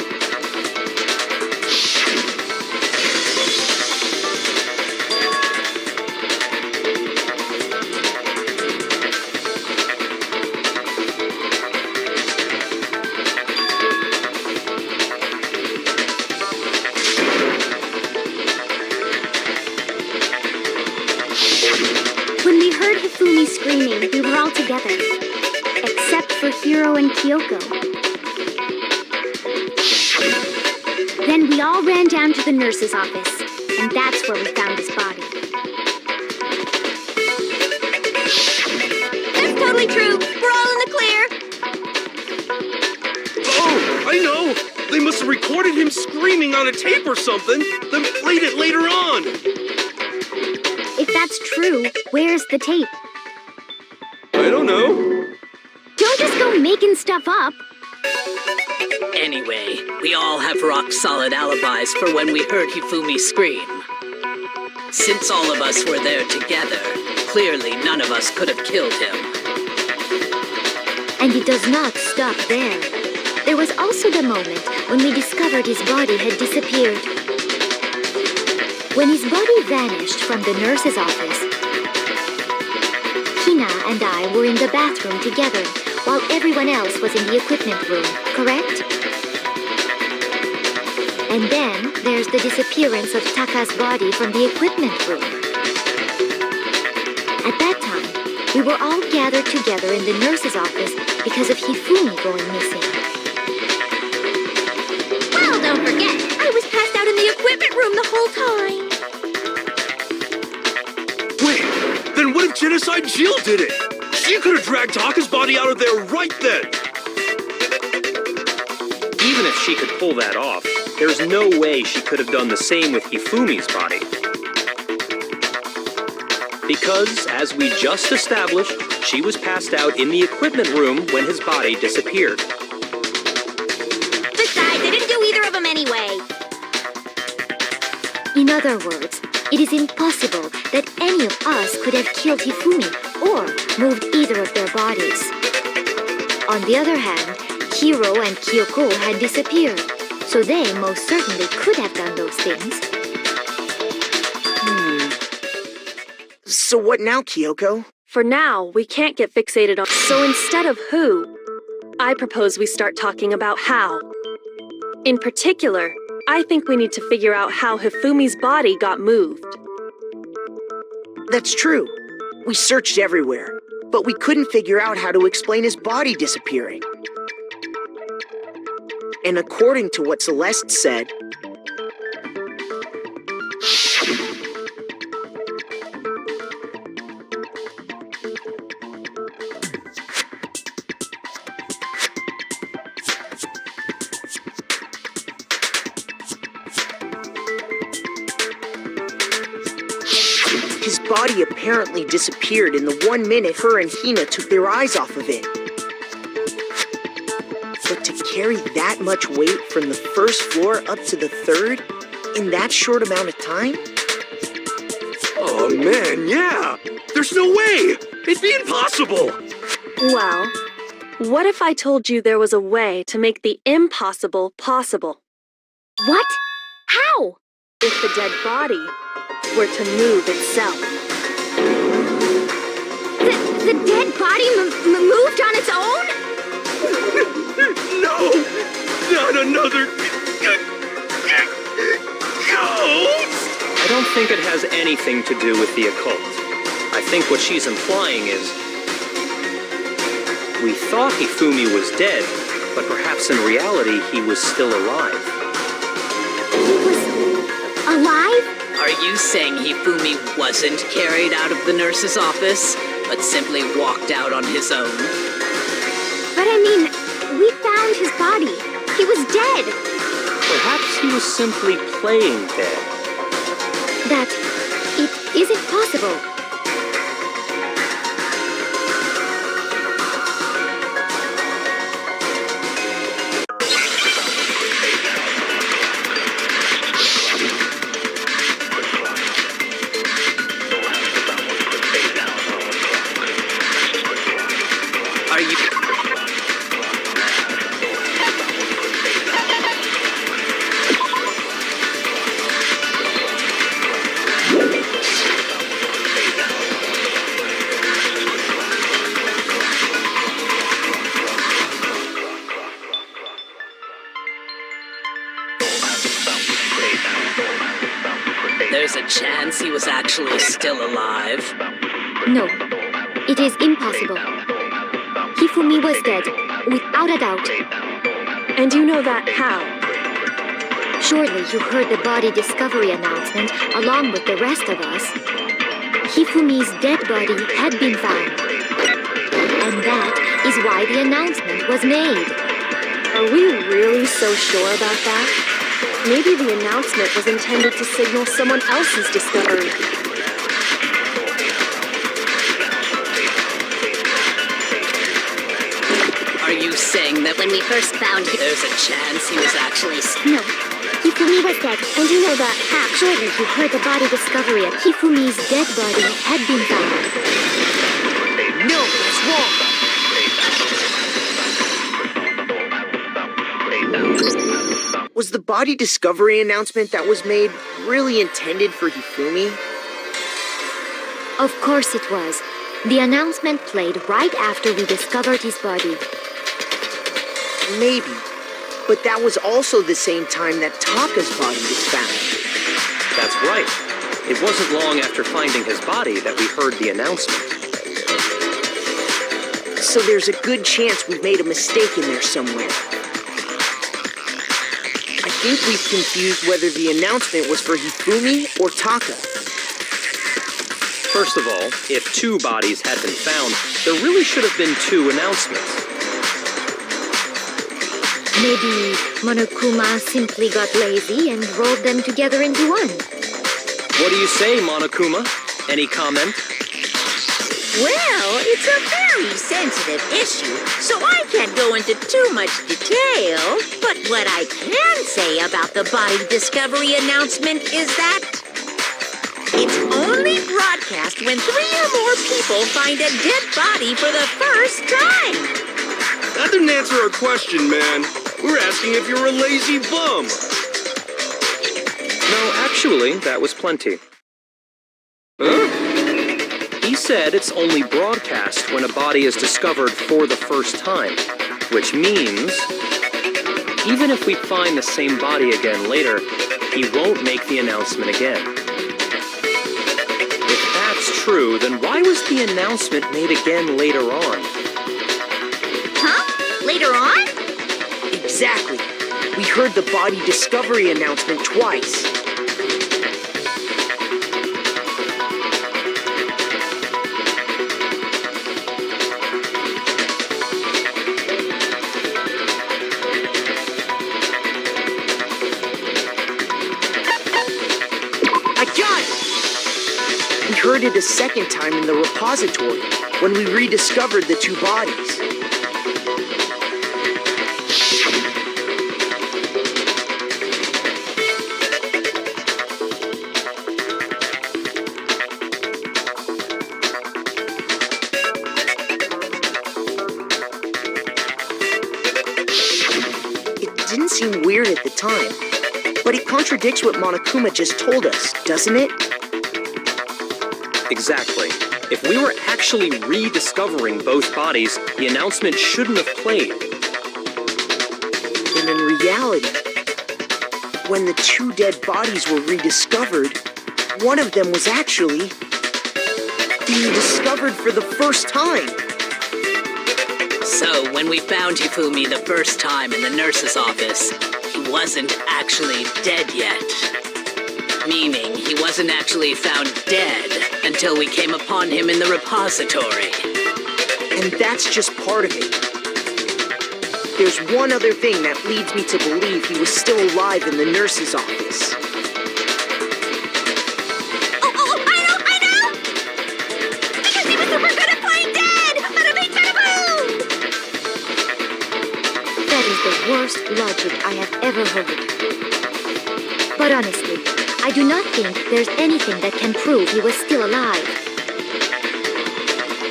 When we heard Hifumi screaming, we were all together. Except for Hiro and Kyoko. Then we all ran down to the nurse's office, and that's where we found his body. That's totally true. We're all in the clear. Oh, I know! They must have recorded him screaming on a tape or something, then played it later on! If that's true, where's the tape? I don't know. Don't just go making stuff up. Anyway, we all have rock-solid alibis for when we heard Hifumi scream. Since all of us were there together, clearly none of us could have killed him. And it does not stop there. There was also the moment when we discovered his body had disappeared. When his body vanished from the nurse's office, Hina and I were in the bathroom together, while everyone else was in the equipment room, correct? And then there's the disappearance of Taka's body from the equipment room. At that time, we were all gathered together in the nurse's office because of Hifumi going missing. Well, don't forget, I was passed out in the equipment room the whole time. Wait, then what if Genocide Jill did it? She could have dragged Taka's body out of there right then! Even if she could pull that off, there's no way she could have done the same with Hifumi's body. Because, as we just established, she was passed out in the equipment room when his body disappeared. Besides, I didn't do either of them anyway. In other words, it is impossible that any of us could have killed Hifumi or moved either of their bodies. On the other hand, Hiro and Kyoko had disappeared, so they most certainly could have done those things. So what now, Kyoko? For now, we can't get fixated on. So instead of who, I propose we start talking about how. In particular, I think we need to figure out how Hifumi's body got moved. That's true. We searched everywhere, but we couldn't figure out how to explain his body disappearing. And according to what Celeste said, his body apparently disappeared in the 1 minute her and Hina took their eyes off of it. But to carry that much weight from the first floor up to the third in that short amount of time? Oh man, yeah! There's no way! It'd be impossible! Well, what if I told you there was a way to make the impossible possible? What? How? If the dead body were to move itself. The dead body moved on its own? No! Not another... ghost! I don't think it has anything to do with the occult. I think what she's implying is... we thought Hifumi was dead, but perhaps in reality he was still alive. He was alive? Are you saying Hifumi wasn't carried out of the nurse's office, but simply walked out on his own? But I mean, we found his body. He was dead. Perhaps he was simply playing dead. That it isn't possible. Are you... There's a chance he was actually still alive. No, it is impossible. Hifumi was dead, without a doubt. And you know that how? Surely you heard the body discovery announcement along with the rest of us. Hifumi's dead body had been found. And that is why the announcement was made. Are we really so sure about that? Maybe the announcement was intended to signal someone else's discovery. Are you saying that when we first found him, there's a chance he was actually... No, Hifumi was dead, and you know that how surely you heard the body discovery of Hifumi's dead body had been found. no, that's wrong! Was the body discovery announcement that was made really intended for Hifumi? Of course it was. The announcement played right after we discovered his body. Maybe. But that was also the same time that Taka's body was found. That's right. It wasn't long after finding his body that we heard the announcement. So there's a good chance we've made a mistake in there somewhere. I think we've confused whether the announcement was for Hifumi or Taka. First of all, if 2 bodies had been found, there really should have been 2 announcements. Maybe Monokuma simply got lazy and rolled them together into one. What do you say, Monokuma? Any comment? Well, it's a very sensitive issue, so I can't go into too much detail. But what I can say about the body discovery announcement is that it's only broadcast when 3 or more people find a dead body for the first time. That didn't answer our question, man. We're asking if you're a lazy bum. No, actually, that was plenty. Huh? He said it's only broadcast when a body is discovered for the first time, which means even if we find the same body again later, he won't make the announcement again. If that's true, then why was the announcement made again later on? Huh? Later on? Exactly. We heard the body discovery announcement twice. Heard it a second time in the repository when we rediscovered the 2 bodies. It didn't seem weird at the time, but it contradicts what Monokuma just told us, doesn't it? Exactly. If we were actually rediscovering both bodies, the announcement shouldn't have played. And in reality, when the 2 dead bodies were rediscovered, one of them was actually being discovered for the first time. So, when we found Hifumi the first time in the nurse's office, he wasn't actually dead yet. Meaning, he wasn't actually found dead until we came upon him in the repository. And that's just part of it. There's one other thing that leads me to believe he was still alive in the nurse's office. Oh, I know! Because he was super good at playing dead! Bada bing, bada boom! That is the worst logic I have ever heard. But honestly, I do not think there's anything that can prove he was still alive.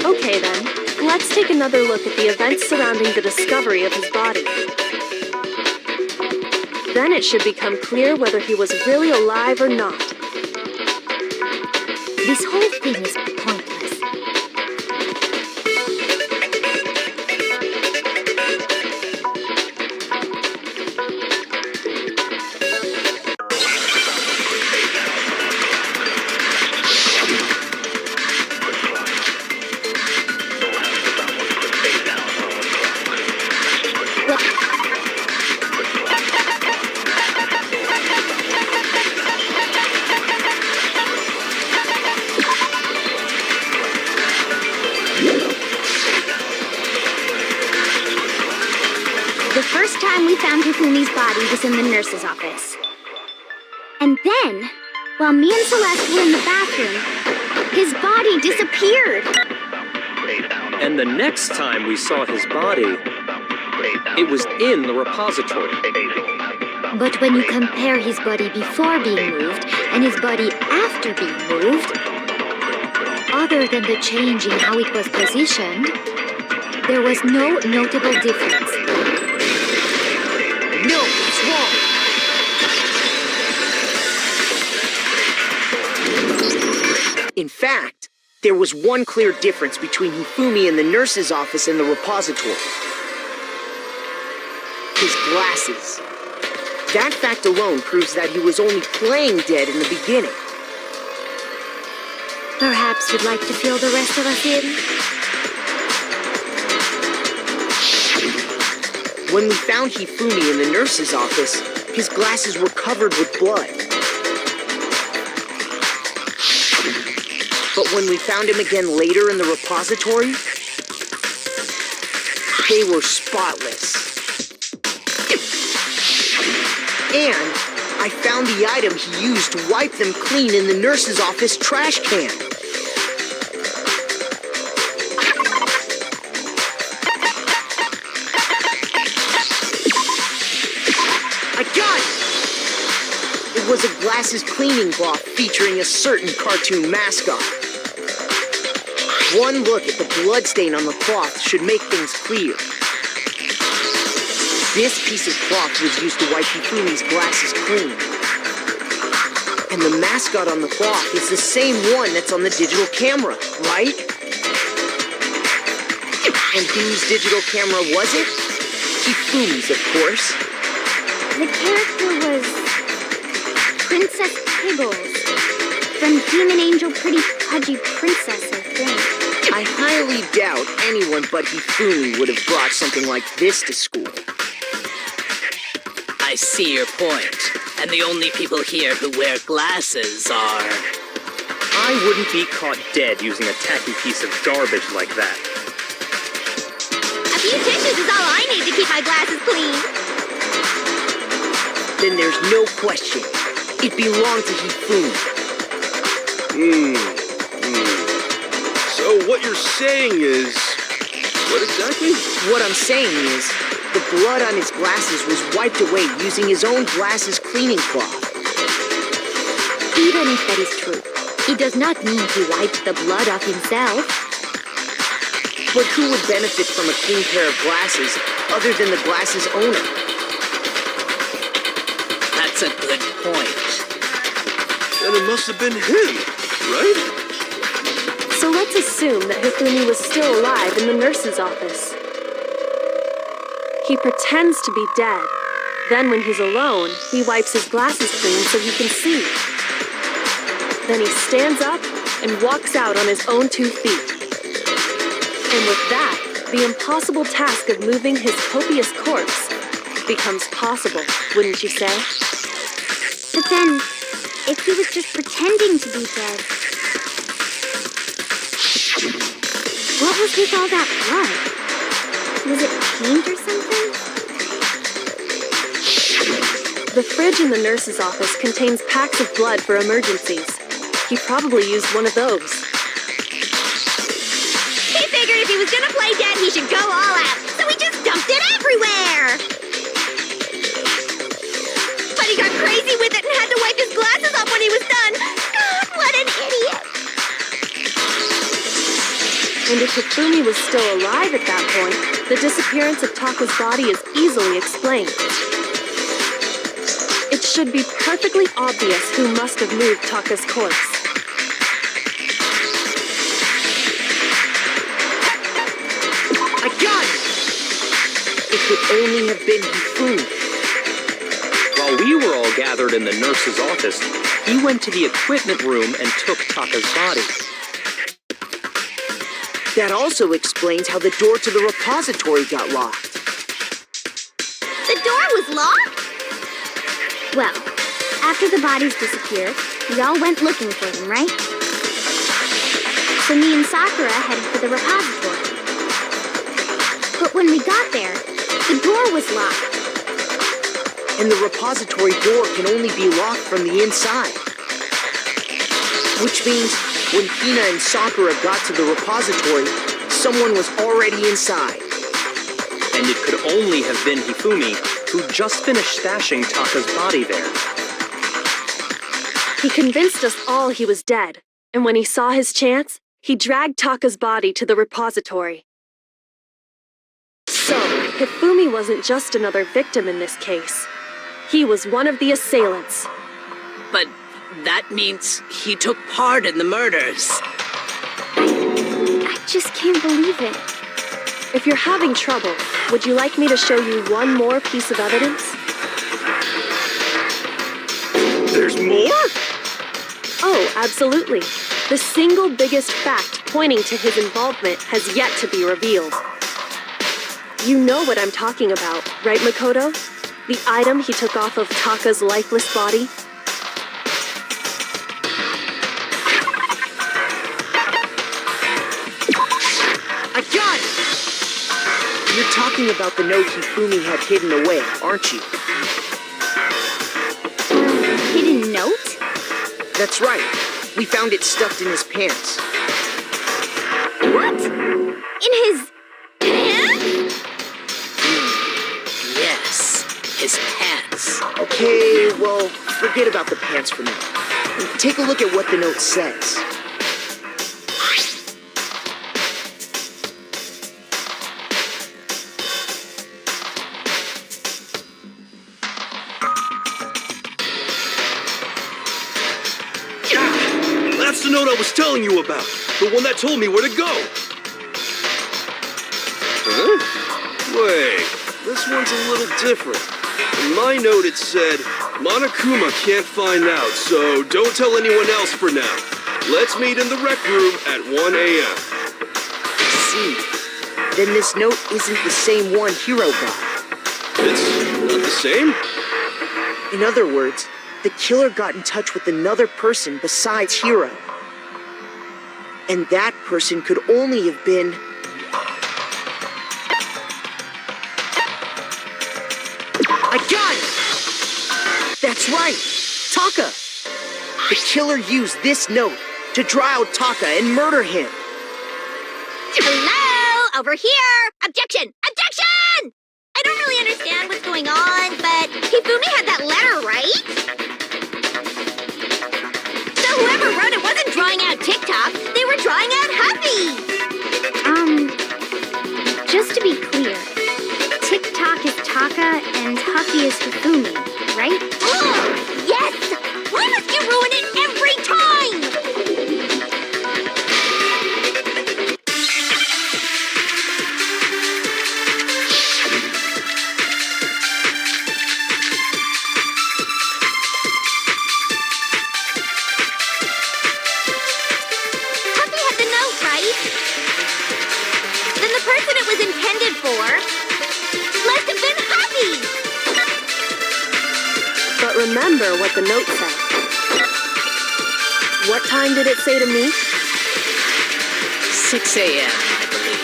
Okay then, let's take another look at the events surrounding the discovery of his body. Then it should become clear whether he was really alive or not. This whole thing is pointless. The first time we found Hifumi's body was in the nurse's office. And then, while me and Celeste were in the bathroom, his body disappeared. And the next time we saw his body, it was in the repository. But when you compare his body before being moved and his body after being moved, other than the change in how it was positioned, there was no notable difference. No, it's wrong. In fact, there was one clear difference between Hifumi in the nurse's office and the repository. His glasses. That fact alone proves that he was only playing dead in the beginning. Perhaps you'd like to fill the rest of us in? When we found Hifumi in the nurse's office, his glasses were covered with blood. But when we found him again later in the repository, they were spotless. And I found the item he used to wipe them clean in the nurse's office trash can. I got it! It was a glasses cleaning cloth featuring a certain cartoon mascot. One look at the bloodstain on the cloth should make things clear. This piece of cloth was used to wipe Hifumi's glasses clean. And the mascot on the cloth is the same one that's on the digital camera, right? And whose digital camera was it? Hifumi's, of course. The character was Princess Piggles from Demon Angel Pretty Pudgy Princess, I think. I highly doubt anyone but Hifumi would have brought something like this to school. I see your point. And the only people here who wear glasses are... I wouldn't be caught dead using a tacky piece of garbage like that. A few tissues is all I need to keep my glasses clean. Then there's no question. It belonged to Hifumi. So what you're saying is... What exactly? What I'm saying is, the blood on his glasses was wiped away using his own glasses cleaning cloth. Even if that is true, it does not mean he wiped the blood off himself. But who would benefit from a clean pair of glasses other than the glasses owner? That's a good point. Then it must have been him, right? So let's assume that Hifumi was still alive in the nurse's office. He pretends to be dead. Then when he's alone, he wipes his glasses clean so he can see. Then he stands up and walks out on his own 2 feet. And with that, the impossible task of moving his copious corpse becomes possible, wouldn't you say? But then, if he was just pretending to be dead, what was with all that blood? Was it paint or something? The fridge in the nurse's office contains packs of blood for emergencies. He probably used one of those. He figured if he was gonna play dead, he should go all out, so he just dumped it everywhere! But he got crazy with it and had to wipe his glasses off when he was done! God, what an idiot! And if Hifumi was still alive at that point, the disappearance of Taka's body is easily explained. It should be perfectly obvious who must have moved Taka's corpse. I got it! It could only have been Hifumi. While we were all gathered in the nurse's office, he went to the equipment room and took Taka's body. That also explains how the door to the repository got locked. The door was locked? Well, after the bodies disappeared, we all went looking for them, right? So me and Sakura headed for the repository. But when we got there, the door was locked. And the repository door can only be locked from the inside. Which means when Hina and Sakura got to the repository, someone was already inside. And it could only have been Hifumi, who just finished stashing Taka's body there. He convinced us all he was dead, and when he saw his chance, he dragged Taka's body to the repository. So, Hifumi wasn't just another victim in this case. He was one of the assailants. But that means he took part in the murders. I just can't believe it. If you're having trouble, would you like me to show you one more piece of evidence? There's more? Oh, absolutely. The single biggest fact pointing to his involvement has yet to be revealed. You know what I'm talking about, right, Makoto? The item he took off of Taka's lifeless body? talking about the note Hifumi had hidden away, aren't you? Hidden note? That's right. We found it stuffed in his pants. What? In his pants? Yes, his pants. Okay, well, forget about the pants for now. Take a look at what the note says. That's the note I was telling you about. The one that told me where to go. Huh? Wait, this one's a little different. In my note it said, Monokuma can't find out, so don't tell anyone else for now. Let's meet in the rec room at 1 a.m. See, then this note isn't the same one Hiro got. It's not the same? In other words, the killer got in touch with another person besides Hiro. And that person could only have been... I got it! That's right! Taka! The killer used this note to draw out Taka and murder him. Hello? Over here! Objection! Objection! I don't really understand what's going on, but Hifumi had that letter, right? So whoever wrote it wasn't drawing out TikTok, they were drawing out Huffy! Just to be clear, TikTok is Taka and Huffy is Hifumi, right? Oh, yes! Why must you ruin it every time? Huffy had the note, right? Then the person it was intended for must have been Huffy! But remember what the note said. What time did it say to me? 6 a.m., I believe.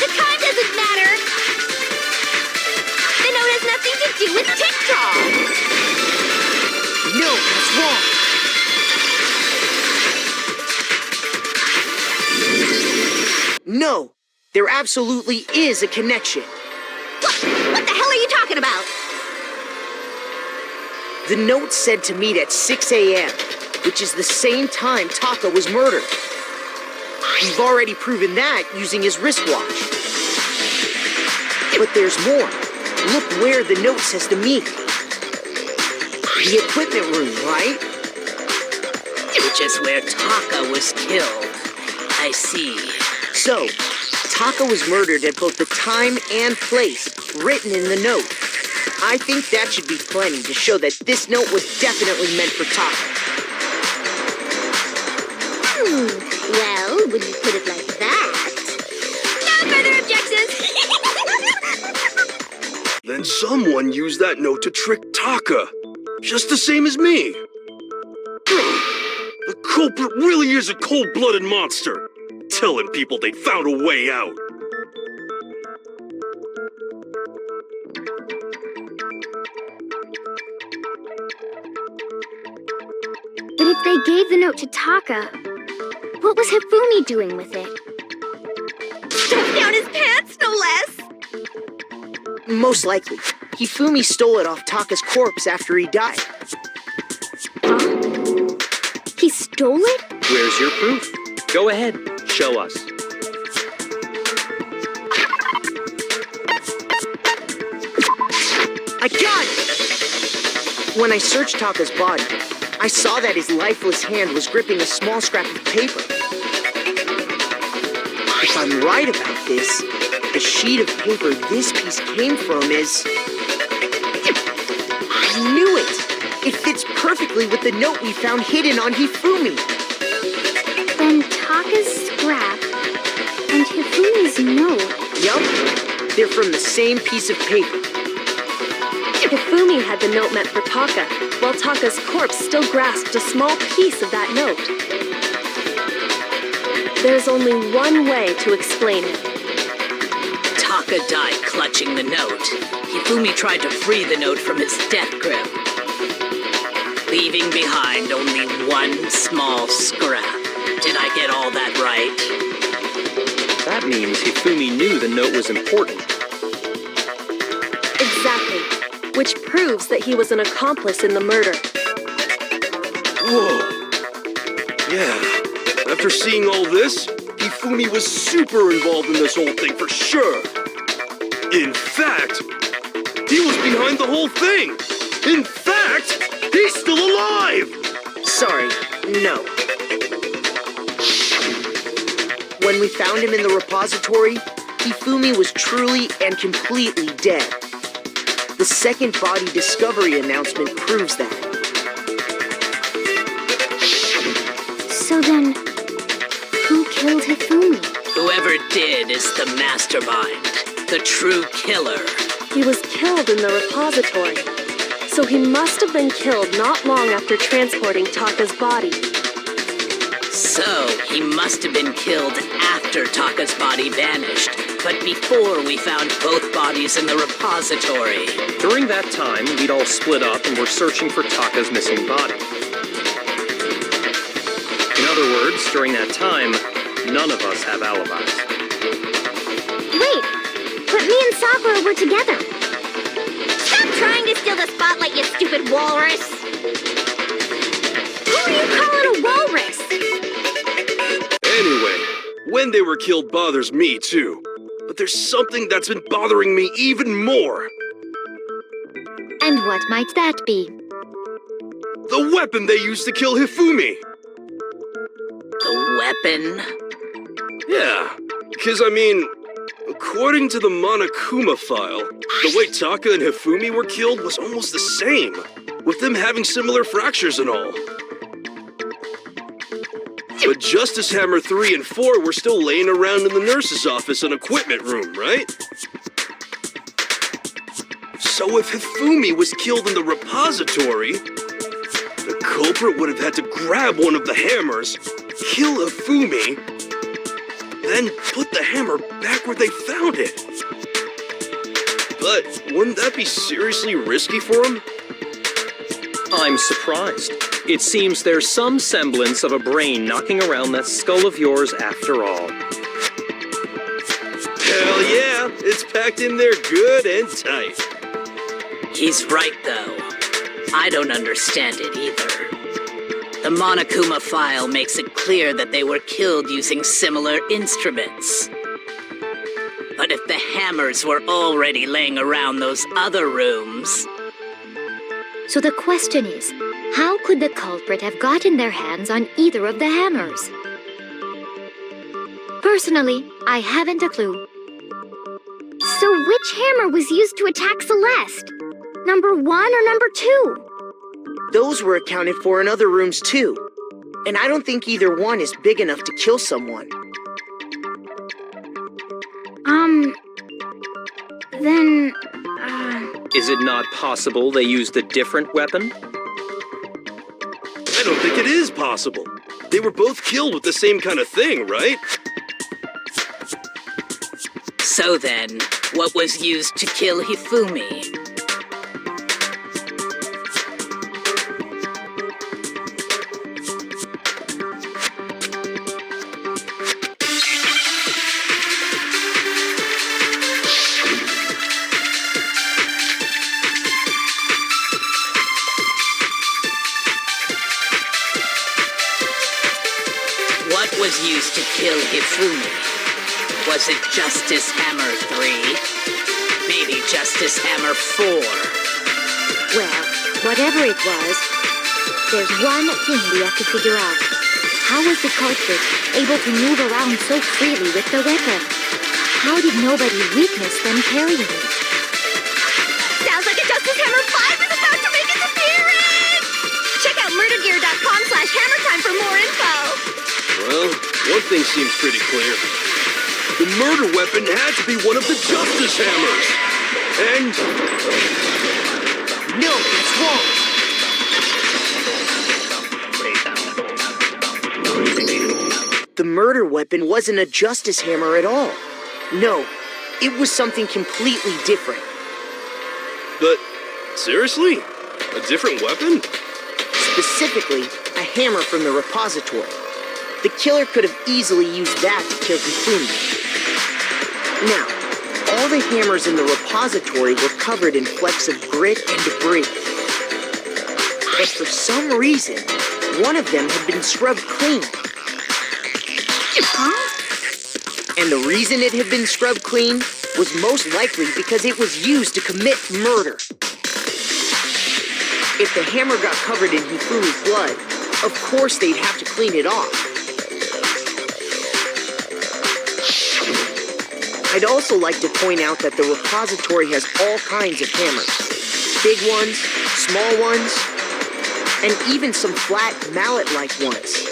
The time doesn't matter! The note has nothing to do with TikTok! No, that's wrong! No, there absolutely is a connection. What the hell are you talking about? The note said to meet at 6 a.m., which is the same time Taka was murdered. We've already proven that using his wristwatch. But there's more. Look where the note says to meet. The equipment room, right? Which is where Taka was killed. I see. So, Taka was murdered at both the time and place written in the note. I think that should be plenty to show that this note was definitely meant for Taka. Well, when you put it like that... No further objections! Then someone used that note to trick Taka. Just the same as me. The culprit really is a cold-blooded monster. Telling people they found a way out. But if they gave the note to Taka, what was Hifumi doing with it? Stuffed down his pants, no less! Most likely, Hifumi stole it off Taka's corpse after he died. Huh? He stole it? Where's your proof? Go ahead, show us. I got it! When I searched Taka's body, I saw that his lifeless hand was gripping a small scrap of paper. If I'm right about this, the sheet of paper this piece came from is... I knew it! It fits perfectly with the note we found hidden on Hifumi. Then Taka's scrap and Hifumi's note. Yup, they're from the same piece of paper. Hifumi had the note meant for Taka, while Taka's corpse still grasped a small piece of that note. There's only one way to explain it. Taka died clutching the note, Hifumi tried to free the note from his death grip, leaving behind only one small scrap. Did I get all that right? That means Hifumi knew the note was important. Exactly. Which proves that he was an accomplice in the murder. Whoa. Yeah. After seeing all this, Hifumi was super involved in this whole thing for sure. In fact, he was behind the whole thing. In fact, he's still alive! Sorry, no. When we found him in the repository, Hifumi was truly and completely dead. The second body discovery announcement proves that. So then, who killed Hifumi? Whoever did is the mastermind, the true killer. He was killed in the repository. So he must have been killed not long after transporting Taka's body. So, he must have been killed after Taka's body vanished, but before we found both bodies in the repository. During that time, we'd all split up and were searching for Taka's missing body. In other words, during that time, none of us have alibis. Wait, but me and Sakura were together. Stop trying to steal the spotlight, you stupid walrus! Who are you calling a walrus? Anyway, when they were killed bothers me too. But there's something that's been bothering me even more. And what might that be? The weapon they used to kill Hifumi. The weapon? Yeah, because I mean, according to the Monokuma file, the way Taka and Hifumi were killed was almost the same, with them having similar fractures and all. But Justice Hammer 3 and 4 were still laying around in the nurse's office and equipment room, right? So if Hifumi was killed in the repository, the culprit would have had to grab one of the hammers, kill Hifumi, then put the hammer back where they found it. But wouldn't that be seriously risky for him? I'm surprised. It seems there's some semblance of a brain knocking around that skull of yours after all. Hell yeah, it's packed in there good and tight. He's right, though. I don't understand it either. The Monokuma file makes it clear that they were killed using similar instruments. But if the hammers were already laying around those other rooms... So the question is, how could the culprit have gotten their hands on either of the hammers? Personally, I haven't a clue. So which hammer was used to attack Celeste? Number 1 or number 2? Those were accounted for in other rooms too. And I don't think either one is big enough to kill someone. Then, Is it not possible they used a different weapon? I don't think it is possible. They were both killed with the same kind of thing, right? So then, what was used to kill Hifumi? What was used to kill Hifumi? Was it Justice Hammer 3? Maybe Justice Hammer 4? Well, whatever it was, there's one thing we have to figure out. How was the culprit able to move around so freely with the weapon? How did nobody witness them carrying it? sounds like a Justice Hammer 5 is about to make its appearance! Check out murdergear.com/hammertime for more info. Well, one thing seems pretty clear. The murder weapon had to be one of the Justice Hammers. And... No, that's wrong. The murder weapon wasn't a Justice Hammer at all. No, it was something completely different. But, seriously? A different weapon? Specifically, a hammer from the repository. The killer could have easily used that to kill Hifumi. Now, all the hammers in the repository were covered in flecks of grit and debris. But for some reason, one of them had been scrubbed clean. And the reason it had been scrubbed clean was most likely because it was used to commit murder. If the hammer got covered in Hifumi's blood, of course they'd have to clean it off. I'd also like to point out that the repository has all kinds of hammers. Big ones, small ones, and even some flat mallet-like ones.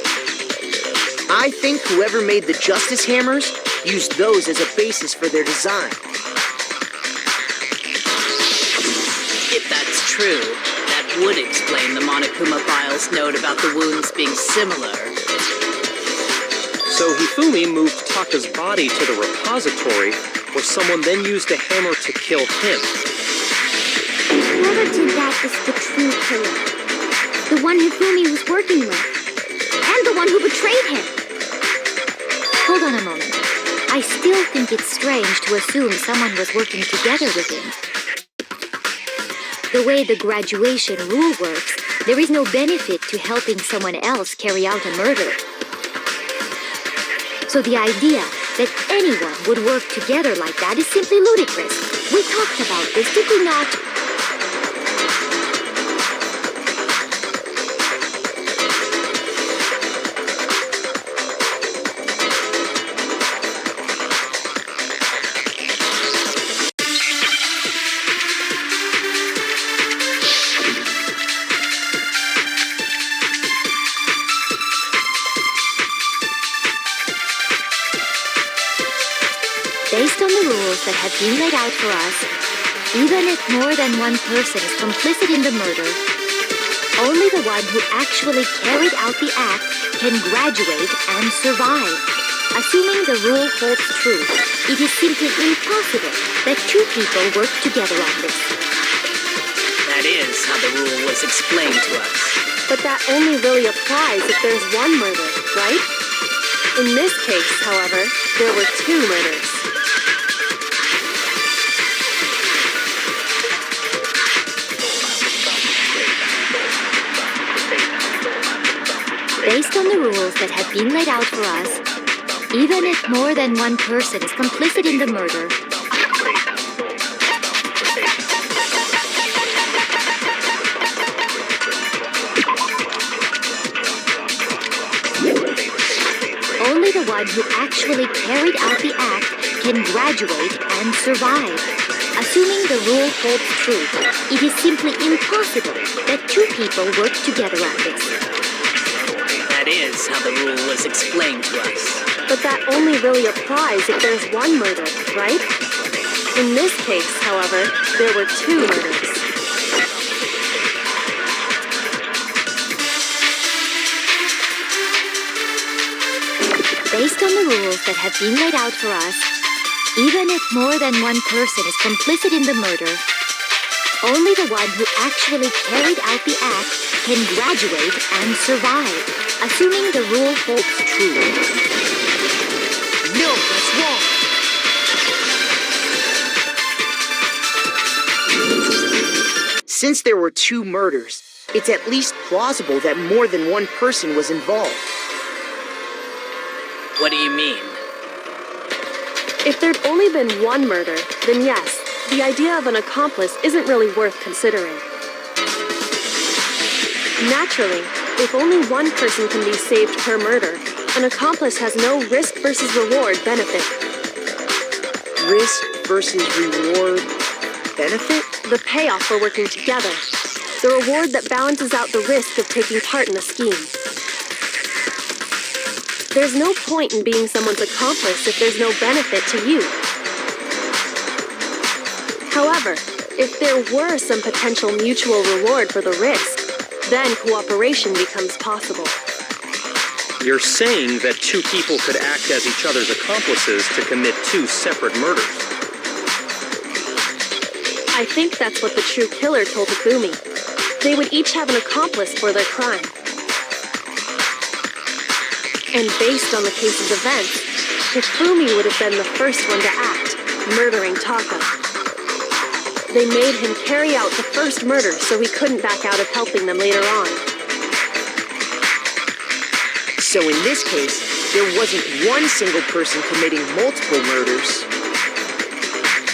I think whoever made the Justice hammers used those as a basis for their design. If that's true, that would explain the Monokuma file's note about the wounds being similar. So Hifumi moved Taka's body to the repository, where someone then used a hammer to kill him. Whoever did that is the true killer. The one Hifumi was working with. And the one who betrayed him. Hold on a moment. I still think it's strange to assume someone was working together with him. The way the graduation rule works, there is no benefit to helping someone else carry out a murder. So the idea that anyone would work together like that is simply ludicrous. We talked about this, did we not? Based on the rules that have been laid out for us, even if more than one person is complicit in the murder, only the one who actually carried out the act can graduate and survive. Assuming the rule holds true, it is simply impossible that two people work together on this. That is how the rule was explained to us. But that only really applies if there's one murder, right? In this case, however, there were two murders. Based on the rules that have been laid out for us, even if more than one person is complicit in the murder, only the one who actually carried out the act can graduate and survive. Assuming the rule holds true, it is simply impossible that two people work together on this. That is how the rule was explained to us. But that only really applies if there's one murder, right? In this case, however, there were two murders. Based on the rules that have been laid out for us, even if more than one person is complicit in the murder, only the one who actually carried out the act can graduate and survive, assuming the rule holds true. No, that's wrong. Since there were two murders, it's at least plausible that more than one person was involved. What do you mean? If there'd only been one murder, then yes, the idea of an accomplice isn't really worth considering. Naturally, if only one person can be saved per murder, an accomplice has no risk versus reward benefit. Risk versus reward benefit? The payoff for working together. The reward that balances out the risk of taking part in a scheme. There's no point in being someone's accomplice if there's no benefit to you. However, if there were some potential mutual reward for the risk, then cooperation becomes possible. You're saying that two people could act as each other's accomplices to commit two separate murders. I think that's what the true killer told Hifumi. They would each have an accomplice for their crime. And based on the case's events, Hifumi would have been the first one to act, murdering Taka. They made him carry out the first murder so he couldn't back out of helping them later on. So in this case, there wasn't one single person committing multiple murders.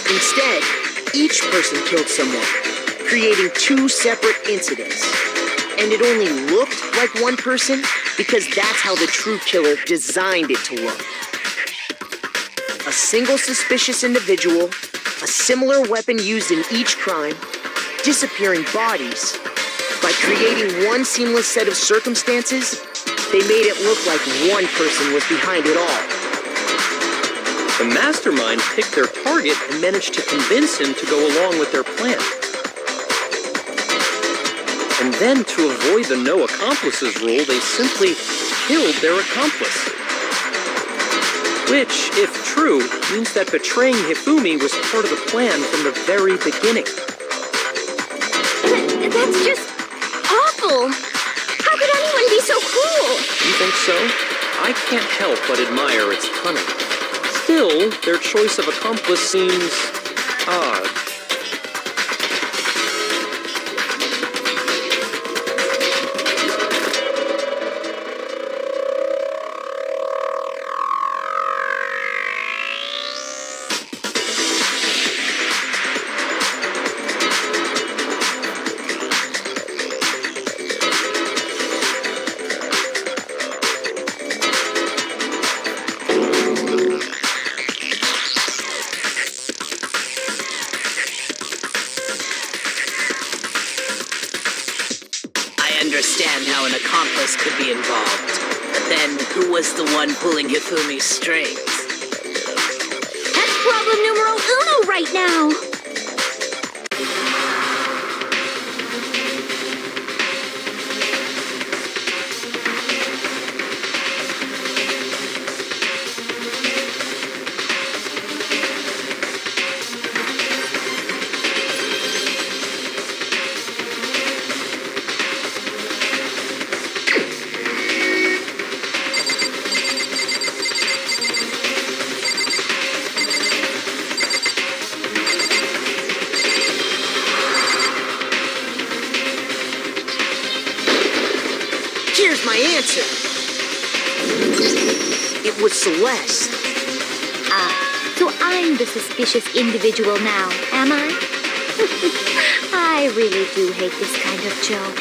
Instead, each person killed someone, creating two separate incidents. And it only looked like one person because that's how the true killer designed it to look. A single suspicious individual, a similar weapon used in each crime, disappearing bodies. By creating one seamless set of circumstances, they made it look like one person was behind it all. The mastermind picked their target and managed to convince him to go along with their plan. And then, to avoid the no accomplices rule, they simply killed their accomplice. Which, if true, means that betraying Hifumi was part of the plan from the very beginning. That's just awful. How could anyone be so cruel? You think so? I can't help but admire its cunning. Still, their choice of accomplice seems odd. Understand how an accomplice could be involved. But then, who was the one pulling Hifumi's strings? That's problem numero uno right now. Here's my answer. It was Celeste. Ah, so I'm the suspicious individual now, am I? I really do hate this kind of joke.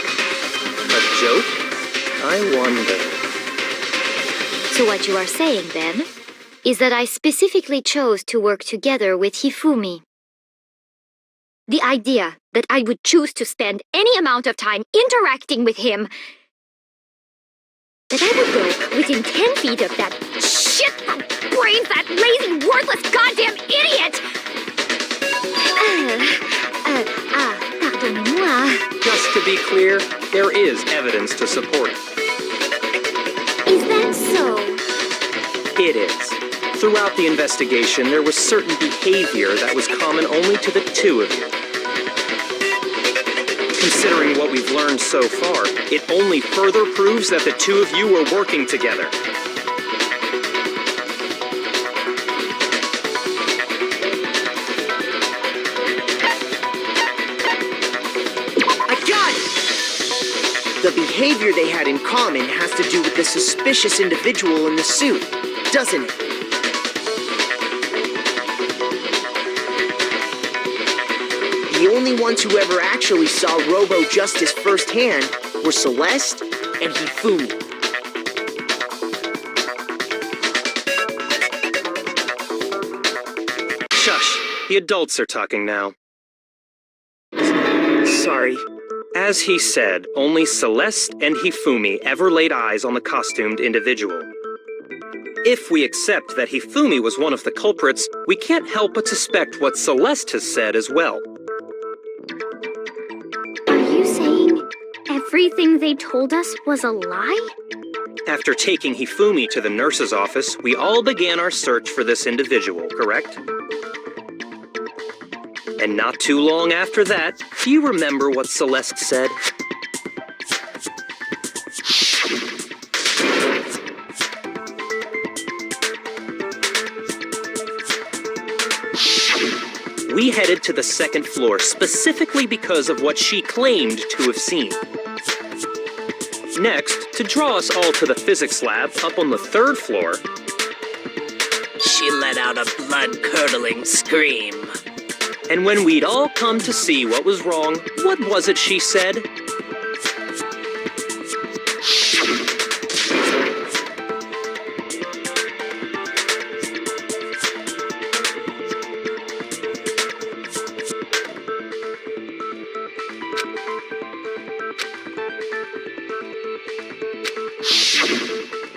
A joke? I wonder. So what you are saying, then, is that I specifically chose to work together with Hifumi. The idea that I would choose to spend any amount of time interacting with him, that I would go within 10 feet of that shit-brains, that lazy, worthless goddamn idiot! Pardonnez-moi. Just to be clear, there is evidence to support it. Is that so? It is. Throughout the investigation, there was certain behavior that was common only to the two of you. Considering what we've learned so far, it only further proves that the two of you were working together. I got it! The behavior they had in common has to do with the suspicious individual in the suit, doesn't it? The only ones who ever actually saw Robo Justice firsthand were Celeste and Hifumi. Shush! The adults are talking now. Sorry. As he said, only Celeste and Hifumi ever laid eyes on the costumed individual. If we accept that Hifumi was one of the culprits, we can't help but suspect what Celeste has said as well. Are you saying everything they told us was a lie? After taking Hifumi to the nurse's office, we all began our search for this individual, correct? And not too long after that, do you remember what Celeste said? We headed to the second floor specifically because of what she claimed to have seen. Next, to draw us all to the physics lab up on the third floor, She let out a blood-curdling scream. and when we'd all come to see what was wrong, what was it she said?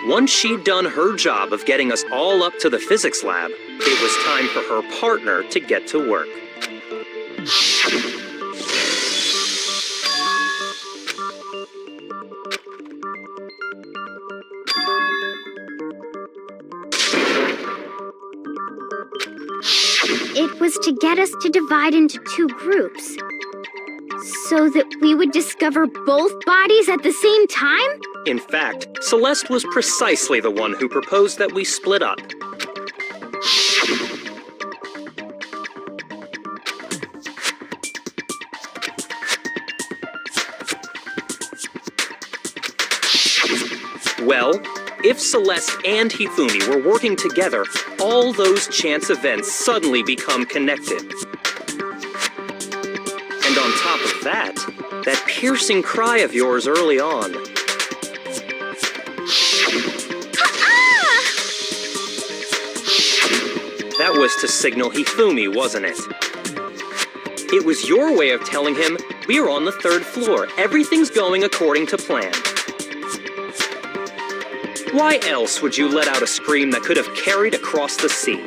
Once she'd done her job of getting us all up to the physics lab, it was time for her partner to get to work. It was to get us to divide into two groups. So that we would discover both bodies at the same time? In fact, Celeste was precisely the one who proposed that we split up. Well, if Celeste and Hifumi were working together, all those chance events suddenly become connected. And on top of that piercing cry of yours early on. That was to signal Hifumi, wasn't it? It was your way of telling him, we're on the third floor, everything's going according to plan. Why else would you let out a scream that could have carried across the sea?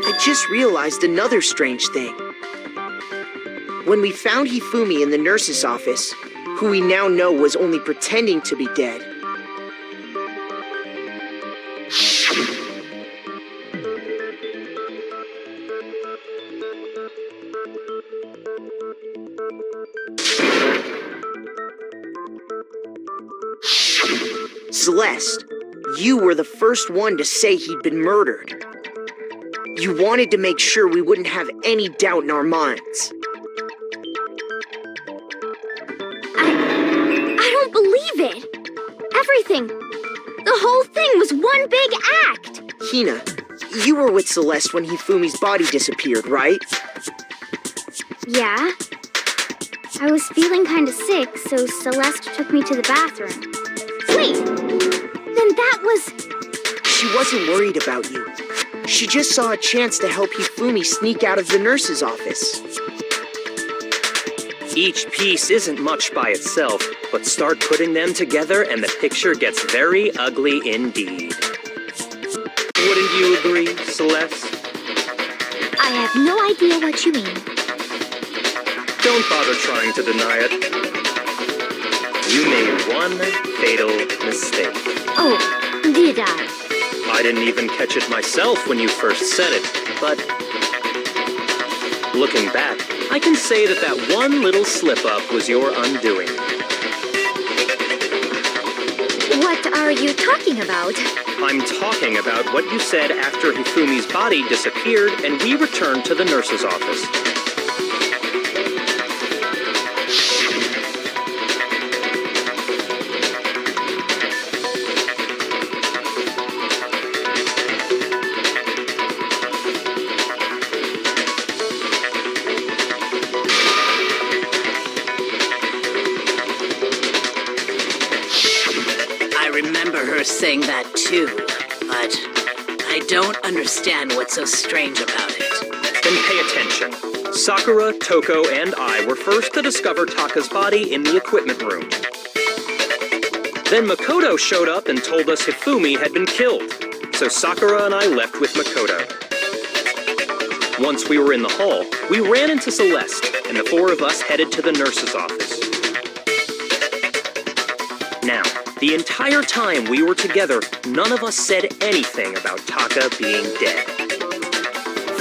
I just realized another strange thing. When we found Hifumi in the nurse's office, who we now know was only pretending to be dead, Celeste, you were the first one to say he'd been murdered. You wanted to make sure we wouldn't have any doubt in our minds. I don't believe it. Everything. The whole thing was one big act. Hina, you were with Celeste when Hifumi's body disappeared, right? Yeah. I was feeling kind of sick, so Celeste took me to the bathroom. Wait! Then that was... She wasn't worried about you. She just saw a chance to help Hifumi sneak out of the nurse's office. Each piece isn't much by itself, but start putting them together and the picture gets very ugly indeed. Wouldn't you agree, Celeste? I have no idea what you mean. Don't bother trying to deny it. You made one fatal mistake. Oh, did I? I didn't even catch it myself when you first said it, but looking back, I can say that one little slip-up was your undoing. What are you talking about? I'm talking about what you said after Hifumi's body disappeared and we returned to the nurse's office. Saying that too, but I don't understand what's so strange about it. Then pay attention. Sakura, Toko, and I were first to discover Taka's body in the equipment room. Then Makoto showed up and told us Hifumi had been killed, so Sakura and I left with Makoto. Once we were in the hall, we ran into Celeste, and the four of us headed to the nurse's office. Now, the entire time we were together, none of us said anything about Taka being dead.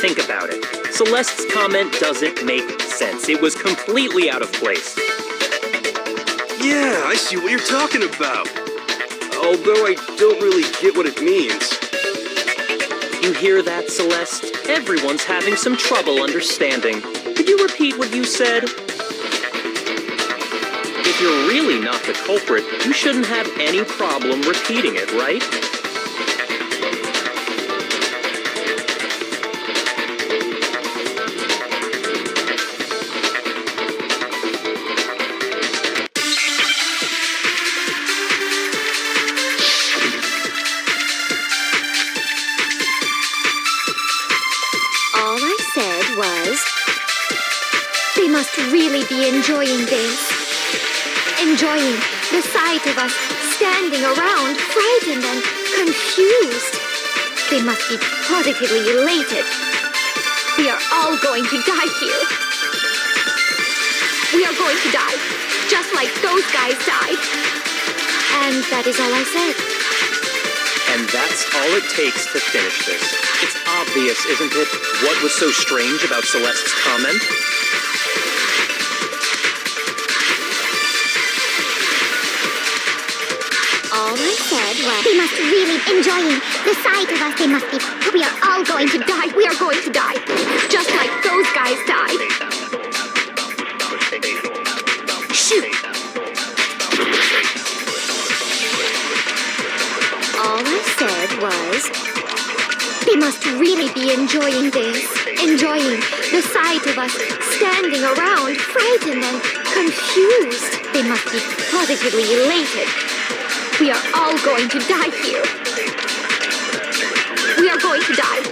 think about it. Celeste's comment doesn't make sense. It was completely out of place. Yeah, I see what you're talking about. Although I don't really get what it means. You hear that, Celeste? Everyone's having some trouble understanding. Could you repeat what you said? If you're really not the culprit, you shouldn't have any problem repeating it, right? All I said was, they must really be enjoying this. Enjoying the sight of us standing around, frightened and confused. They must be positively elated. We are all going to die here. We are going to die, just like those guys died. And that is all I said. And that's all it takes to finish this. It's obvious, isn't it? What was so strange about Celeste's comment? All I said was, they must really enjoying the sight of us. They must be. We are all going to die. We are going to die, just like those guys died. Shoot! All I said was, they must really be enjoying this. Enjoying the sight of us standing around, frightened and confused. They must be positively elated. We are all going to die here. We are going to die,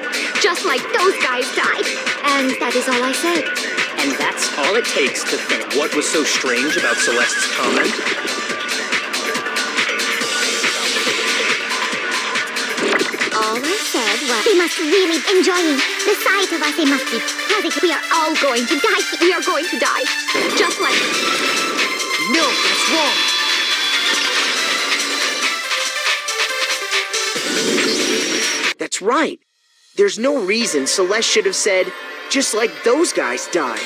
just like those guys died. And that is all I said. And that's all it takes to finish. What was so strange about Celeste's comment? All I said was, they must really enjoying the sight of us. They must be positive. We are all going to die. We are going to die, just like. No, that's wrong. That's right. There's no reason Celeste should have said, just like those guys died.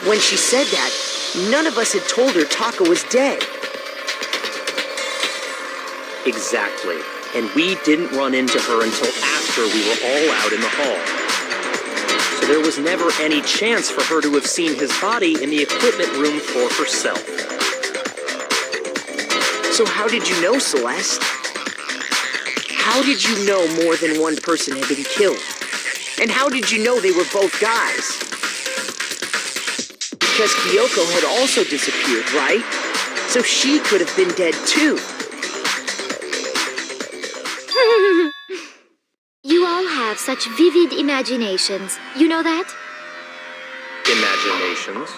When she said that, none of us had told her Taka was dead. Exactly. And we didn't run into her until after we were all out in the hall. So there was never any chance for her to have seen his body in the equipment room for herself. So how did you know, Celeste? How did you know more than one person had been killed? And how did you know they were both guys? Because Kyoko had also disappeared, right? So she could have been dead too. You all have such vivid imaginations. You know that? Imaginations?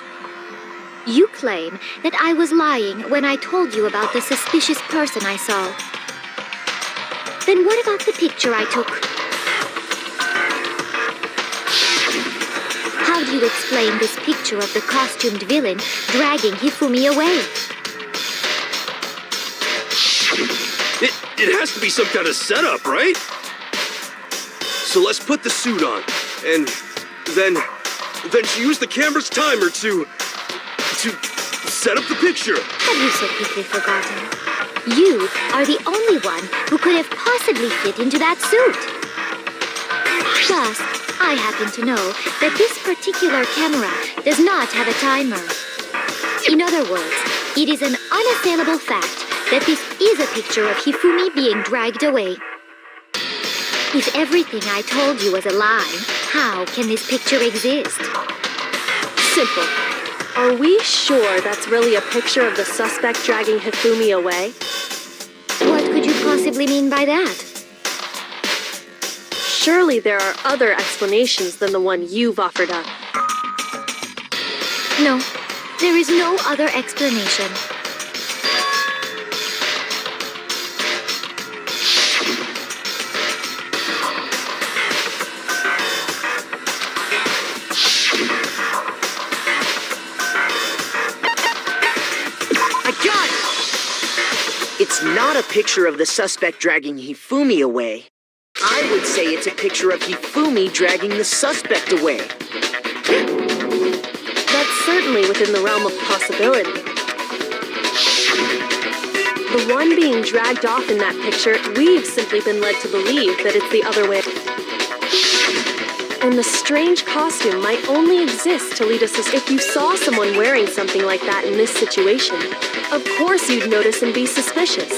You claim that I was lying when I told you about the suspicious person I saw. Then what about the picture I took? How do you explain this picture of the costumed villain dragging Hifumi away? It has to be some kind of setup, right? So let's put the suit on, and then she used the camera's timer to set up the picture. Have you so quickly forgotten? You are the only one who could have possibly fit into that suit. Plus, I happen to know that this particular camera does not have a timer. In other words, it is an unassailable fact that this is a picture of Hifumi being dragged away. If everything I told you was a lie, how can this picture exist? Simple. Are we sure that's really a picture of the suspect dragging Hifumi away? What could you possibly mean by that? Surely there are other explanations than the one you've offered up. No, there is no other explanation. It's not a picture of the suspect dragging Hifumi away. I would say it's a picture of Hifumi dragging the suspect away. That's certainly within the realm of possibility. The one being dragged off in that picture, we've simply been led to believe that it's the other way. And the strange costume might only exist to lead us to... If you saw someone wearing something like that in this situation, of course you'd notice and be suspicious.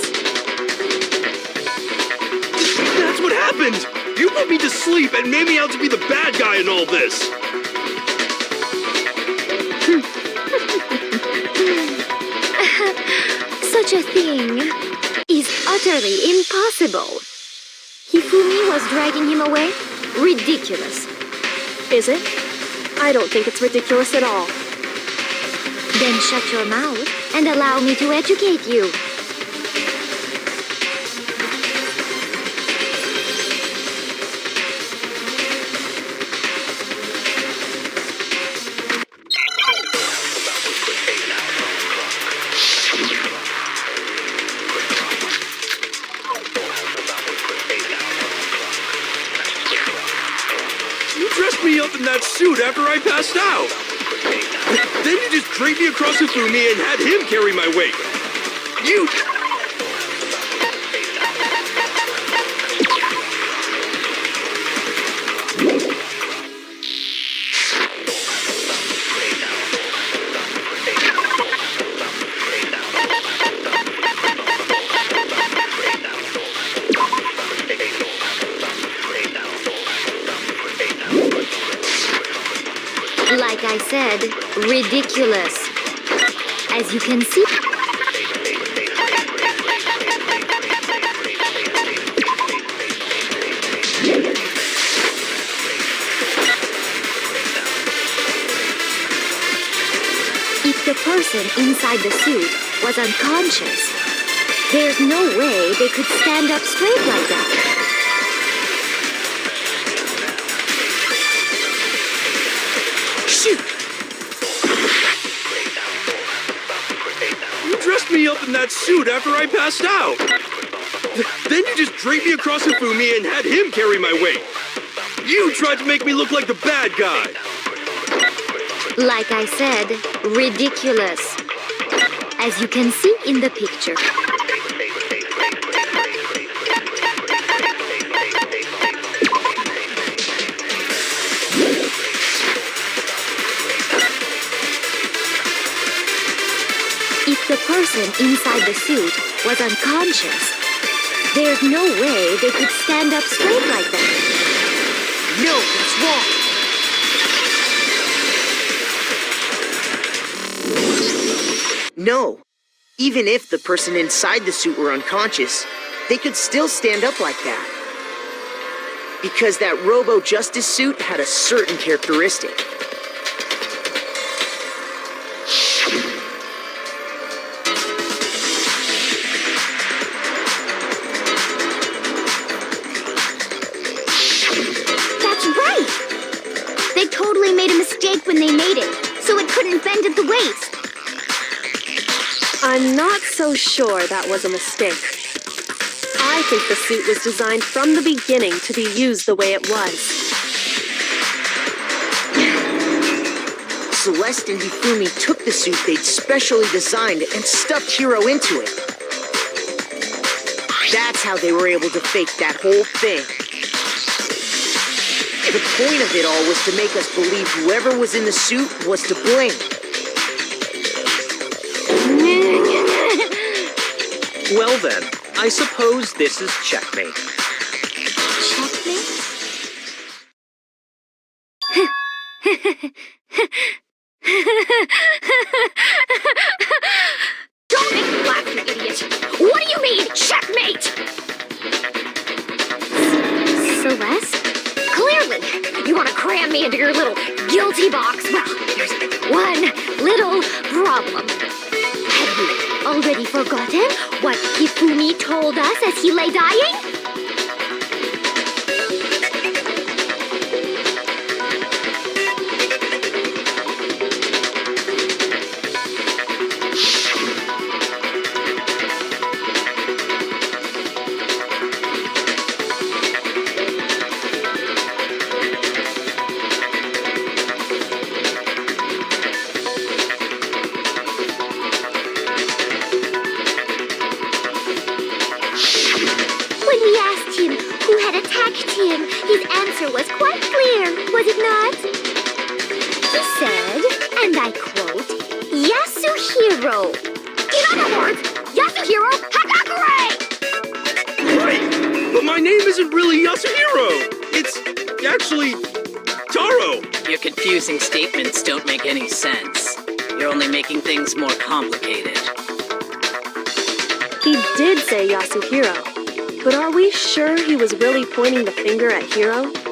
That's what happened! You put me to sleep and made me out to be the bad guy in all this! Such a thing is utterly impossible. Hifumi was dragging him away? Ridiculous. Is it? I don't think it's ridiculous at all. Then shut your mouth and allow me to educate you. Me up in that suit after I passed out. Then you just draped me across Hifumi and had him carry my weight. You... Like I said, ridiculous. As you can see... If the person inside the suit was unconscious, there's no way they could stand up straight like that. You dressed me up in that suit after I passed out. Then you just draped me across Hifumi and had him carry my weight. You tried to make me look like the bad guy. Like I said, ridiculous. As you can see in the picture. If the person inside the suit was unconscious, there's no way they could stand up straight like that. No, that's wrong. No. Even if the person inside the suit were unconscious, they could still stand up like that. Because that Robo-Justice suit had a certain characteristic. That's right! They totally made a mistake when they made it, so it couldn't bend at the waist. I'm not so sure that was a mistake. I think the suit was designed from the beginning to be used the way it was. Celeste and Hifumi took the suit they'd specially designed and stuffed Hiro into it. That's how they were able to fake that whole thing. The point of it all was to make us believe whoever was in the suit was to blame. Well then, I suppose this is checkmate. Checkmate? Don't make me laugh, you idiot! What do you mean, checkmate? Celeste? Clearly, you want to cram me into your little guilty box. Well, there's one little problem. Have you already forgotten what Hifumi told us as he lay dying? asked him, his answer was quite clear, was it not? He said, and I quote, Yasuhiro. In other words, Yasuhiro Hagakure! Right! But my name isn't really Yasuhiro! It's actually Taro! Your confusing statements don't make any sense. You're only making things more complicated. He did say Yasuhiro, but are we sure he was really pointing the finger at Hiro? What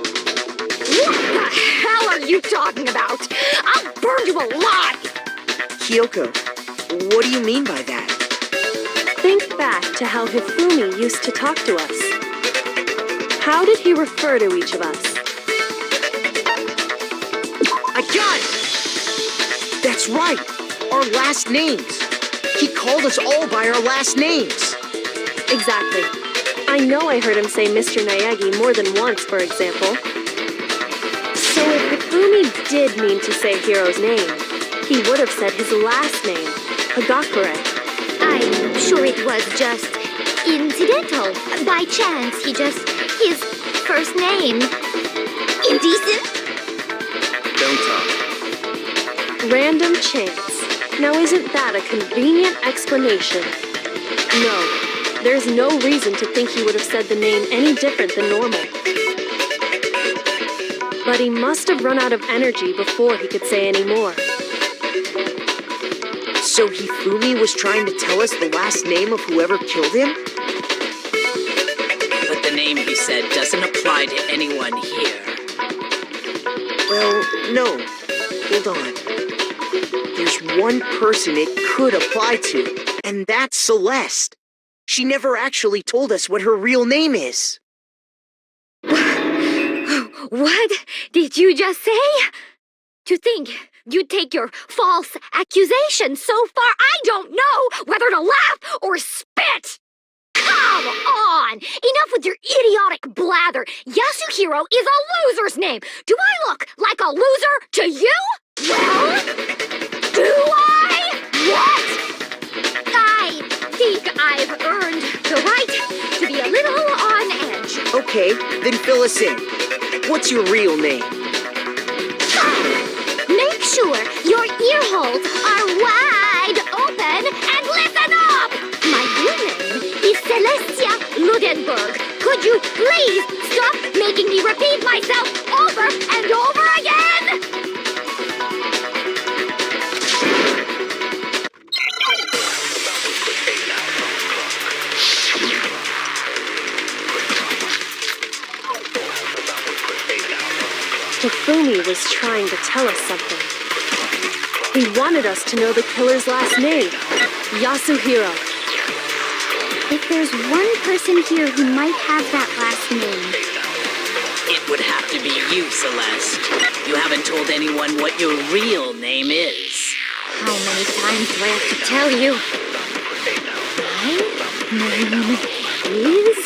the hell are you talking about? I'll burn you alive! Kyoko, what do you mean by that? Think back to how Hifumi used to talk to us. How did he refer to each of us? I got it! That's right! Our last names! He called us all by our last names! Exactly. I know I heard him say Mr. Naegi more than once, for example. So if Hifumi did mean to say Hiro's name, he would have said his last name, Hagakure. I'm sure it was just incidental. By chance, his first name. Indecent? Don't talk. Random chance. Now isn't that a convenient explanation? No, there's no reason to think he would have said the name any different than normal. But he must have run out of energy before he could say any more. So Hifumi was trying to tell us the last name of whoever killed him? But the name he said doesn't apply to anyone here. Well, no. Hold on. There's one person it could apply to, and that's Celeste. She never actually told us what her real name is. What did you just say? To think you'd take your false accusation so far, I don't know whether to laugh or spit! Come on! Enough with your idiotic blather! Yasuhiro is a loser's name! Do I look like a loser to you? Well, do I? What? I think I've earned the right to be a little on edge. Okay, then fill us in. What's your real name? Make sure your ear holes are wide open and listen up! My real name is Celestia Ludenberg. Could you please stop making me repeat myself over and over again? Hifumi was trying to tell us something. He wanted us to know the killer's last name, Yasuhiro. If there's one person here who might have that last name. It would have to be you, Celeste. You haven't told anyone what your real name is. How many times do I have to tell you? My name is...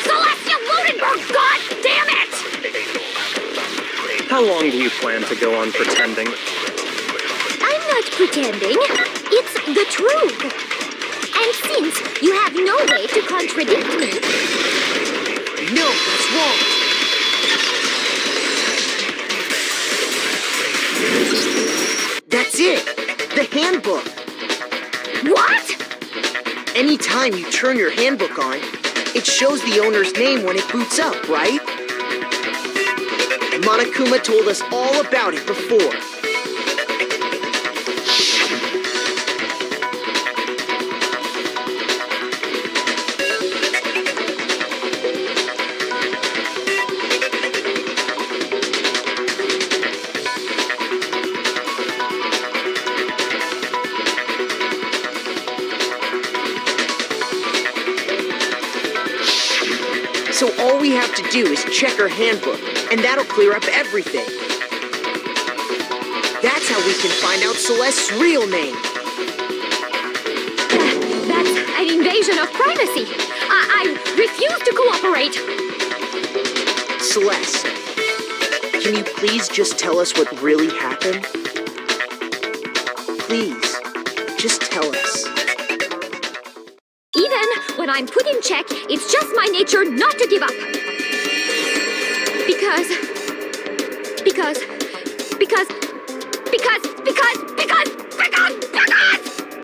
Celestia Ludenberg! God damn it! How long do you plan to go on pretending? I'm not pretending. It's the truth. And since you have no way to contradict me... No, that's wrong. That's it. The handbook. What? Anytime you turn your handbook on, it shows the owner's name when it boots up, right? Monokuma told us all about it before. So all we have to do is check her handbook, and that'll clear up everything. That's how we can find out Celeste's real name. That's an invasion of privacy. I refuse to cooperate. Celeste, can you please just tell us what really happened? Please, just tell us. Even when I'm put in check, it's just my nature not to give up. Because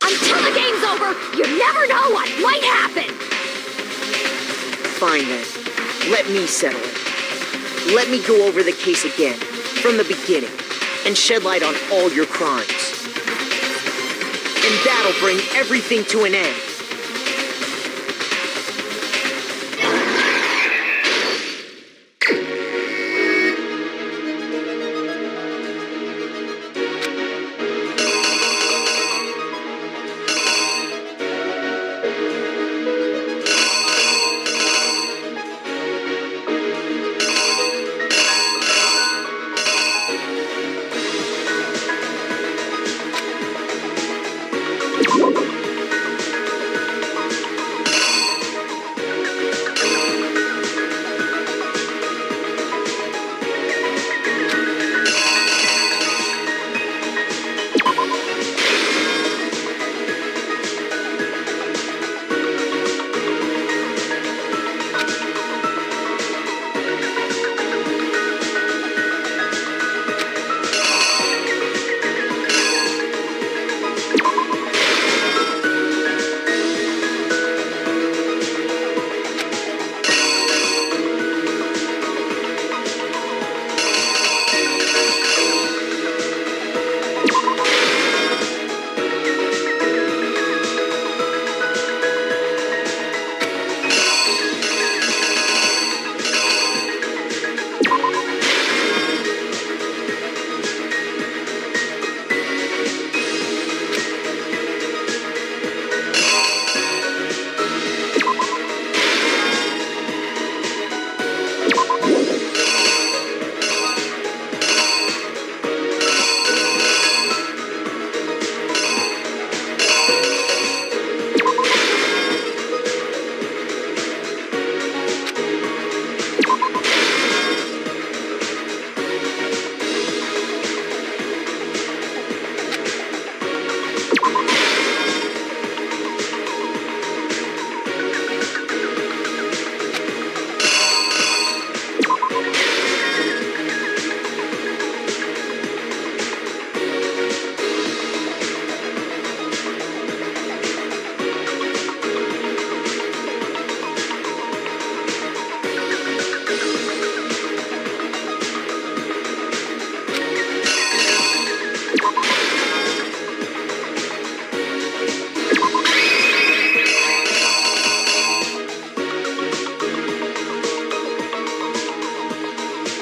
until the game's over, you never know what might happen! Fine then. Let me settle it. Let me go over the case again, from the beginning, and shed light on all your crimes. And that'll bring everything to an end.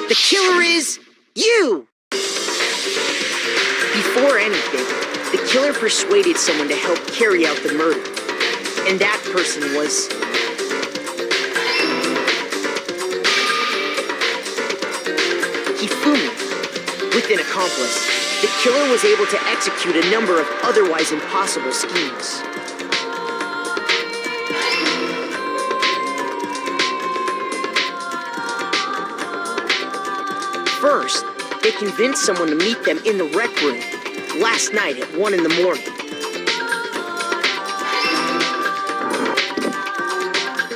The killer is you! Before anything, the killer persuaded someone to help carry out the murder. And that person was... Hifumi. With an accomplice, the killer was able to execute a number of otherwise impossible schemes. First, they convinced someone to meet them in the rec room last night at 1 in the morning.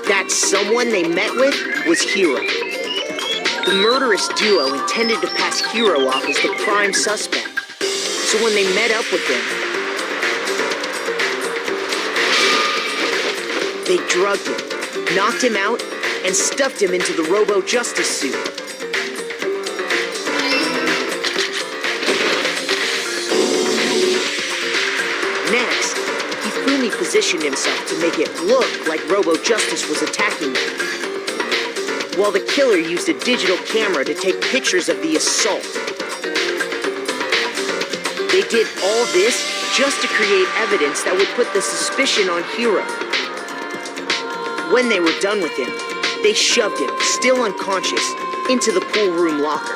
That someone they met with was Hiro. The murderous duo intended to pass Hiro off as the prime suspect. So when they met up with him, they drugged him, knocked him out, and stuffed him into the Robo-Justice suit. Next, Hifumi positioned himself to make it look like Robo-Justice was attacking them, while the killer used a digital camera to take pictures of the assault. They did all this just to create evidence that would put the suspicion on Hiro. When they were done with him, they shoved him, still unconscious, into the pool room locker.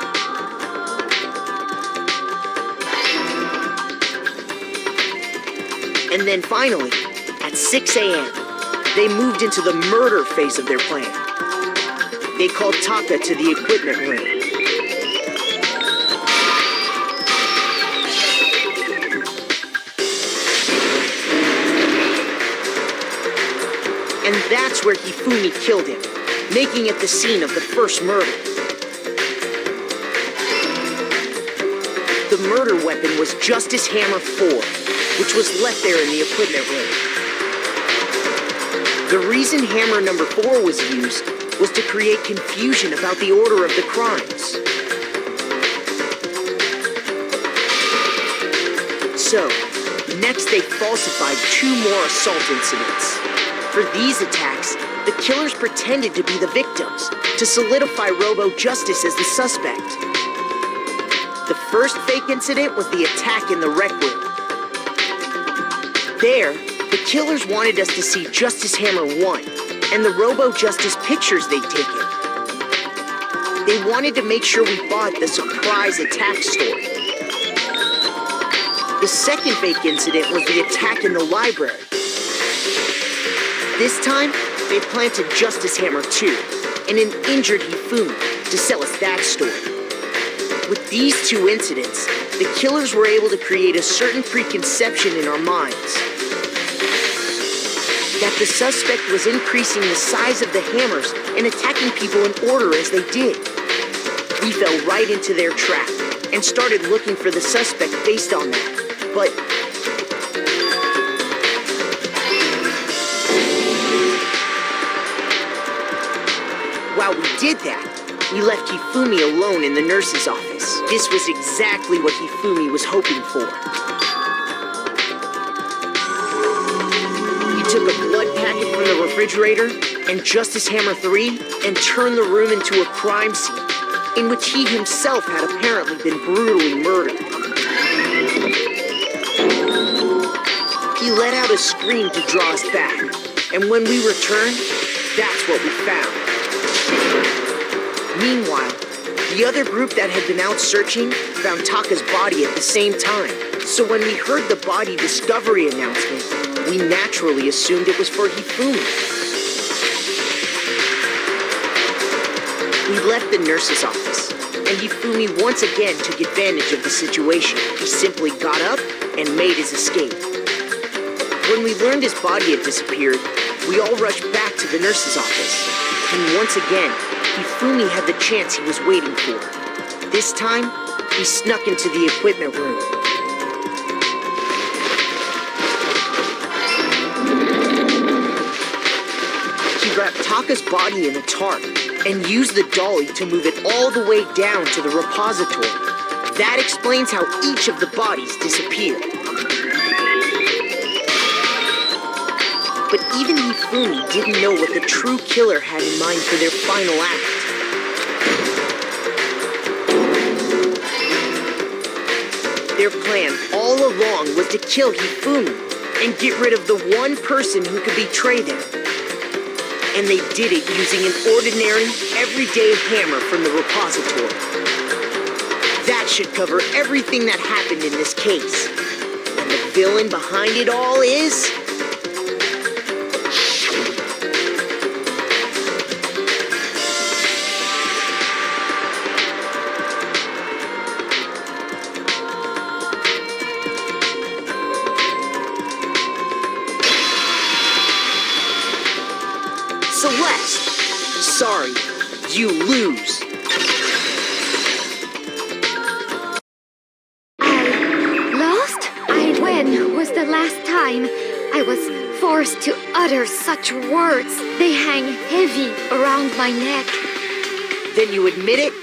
And then finally, at 6 a.m., they moved into the murder phase of their plan. They called Taka to the equipment room. And that's where Hifumi killed him, making it the scene of the first murder. murder weapon was Justice Hammer 4, which was left there in the equipment room. The reason Hammer number 4 was used was to create confusion about the order of the crimes. So, next they falsified 2 more assault incidents. For these attacks, the killers pretended to be the victims to solidify Robo Justice as the suspect. The first fake incident was the attack in the rec room. There, the killers wanted us to see Justice Hammer 1 and the Robo Justice pictures they'd taken. They wanted to make sure we bought the surprise attack story. The second fake incident was the attack in the library. This time, they planted Justice Hammer 2 and an injured Hifumi to sell us that story. With these 2 incidents, the killers were able to create a certain preconception in our minds that the suspect was increasing the size of the hammers and attacking people in order as they did. We fell right into their trap and started looking for the suspect based on that. But while we did that, we left Hifumi alone in the nurse's office. This was exactly what Hifumi was hoping for. He took a blood packet from the refrigerator and Justice Hammer 3 and turned the room into a crime scene in which he himself had apparently been brutally murdered. He let out a scream to draw us back, and when we returned, that's what we found. Meanwhile, the other group that had been out searching found Taka's body at the same time. So when we heard the body discovery announcement, we naturally assumed it was for Hifumi. We left the nurse's office, and Hifumi once again took advantage of the situation. He simply got up and made his escape. When we learned his body had disappeared, we all rushed back to the nurse's office. And once again, Hifumi had the chance he was waiting for. This time, he snuck into the equipment room. He wrapped Taka's body in a tarp and used the dolly to move it all the way down to the repository. That explains how each of the bodies disappeared. But even Hifumi didn't know what the true killer had in mind for their final act. Their plan all along was to kill Hifumi and get rid of the one person who could betray them. And they did it using an ordinary, everyday hammer from the repository. That should cover everything that happened in this case. And the villain behind it all is... Celeste! Sorry, you lose. Lost? When was the last time I was forced to utter such words? They hang heavy around my neck. Then you admit it?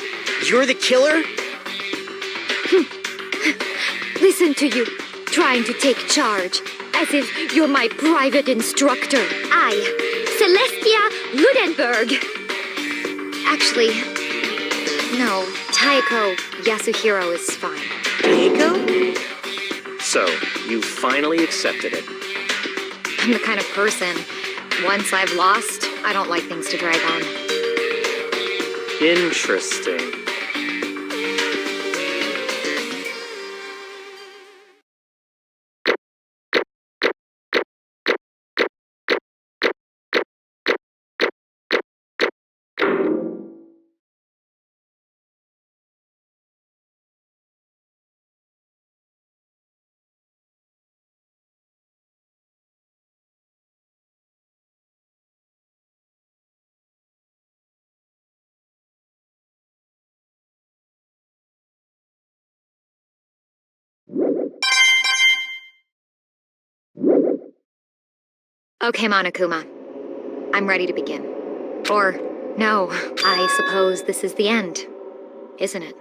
You're the killer? Listen to you, trying to take charge, as if you're my private instructor. Celestia Ludenberg. Actually, no, Taeko Yasuhiro is fine. Taeko? So, you finally accepted it. I'm the kind of person, once I've lost, I don't like things to drag on. Interesting. Okay, Monokuma. I'm ready to begin. Or, no, I suppose this is the end, isn't it?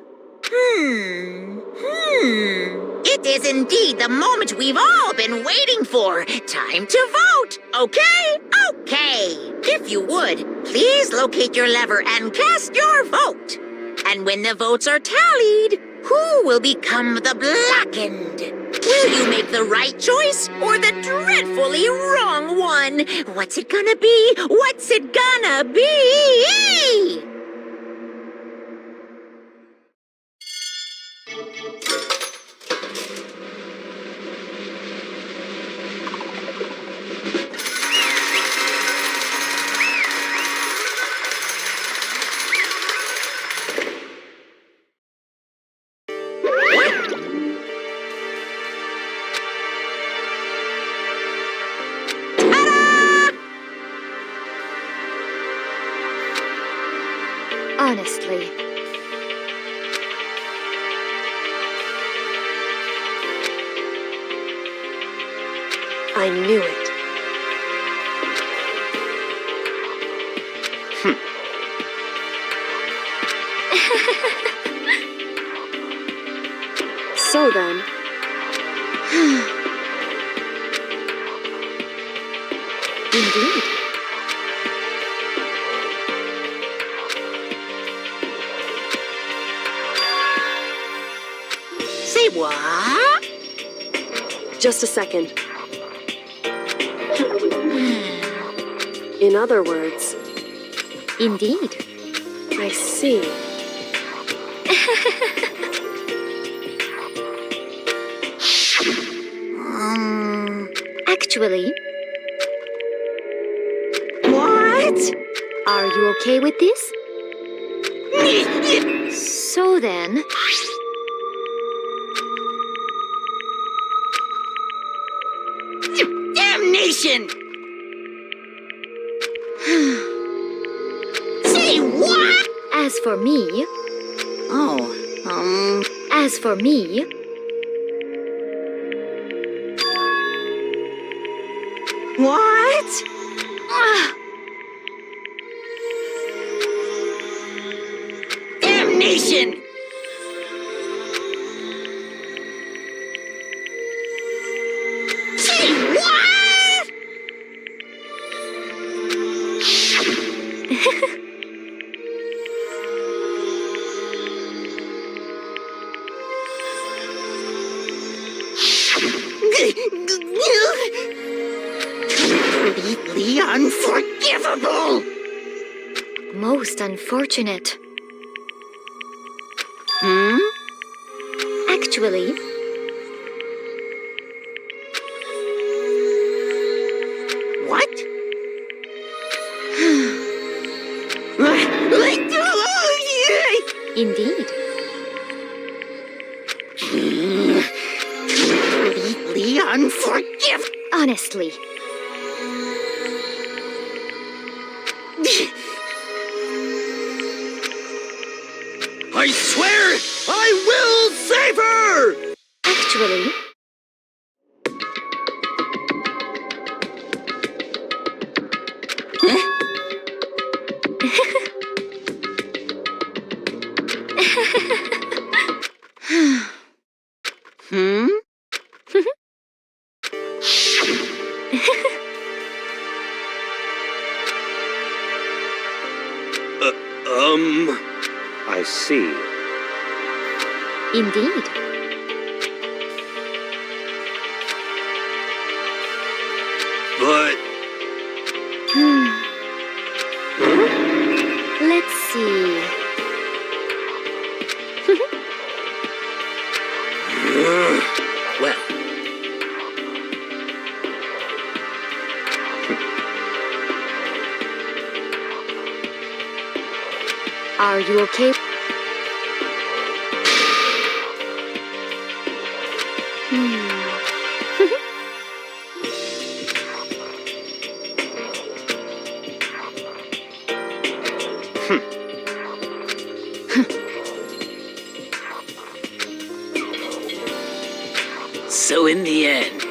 It is indeed the moment we've all been waiting for. Time to vote, okay? Okay. If you would, please locate your lever and cast your vote. And when the votes are tallied, who will become the blackened? Will you make the right choice or the dreadfully wrong one? What's it gonna be? What's it gonna be? Honestly, I knew it. So then, indeed. Say what? just a second. In other words, Indeed. I see. Actually, What? are you okay with this? So then, Damnation! Say what? as for me, as for me, What? Damnation! Say what? Completely unforgivable! most unfortunate. Actually, What? indeed. Completely unforgivable! Honestly, I swear I will save her! actually, I see. indeed. But Let's see. Well, Are you okay? so in the end,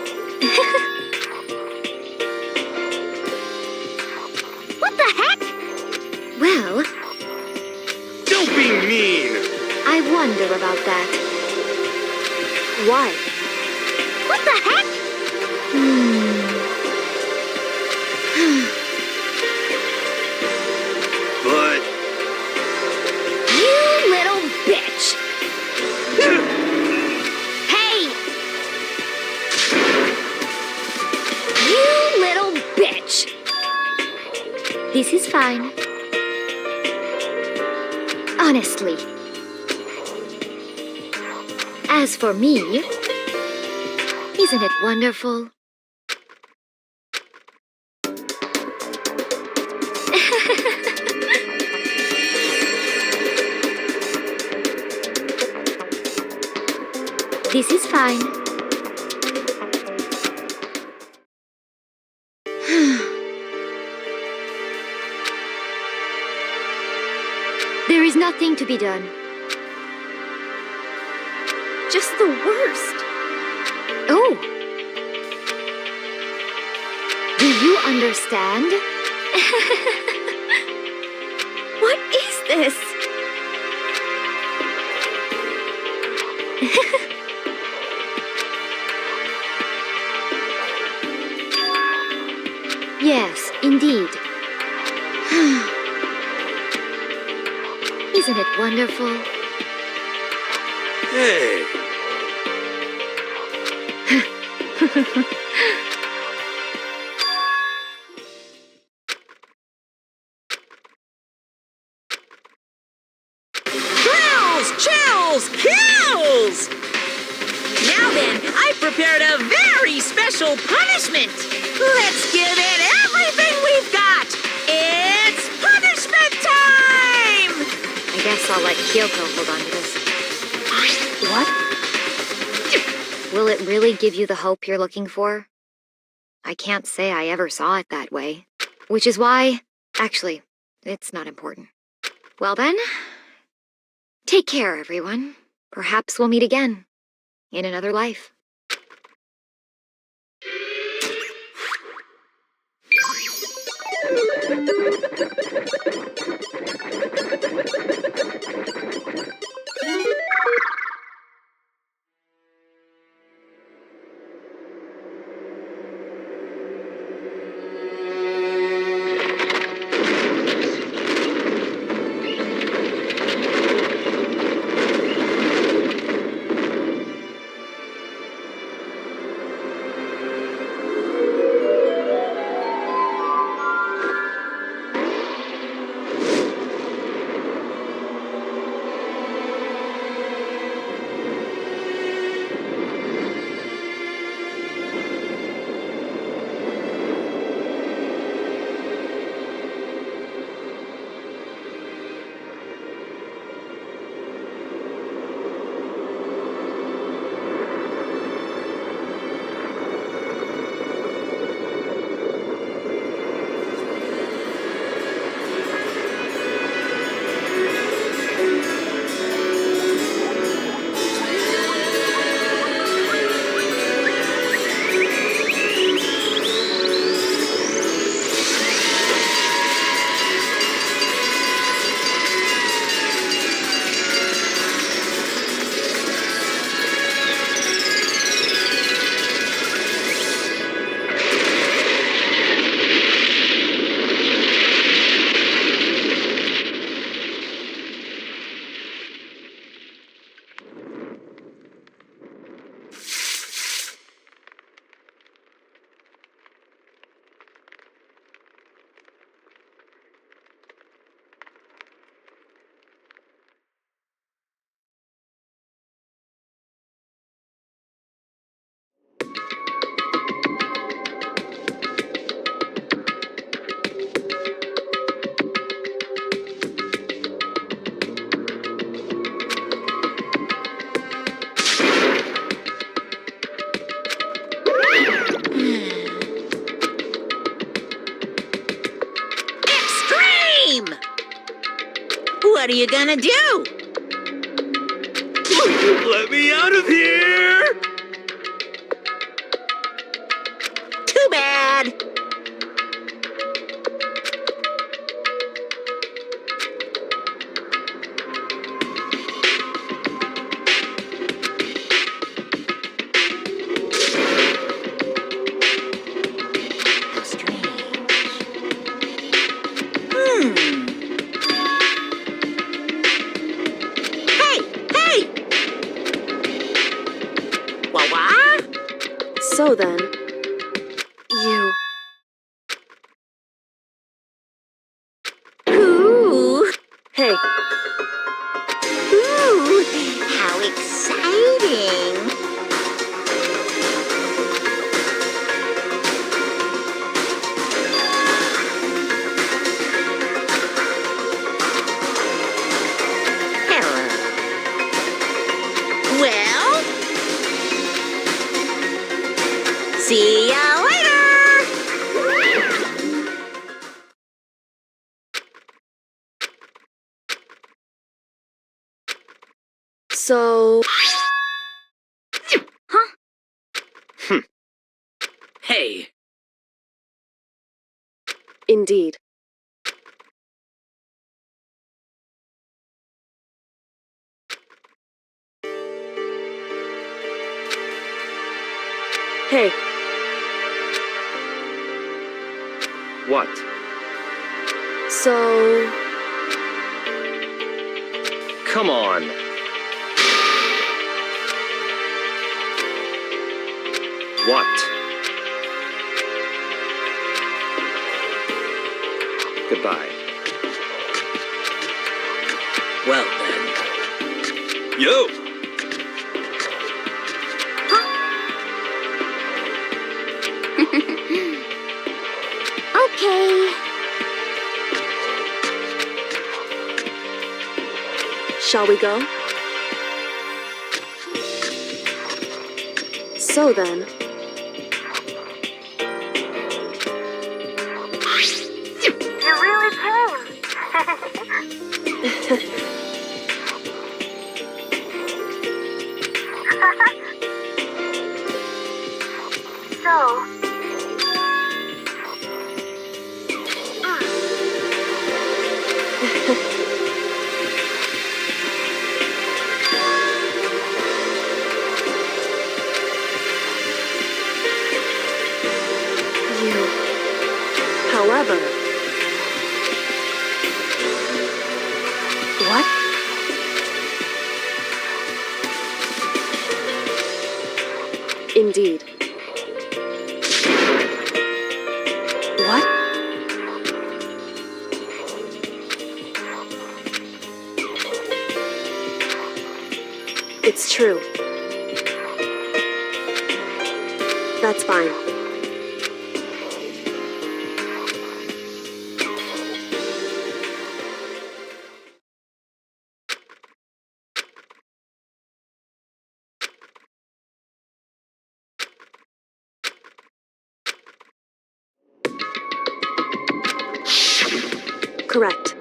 wonder about that. Why? What the heck? But You little bitch! Hey! You little bitch! This is fine. Honestly. As for me, isn't it wonderful? This is fine. There is nothing to be done. Just the worst. Oh! Do you understand? What is this? Yes, indeed. Isn't it wonderful? hey, Thrills, chills, kills! Now then, I've prepared a very special punishment. Let's give it everything we've got. It's punishment time! I guess I'll let Kyoko hold on to this. What? Will it really give you the hope you're looking for? I can't say I ever saw it that way. Which is why, actually, it's not important. Well then, take care, everyone. Perhaps we'll meet again. In another life. What are you gonna do? let me out of here! Too bad. then, you... Ooh, Hey, ooh, how exciting! Hello. Well, see ya later! so... Hey, Indeed. Hey, What? so... Come on. What? Goodbye. well then. Yo! Okay. Shall we go? So then, You really came. So, you... However... What? Indeed. What? It's true. That's fine. Correct.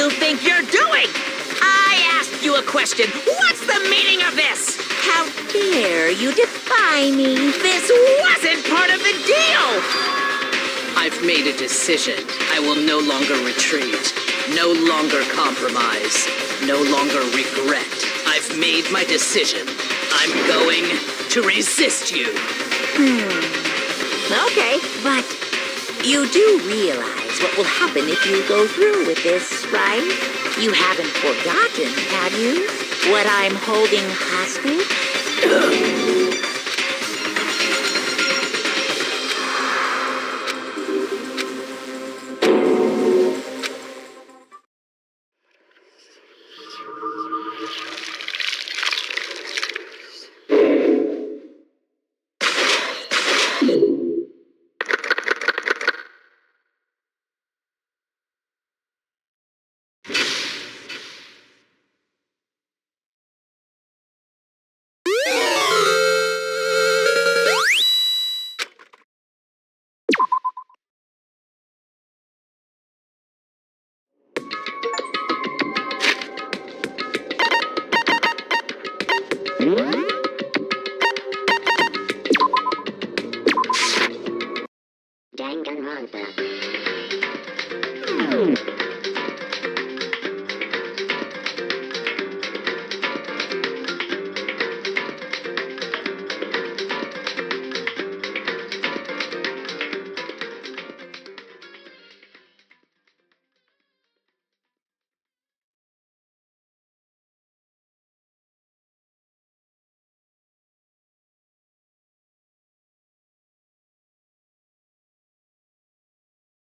you think you're doing? I asked you a question. What's the meaning of this? How dare you defy me? This wasn't part of the deal! I've made a decision. I will no longer retreat, no longer compromise, no longer regret. I've made my decision. I'm going to resist you. Okay, but you do realize what will happen if you go through with this, right? You haven't forgotten, have you? What I'm holding hostage? Danganronpa.